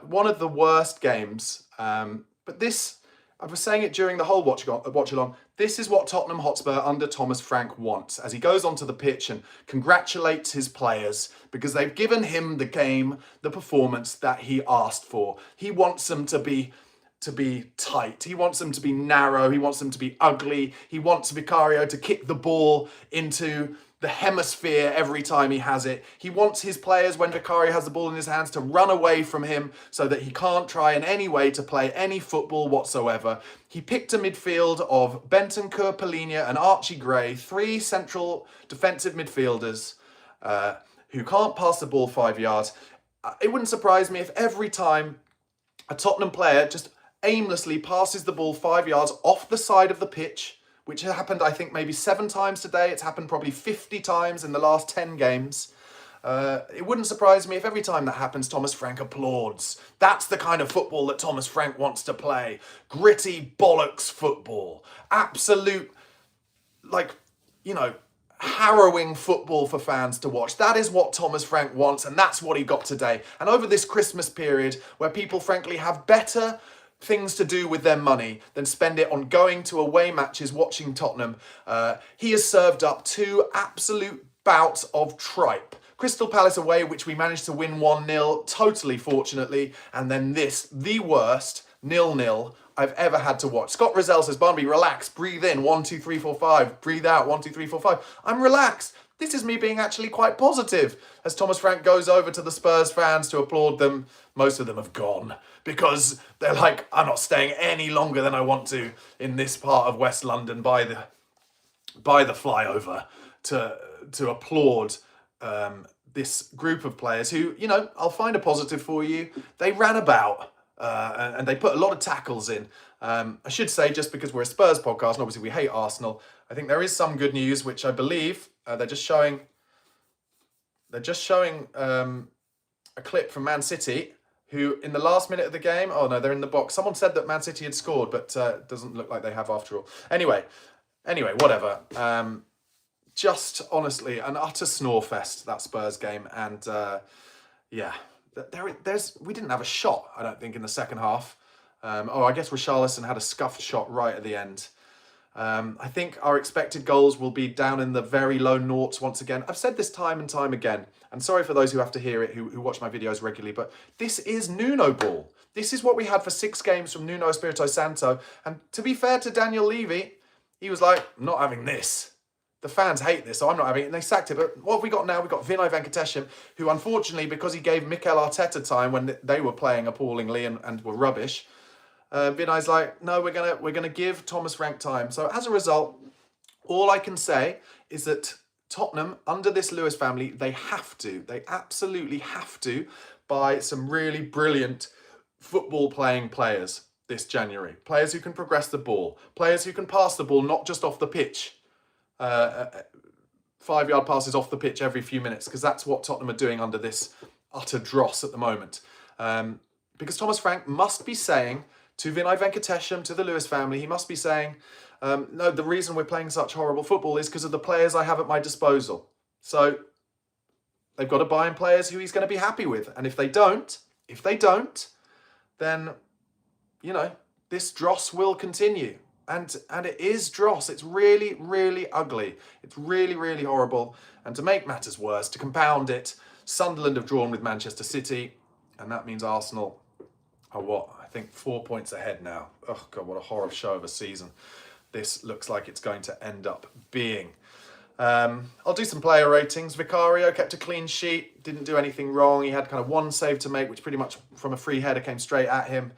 One of the worst games. But this... I was saying it during the whole watch-along. This is what Tottenham Hotspur under Thomas Frank wants as he goes onto the pitch and congratulates his players because they've given him the game, the performance that he asked for. He wants them to be tight. He wants them to be narrow. He wants them to be ugly. He wants Vicario to kick the ball into the hemisphere every time he has it. He wants his players, when Vicario has the ball in his hands, to run away from him so that he can't try in any way to play any football whatsoever. He picked a midfield of Bentancur, Polinia and Archie Gray, 3 central defensive midfielders who can't pass the ball 5 yards. It wouldn't surprise me if every time a Tottenham player just aimlessly passes the ball 5 yards off the side of the pitch, which happened, I think, maybe 7 times today. It's happened probably 50 times in the last 10 games. It wouldn't surprise me if every time that happens, Thomas Frank applauds. That's the kind of football that Thomas Frank wants to play. Gritty bollocks football. Absolute, like, you know, harrowing football for fans to watch. That is what Thomas Frank wants, and that's what he got today. And over this Christmas period, where people frankly have better things to do with their money than spend it on going to away matches watching Tottenham, he has served up 2 absolute bouts of tripe. Crystal Palace away, which we managed to win 1-0, totally fortunately, and then this, the worst 0-0 I've ever had to watch. Scott Rizal says, Barnaby, relax, breathe in, 1, 2, 3, 4, 5, breathe out, 1, 2, 3, 4, 5. I'm relaxed. This is me being actually quite positive. As Thomas Frank goes over to the Spurs fans to applaud them, most of them have gone because they're like, I'm not staying any longer than I want to in this part of West London by the flyover to applaud this group of players who, you know, I'll find a positive for you. They ran about and they put a lot of tackles in. I should say, just because we're a Spurs podcast and obviously we hate Arsenal, I think there is some good news, which I believe they're just showing a clip from Man City, who in the last minute of the game, oh no, they're in the box. Someone said that Man City had scored, but it doesn't look like they have after all. Anyway, whatever. Just honestly, an utter snore fest, that Spurs game. And yeah, we didn't have a shot, I don't think, in the second half. I guess Richarlison had a scuffed shot right at the end. I think our expected goals will be down in the very low noughts once again. I've said this time and time again, and sorry for those who have to hear it, who watch my videos regularly, but this is Nuno ball. This is what we had for 6 games from Nuno Espirito Santo. And to be fair to Daniel Levy, he was like, I'm not having this. The fans hate this, so I'm not having it. And they sacked it. But what have we got now? We've got Vinay Venkatesham, who unfortunately, because he gave Mikel Arteta time when they were playing appallingly and were rubbish, Vinay's like, no, we're gonna give Thomas Frank time. So as a result, all I can say is that Tottenham, under this Lewis family, they absolutely have to buy some really brilliant football playing players this January. Players who can progress the ball, players who can pass the ball, not just off the pitch. 5-yard passes off the pitch every few minutes, because that's what Tottenham are doing under this utter dross at the moment. Because Thomas Frank must be saying to Vinay Venkatesham, to the Lewis family, he must be saying, no, the reason we're playing such horrible football is because of the players I have at my disposal. So they've got to buy in players who he's going to be happy with. And if they don't, then, you know, this dross will continue. And it is dross. It's really, really ugly. It's really, really horrible. And to make matters worse, to compound it, Sunderland have drawn with Manchester City, and that means Arsenal are I think 4 points ahead now. Oh God, what a horror show of a season this looks like it's going to end up being. I'll do some player ratings. Vicario kept a clean sheet, didn't do anything wrong. He had kind of 1 save to make, which pretty much from a free header came straight at him.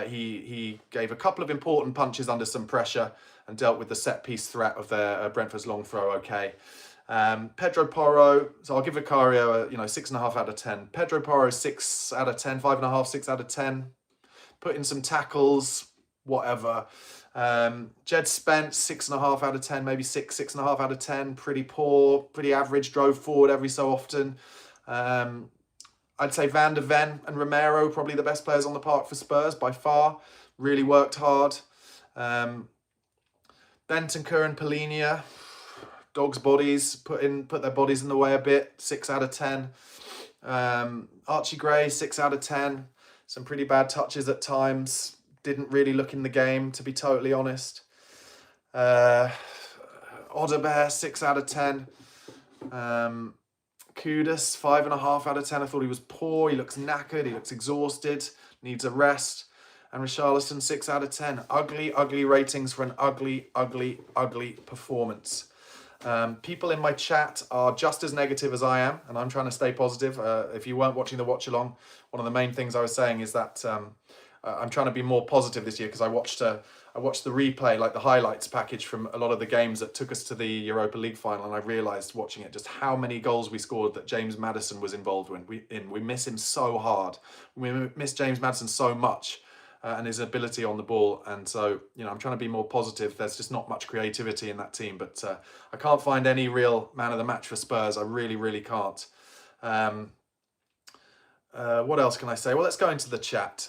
He gave a couple of important punches under some pressure and dealt with the set-piece threat of their Brentford's long throw okay. Pedro Porro, so I'll give Vicario a 6.5 out of 10. Pedro Porro 6 out of 10, 5.5, 6 out of 10. Put in some tackles, whatever. Jed Spence 6.5 out of 10, maybe 6.5 out of 10. Pretty poor, pretty average. Drove forward every so often. I'd say Van de Ven and Romero, probably the best players on the park for Spurs by far. Really worked hard. Bentancur and Polinia, dogs' bodies, put their bodies in the way a bit. 6 out of 10. Archie Gray, 6 out of 10. Some pretty bad touches at times. Didn't really look in the game, to be totally honest. Odebear, 6 out of 10. Kudus, 5.5 out of 10. I thought he was poor. He looks knackered. He looks exhausted. Needs a rest. And Richarlison, 6 out of 10. Ugly, ugly ratings for an ugly, ugly, ugly performance. People in my chat are just as negative as I am, and I'm trying to stay positive. If you weren't watching the watch along, one of the main things I was saying is that I'm trying to be more positive this year because I watched the replay, like the highlights package from a lot of the games that took us to the Europa League final, and I realised watching it just how many goals we scored that James Maddison was involved in. We miss him so hard. We miss James Maddison so much. And his ability on the ball, and so I'm trying to be more positive. There's just not much creativity in that team, but I can't find any real man of the match for Spurs. I really can't. What else can I say? Well, let's go into the chat.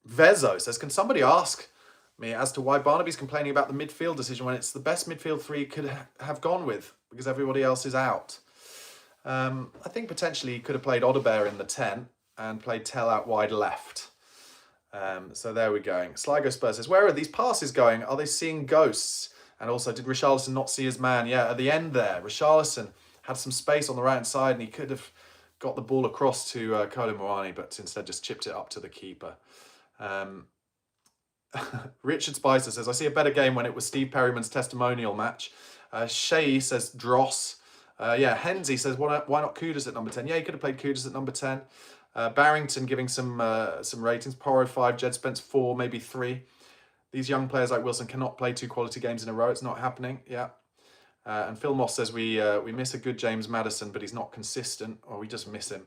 Vezo says, can somebody ask me as to why Barnaby's complaining about the midfield decision when it's the best midfield three could have gone with because everybody else is out? I think potentially he could have played Odebear in the 10 and played Tell out wide left. So there we're going. Sligo Spurs says, where are these passes going? Are they seeing ghosts? And also, did Richarlison not see his man? Yeah, at the end there, Richarlison had some space on the right-hand side and he could have got the ball across to Kolo Muani, but instead just chipped it up to the keeper. Richard Spicer says, I see a better game when it was Steve Perryman's testimonial match. Shay says, Dross. Henzy says, why not Kudus at number 10? Yeah, he could have played Kudus at number 10. Barrington giving some ratings. Porro 5, Jed Spence 4, maybe 3. These young players like Wilson cannot play 2 quality games in a row. It's not happening. Yeah. And Phil Moss says we miss a good James Maddison, but he's not consistent, or we just miss him.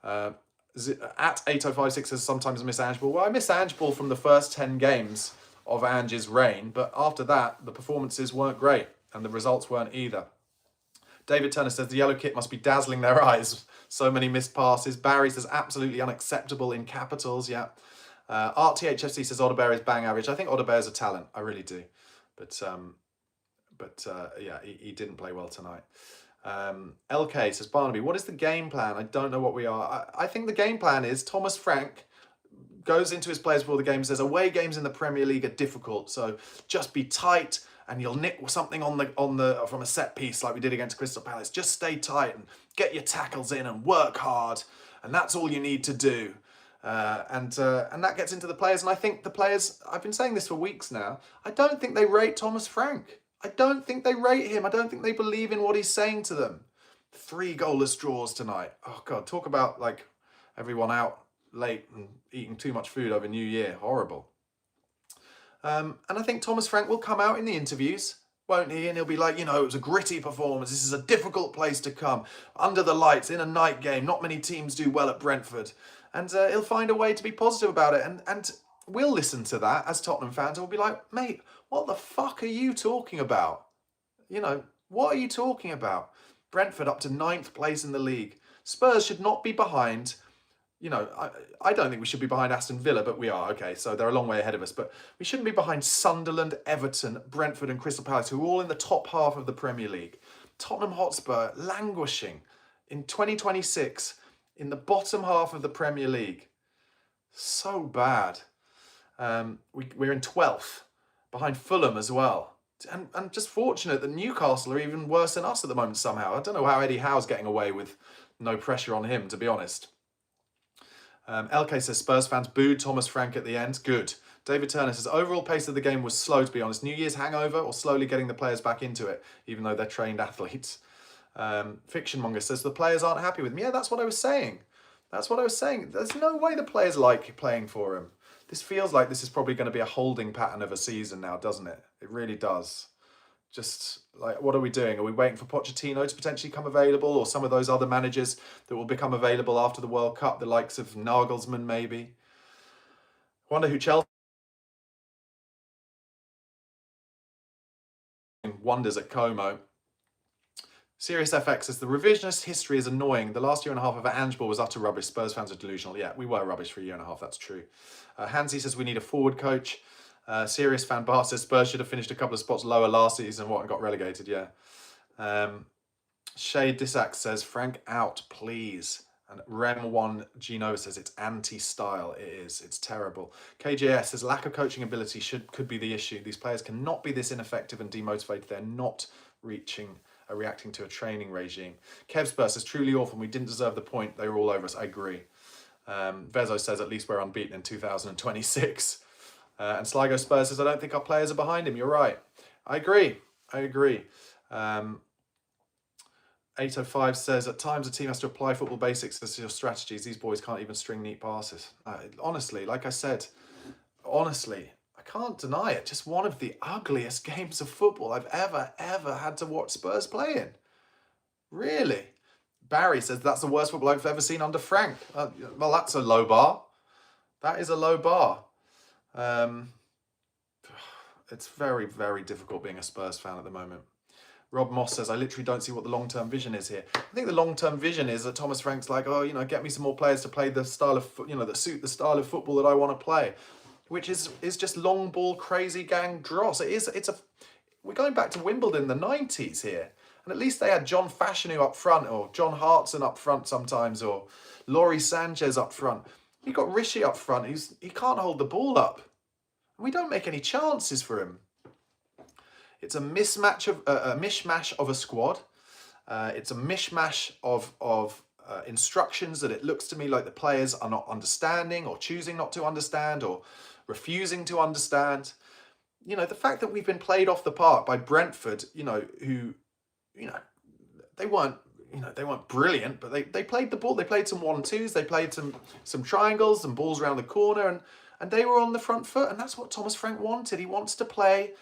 At 8056 says sometimes I miss Ange Ball. Well, I miss Ange Ball from the first 10 games of Ange's reign, but after that, the performances weren't great, and the results weren't either. David Turner says the yellow kit must be dazzling their eyes. So many missed passes. Barry says absolutely unacceptable in capitals. Yeah. RTHFC says Odebear is bang average. I think Odebear is a talent. I really do. But yeah, he didn't play well tonight. LK says, Barnaby, what is the game plan? I don't know what we are. I think the game plan is Thomas Frank goes into his players before the game and says away games in the Premier League are difficult. So just be tight and you'll nick something from a set piece like we did against Crystal Palace. Just stay tight and get your tackles in and work hard. And that's all you need to do. And that gets into the players. And I think the players, I've been saying this for weeks now, I don't think they rate Thomas Frank. I don't think they rate him. I don't think they believe in what he's saying to them. 3 goalless draws tonight. Oh, God, talk about like everyone out late and eating too much food over New Year. Horrible. And I think Thomas Frank will come out in the interviews, won't he? And he'll be like, it was a gritty performance. This is a difficult place to come. Under the lights, in a night game. Not many teams do well at Brentford. And he'll find a way to be positive about it. And we'll listen to that as Tottenham fans. And we'll be like, mate, what the fuck are you talking about? What are you talking about? Brentford up to 9th place in the league. Spurs should not be behind. I don't think we should be behind Aston Villa, but we are. Okay, so they're a long way ahead of us. But we shouldn't be behind Sunderland, Everton, Brentford and Crystal Palace, who are all in the top half of the Premier League. Tottenham Hotspur languishing in 2026 in the bottom half of the Premier League. So bad. We're in 12th, behind Fulham as well. And just fortunate that Newcastle are even worse than us at the moment somehow. I don't know how Eddie Howe's getting away with no pressure on him, to be honest. LK says Spurs fans booed Thomas Frank at the end. Good. David Turner says overall pace of the game was slow, to be honest. New Year's hangover or slowly getting the players back into it, even though they're trained athletes. Fiction Monger says the players aren't happy with me. Yeah, that's what I was saying. There's no way the players like playing for him. This feels like this is probably going to be a holding pattern of a season now, doesn't it? It really does. Just like, what are we doing? Are we waiting for Pochettino to potentially come available, or some of those other managers that will become available after the World Cup, the likes of Nagelsmann maybe? Wonder who Chelsea wonders at Como. Sirius FX says the revisionist history is annoying. The last year and a half of Ange Ball was utter rubbish. Spurs fans are delusional. Yeah, we were rubbish for a year and a half. That's true. Hansi says we need a forward coach. Serious fan Bar says Spurs should have finished a couple of spots lower last season and got relegated. Yeah. Shade Disax says Frank out, please. And Rem1 Gino says it's anti-style. It is. It's terrible. KJS says lack of coaching ability could be the issue. These players cannot be this ineffective and demotivated. They're not reacting to a training regime. Kev Spurs says truly awful. We didn't deserve the point. They were all over us. I agree. Vezo says at least we're unbeaten in 2026. And Sligo Spurs says I don't think our players are behind him. You're right. I agree. I agree. 805 says, at times a team has to apply football basics as your strategies. These boys can't even string neat passes. Honestly, like I said, honestly, I can't deny it. Just one of the ugliest games of football I've ever had to watch Spurs play in. Really? Barry says, that's the worst football I've ever seen under Frank. Well, that's a low bar. That is a low bar. It's very, very difficult being a Spurs fan at the moment. Rob Moss says, I literally don't see what the long-term vision is here. I think the long-term vision is that Thomas Frank's like, oh, get me some more players to play the style of, that suit the style of football that I want to play, which is just long ball, crazy gang dross. We're going back to Wimbledon in the 90s here. And at least they had John Fashanu up front, or John Hartson up front sometimes, or Laurie Sanchez up front. You've got Rishi up front. He can't hold the ball up. And we don't make any chances for him. It's a mishmash of a squad. It's a mishmash of instructions that it looks to me like the players are not understanding, or choosing not to understand, or refusing to understand. The fact that we've been played off the park by Brentford, who, they weren't brilliant, but they played the ball. They played some 1-2s. They played some triangles, some balls around the corner, and they were on the front foot. And that's what Thomas Frank wanted. He wants to play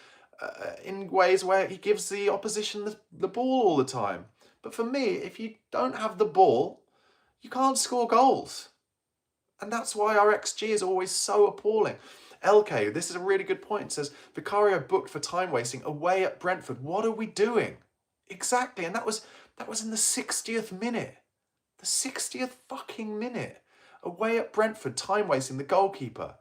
in ways where he gives the opposition the ball all the time. But for me, if you don't have the ball, you can't score goals. And that's why our XG is always so appalling. LK, this is a really good point, says, Vicario booked for time wasting away at Brentford. What are we doing? Exactly, and that was in the 60th minute. The 60th fucking minute. Away at Brentford, time wasting, the goalkeeper.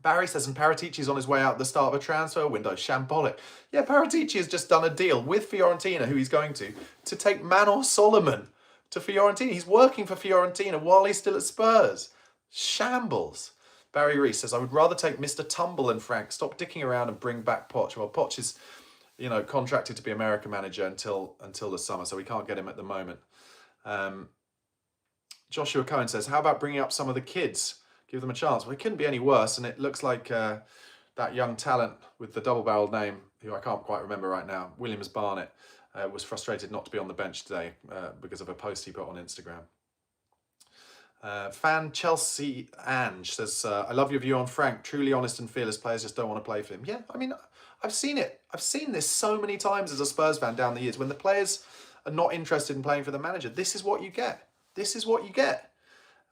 Barry says, and Paratici's on his way out at the start of a transfer window. Shambolic. Yeah, Paratici has just done a deal with Fiorentina, who he's going to take Manor Solomon to Fiorentina. He's working for Fiorentina while he's still at Spurs. Shambles. Barry Reese says, I would rather take Mr. Tumble and Frank. Stop dicking around and bring back Poch. Well, Poch is, contracted to be American manager until the summer, so we can't get him at the moment. Joshua Cohen says, how about bringing up some of the kids? Give them a chance. Well, it couldn't be any worse, and it looks like that young talent with the double-barreled name, who I can't quite remember right now, Williams Barnett, was frustrated not to be on the bench today because of a post he put on Instagram. Fan Chelsea Ange says, I love your view on Frank. Truly honest and fearless players just don't want to play for him. Yeah, I mean, I've seen it. I've seen this so many times as a Spurs fan down the years. When the players are not interested in playing for the manager, this is what you get. This is what you get.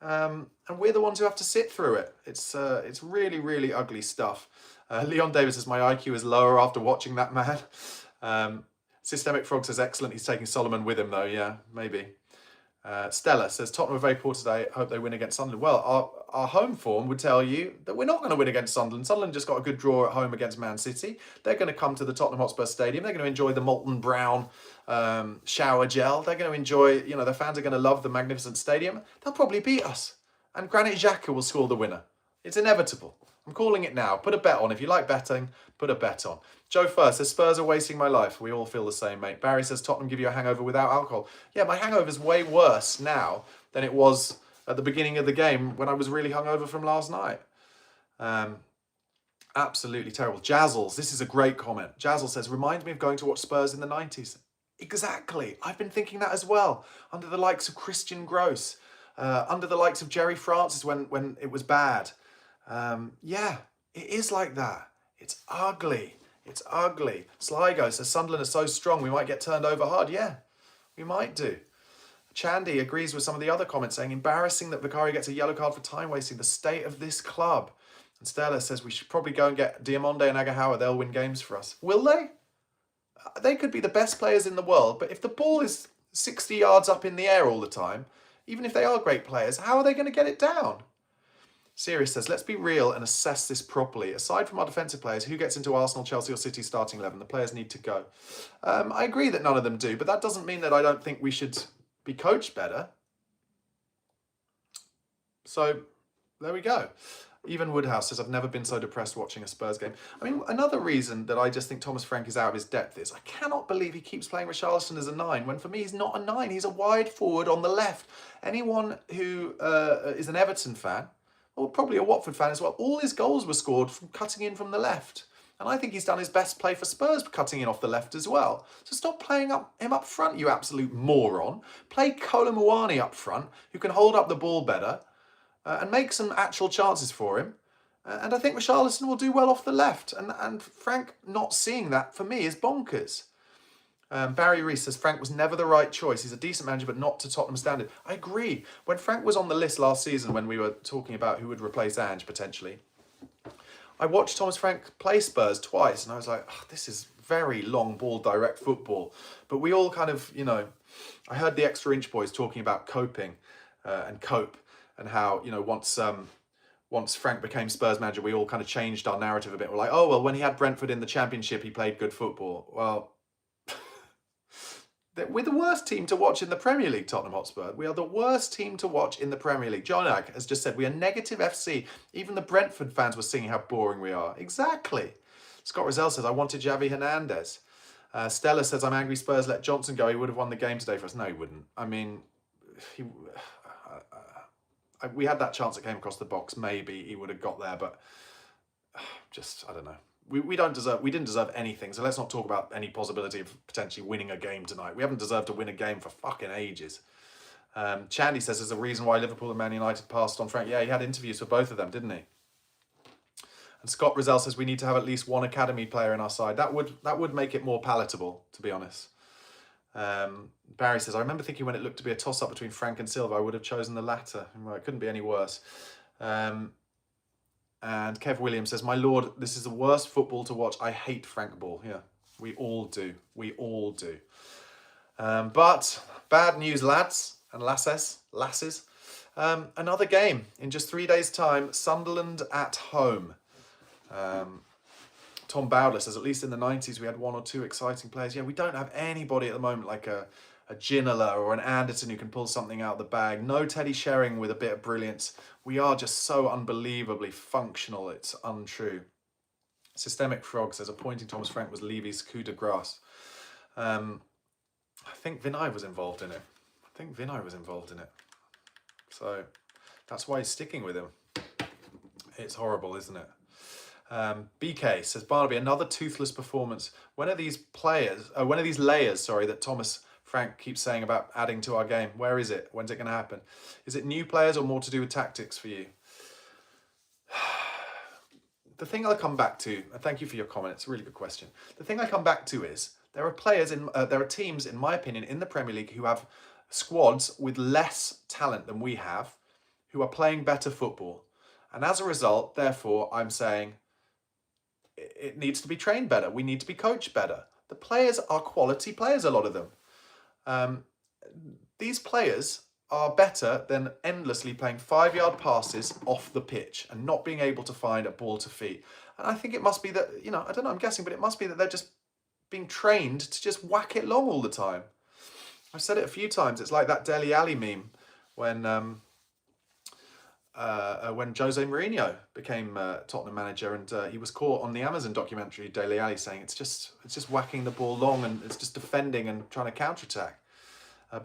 And we're the ones who have to sit through it. It's really, really ugly stuff. Leon Davis says, my IQ is lower after watching that man. Systemic Frog says, excellent. He's taking Solomon with him, though. Yeah, maybe. Stella says, Tottenham are very poor today. Hope they win against Sunderland. Well, our home form would tell you that we're not going to win against Sunderland. Sunderland just got a good draw at home against Man City. They're going to come to the Tottenham Hotspur Stadium. They're going to enjoy the molten brown shower gel. They're going to enjoy, their fans are going to love the magnificent stadium. They'll probably beat us. And Granit Xhaka will score the winner. It's inevitable. I'm calling it now. Put a bet on. If you like betting, put a bet on. Joe First says, Spurs are wasting my life. We all feel the same, mate. Barry says, Tottenham give you a hangover without alcohol. Yeah, my hangover's way worse now than it was at the beginning of the game when I was really hungover from last night. Absolutely terrible. Jazzles, this is a great comment. Jazzle says, reminds me of going to watch Spurs in the 90s. Exactly. I've been thinking that as well. Under the likes of Christian Gross. Under the likes of Jerry Francis when it was bad. Yeah, it is like that. It's ugly. It's ugly. Sligo says, Sunderland are so strong, we might get turned over hard. Yeah, we might do. Chandy agrees with some of the other comments, saying, embarrassing that Vicario gets a yellow card for time wasting. The state of this club. And Stella says, we should probably go and get Diamonde and Agahawa. They'll win games for us. Will they? They could be the best players in the world, but if the ball is 60 yards up in the air all the time, even if they are great players, how are they going to get it down? Sirius says, let's be real and assess this properly. Aside from our defensive players, who gets into Arsenal, Chelsea or City starting 11? The players need to go. I agree that none of them do, but that doesn't mean that I don't think we should be coached better. So, there we go. Even Woodhouse says, I've never been so depressed watching a Spurs game. I mean, another reason that I just think Thomas Frank is out of his depth is I cannot believe he keeps playing Richarlison as a 9, when for me he's not a 9. He's a wide forward on the left. Anyone who is an Everton fan, or probably a Watford fan as well, all his goals were scored from cutting in from the left. And I think he's done his best play for Spurs, cutting in off the left as well. So stop playing him up front, you absolute moron. Play Kolo Muani up front, who can hold up the ball better and make some actual chances for him. And I think Richarlison will do well off the left. And Frank not seeing that, for me, is bonkers. Barry Reese says Frank was never the right choice. He's a decent manager, but not to Tottenham standard. I agree. When Frank was on the list last season, when we were talking about who would replace Ange potentially, I watched Thomas Frank play Spurs twice, and I was like, oh, this is very long ball, direct football. But we all kind of, I heard the Extra Inch boys talking about coping and cope, and how, once Frank became Spurs manager, we all kind of changed our narrative a bit. We're like, oh, well, when he had Brentford in the Championship, he played good football. Well, we're the worst team to watch in the Premier League, Tottenham Hotspur. We are the worst team to watch in the Premier League. John Ag has just said, we are negative FC. Even the Brentford fans were singing how boring we are. Exactly. Scott Rozelle says, I wanted Javi Hernandez. Stella says, I'm angry Spurs let Johnson go. He would have won the game today for us. No, he wouldn't. I mean, we had that chance that came across the box. Maybe he would have got there, but just, I don't know. We didn't deserve anything, so let's not talk about any possibility of potentially winning a game tonight. We haven't deserved to win a game for fucking ages. Chandy says there's a reason why Liverpool and Man United passed on Frank. Yeah, he had interviews for both of them, didn't he? And Scott Rizal says we need to have at least one academy player in our side. That would make it more palatable, to be honest. Barry says, I remember thinking when it looked to be a toss-up between Frank and Silva, I would have chosen the latter. Well, it couldn't be any worse. And Kev Williams says, my lord, this is the worst football to watch. I hate Frank Ball. Yeah, we all do. We all do. But bad news, lads and lasses. Another game in just 3 days' time. Sunderland at home. Tom Bowdler says, at least in the 90s, we had one or two exciting players. Yeah, we don't have anybody at the moment like a Ginola or an Anderton who can pull something out of the bag. No Teddy Sheringham with a bit of brilliance. We are just so unbelievably functional, it's untrue. Systemic Frog says, appointing Thomas Frank was Levy's coup de grace. I think Vinay was involved in it. So that's why he's sticking with him. It's horrible, isn't it? BK says, Barnaby, another toothless performance. When are these layers, that Thomas Frank keeps saying about adding to our game? Where is it? When's it going to happen? Is it new players or more to do with tactics for you? The thing I'll come back to, and thank you for your comment, it's a really good question. The thing I come back to is there are teams, in my opinion, in the Premier League who have squads with less talent than we have, who are playing better football. And as a result, therefore, I'm saying it needs to be trained better. We need to be coached better. The players are quality players, a lot of them. These players are better than endlessly playing 5-yard passes off the pitch and not being able to find a ball to feet. And I think it must be that, I don't know, I'm guessing, but it must be that they're just being trained to just whack it long all the time. I've said it a few times. It's like that Dele Alli meme when Jose Mourinho became Tottenham manager, and he was caught on the Amazon documentary, Dele Alli, saying it's just whacking the ball long and it's just defending and trying to counter-attack.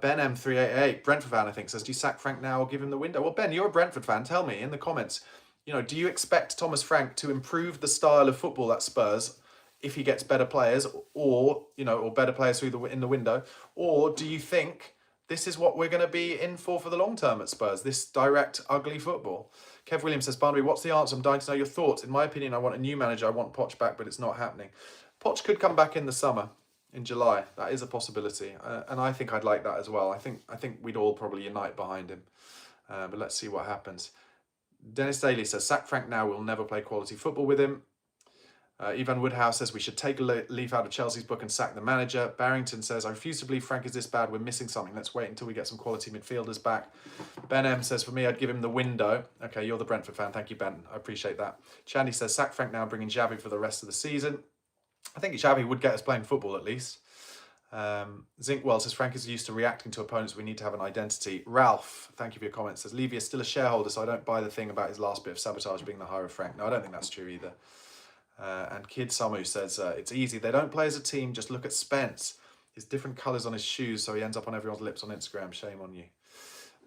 Ben M388, Brentford fan, I think, says, do you sack Frank now or give him the window? Well, Ben, you're a Brentford fan. Tell me in the comments, do you expect Thomas Frank to improve the style of football at Spurs if he gets better players or better players in the window? Or do you think this is what we're going to be in for the long term at Spurs, this direct, ugly football? Kev Williams says, Barnaby, what's the answer? I'm dying to know your thoughts. In my opinion, I want a new manager. I want Poch back, but it's not happening. Poch could come back in the summer, in July. That is a possibility. And I think I'd like that as well. I think we'd all probably unite behind him. But let's see what happens. Dennis Daly says, sack Frank now. We'll never play quality football with him. Ivan Woodhouse says we should take a leaf out of Chelsea's book and sack the manager. Barrington says, I refuse to believe Frank is this bad. We're missing something. Let's wait until we get some quality midfielders back. Ben M says, for me, I'd give him the window. Okay, you're the Brentford fan. Thank you, Ben. I appreciate that. Chandy says, sack Frank now, bring in Xavi for the rest of the season. I think Xavi would get us playing football at least. Zinkwell says, Frank is used to reacting to opponents. We need to have an identity. Ralph, thank you for your comments, says, Levy is still a shareholder, so I don't buy the thing about his last bit of sabotage being the hire of Frank. No, I don't think that's true either. And Kid Samu says, it's easy. They don't play as a team. Just look at Spence. His different colours on his shoes, so he ends up on everyone's lips on Instagram. Shame on you.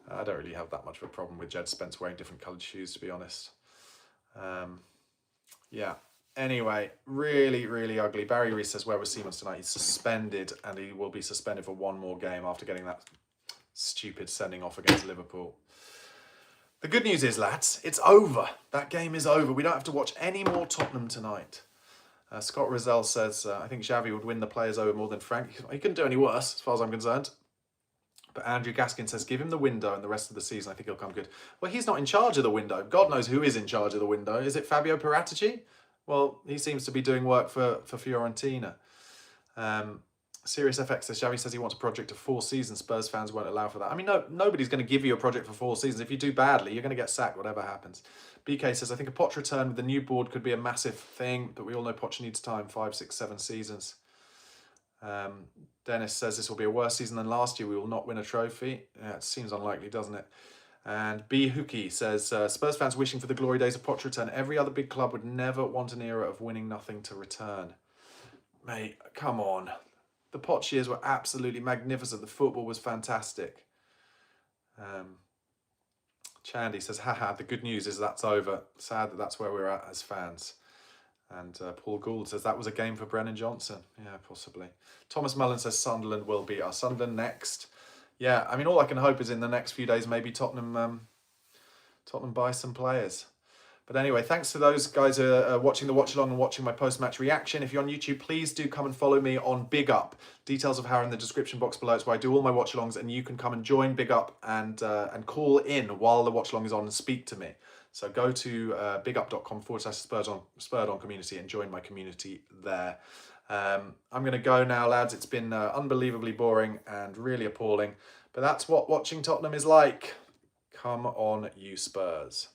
I don't really have that much of a problem with Jed Spence wearing different coloured shoes, to be honest. Yeah. Anyway, really, really ugly. Barry Reese says, where was Seamans tonight? He's suspended, and he will be suspended for one more game after getting that stupid sending off against Liverpool. The good news is, lads, it's over. That game is over. We don't have to watch any more Tottenham tonight. Scott Rizal says, I think Xavi would win the players over more than Frank. He couldn't do any worse, as far as I'm concerned. But Andrew Gaskin says, give him the window and the rest of the season. I think he'll come good. Well, he's not in charge of the window. God knows who is in charge of the window. Is it Fabio Paratici? Well, he seems to be doing work for Fiorentina. Sirius FX says, Xavi says he wants a project of 4 seasons. Spurs fans won't allow for that. I mean, no, nobody's going to give you a project for 4 seasons. If you do badly, you're going to get sacked, whatever happens. BK says, I think a Poch return with the new board could be a massive thing, but we all know Poch needs time, 5, 6, 7 seasons. Dennis says this will be a worse season than last year. We will not win a trophy. Yeah, it seems unlikely, doesn't it? And B. Hookie says, Spurs fans wishing for the glory days of Poch return. Every other big club would never want an era of winning nothing to return. Mate, come on. The Poch years were absolutely magnificent. The football was fantastic. Chandy says, haha, the good news is that's over. Sad that that's where we're at as fans. And Paul Gould says, that was a game for Brennan Johnson. Yeah, possibly. Thomas Mullen says, Sunderland will beat us. Sunderland next. Yeah, I mean, all I can hope is in the next few days, maybe Tottenham buy some players. But anyway, thanks to those guys who are watching the watch along and watching my post-match reaction. If you're on YouTube, please do come and follow me on BigUp. Details of how are in the description box below. It's where I do all my watch-alongs, and you can come and join BigUp and call in while the watch-along is on and speak to me. So go to bigup.com/Spurs on community and join my community there. I'm going to go now, lads. It's been unbelievably boring and really appalling. But that's what watching Tottenham is like. Come on, you Spurs.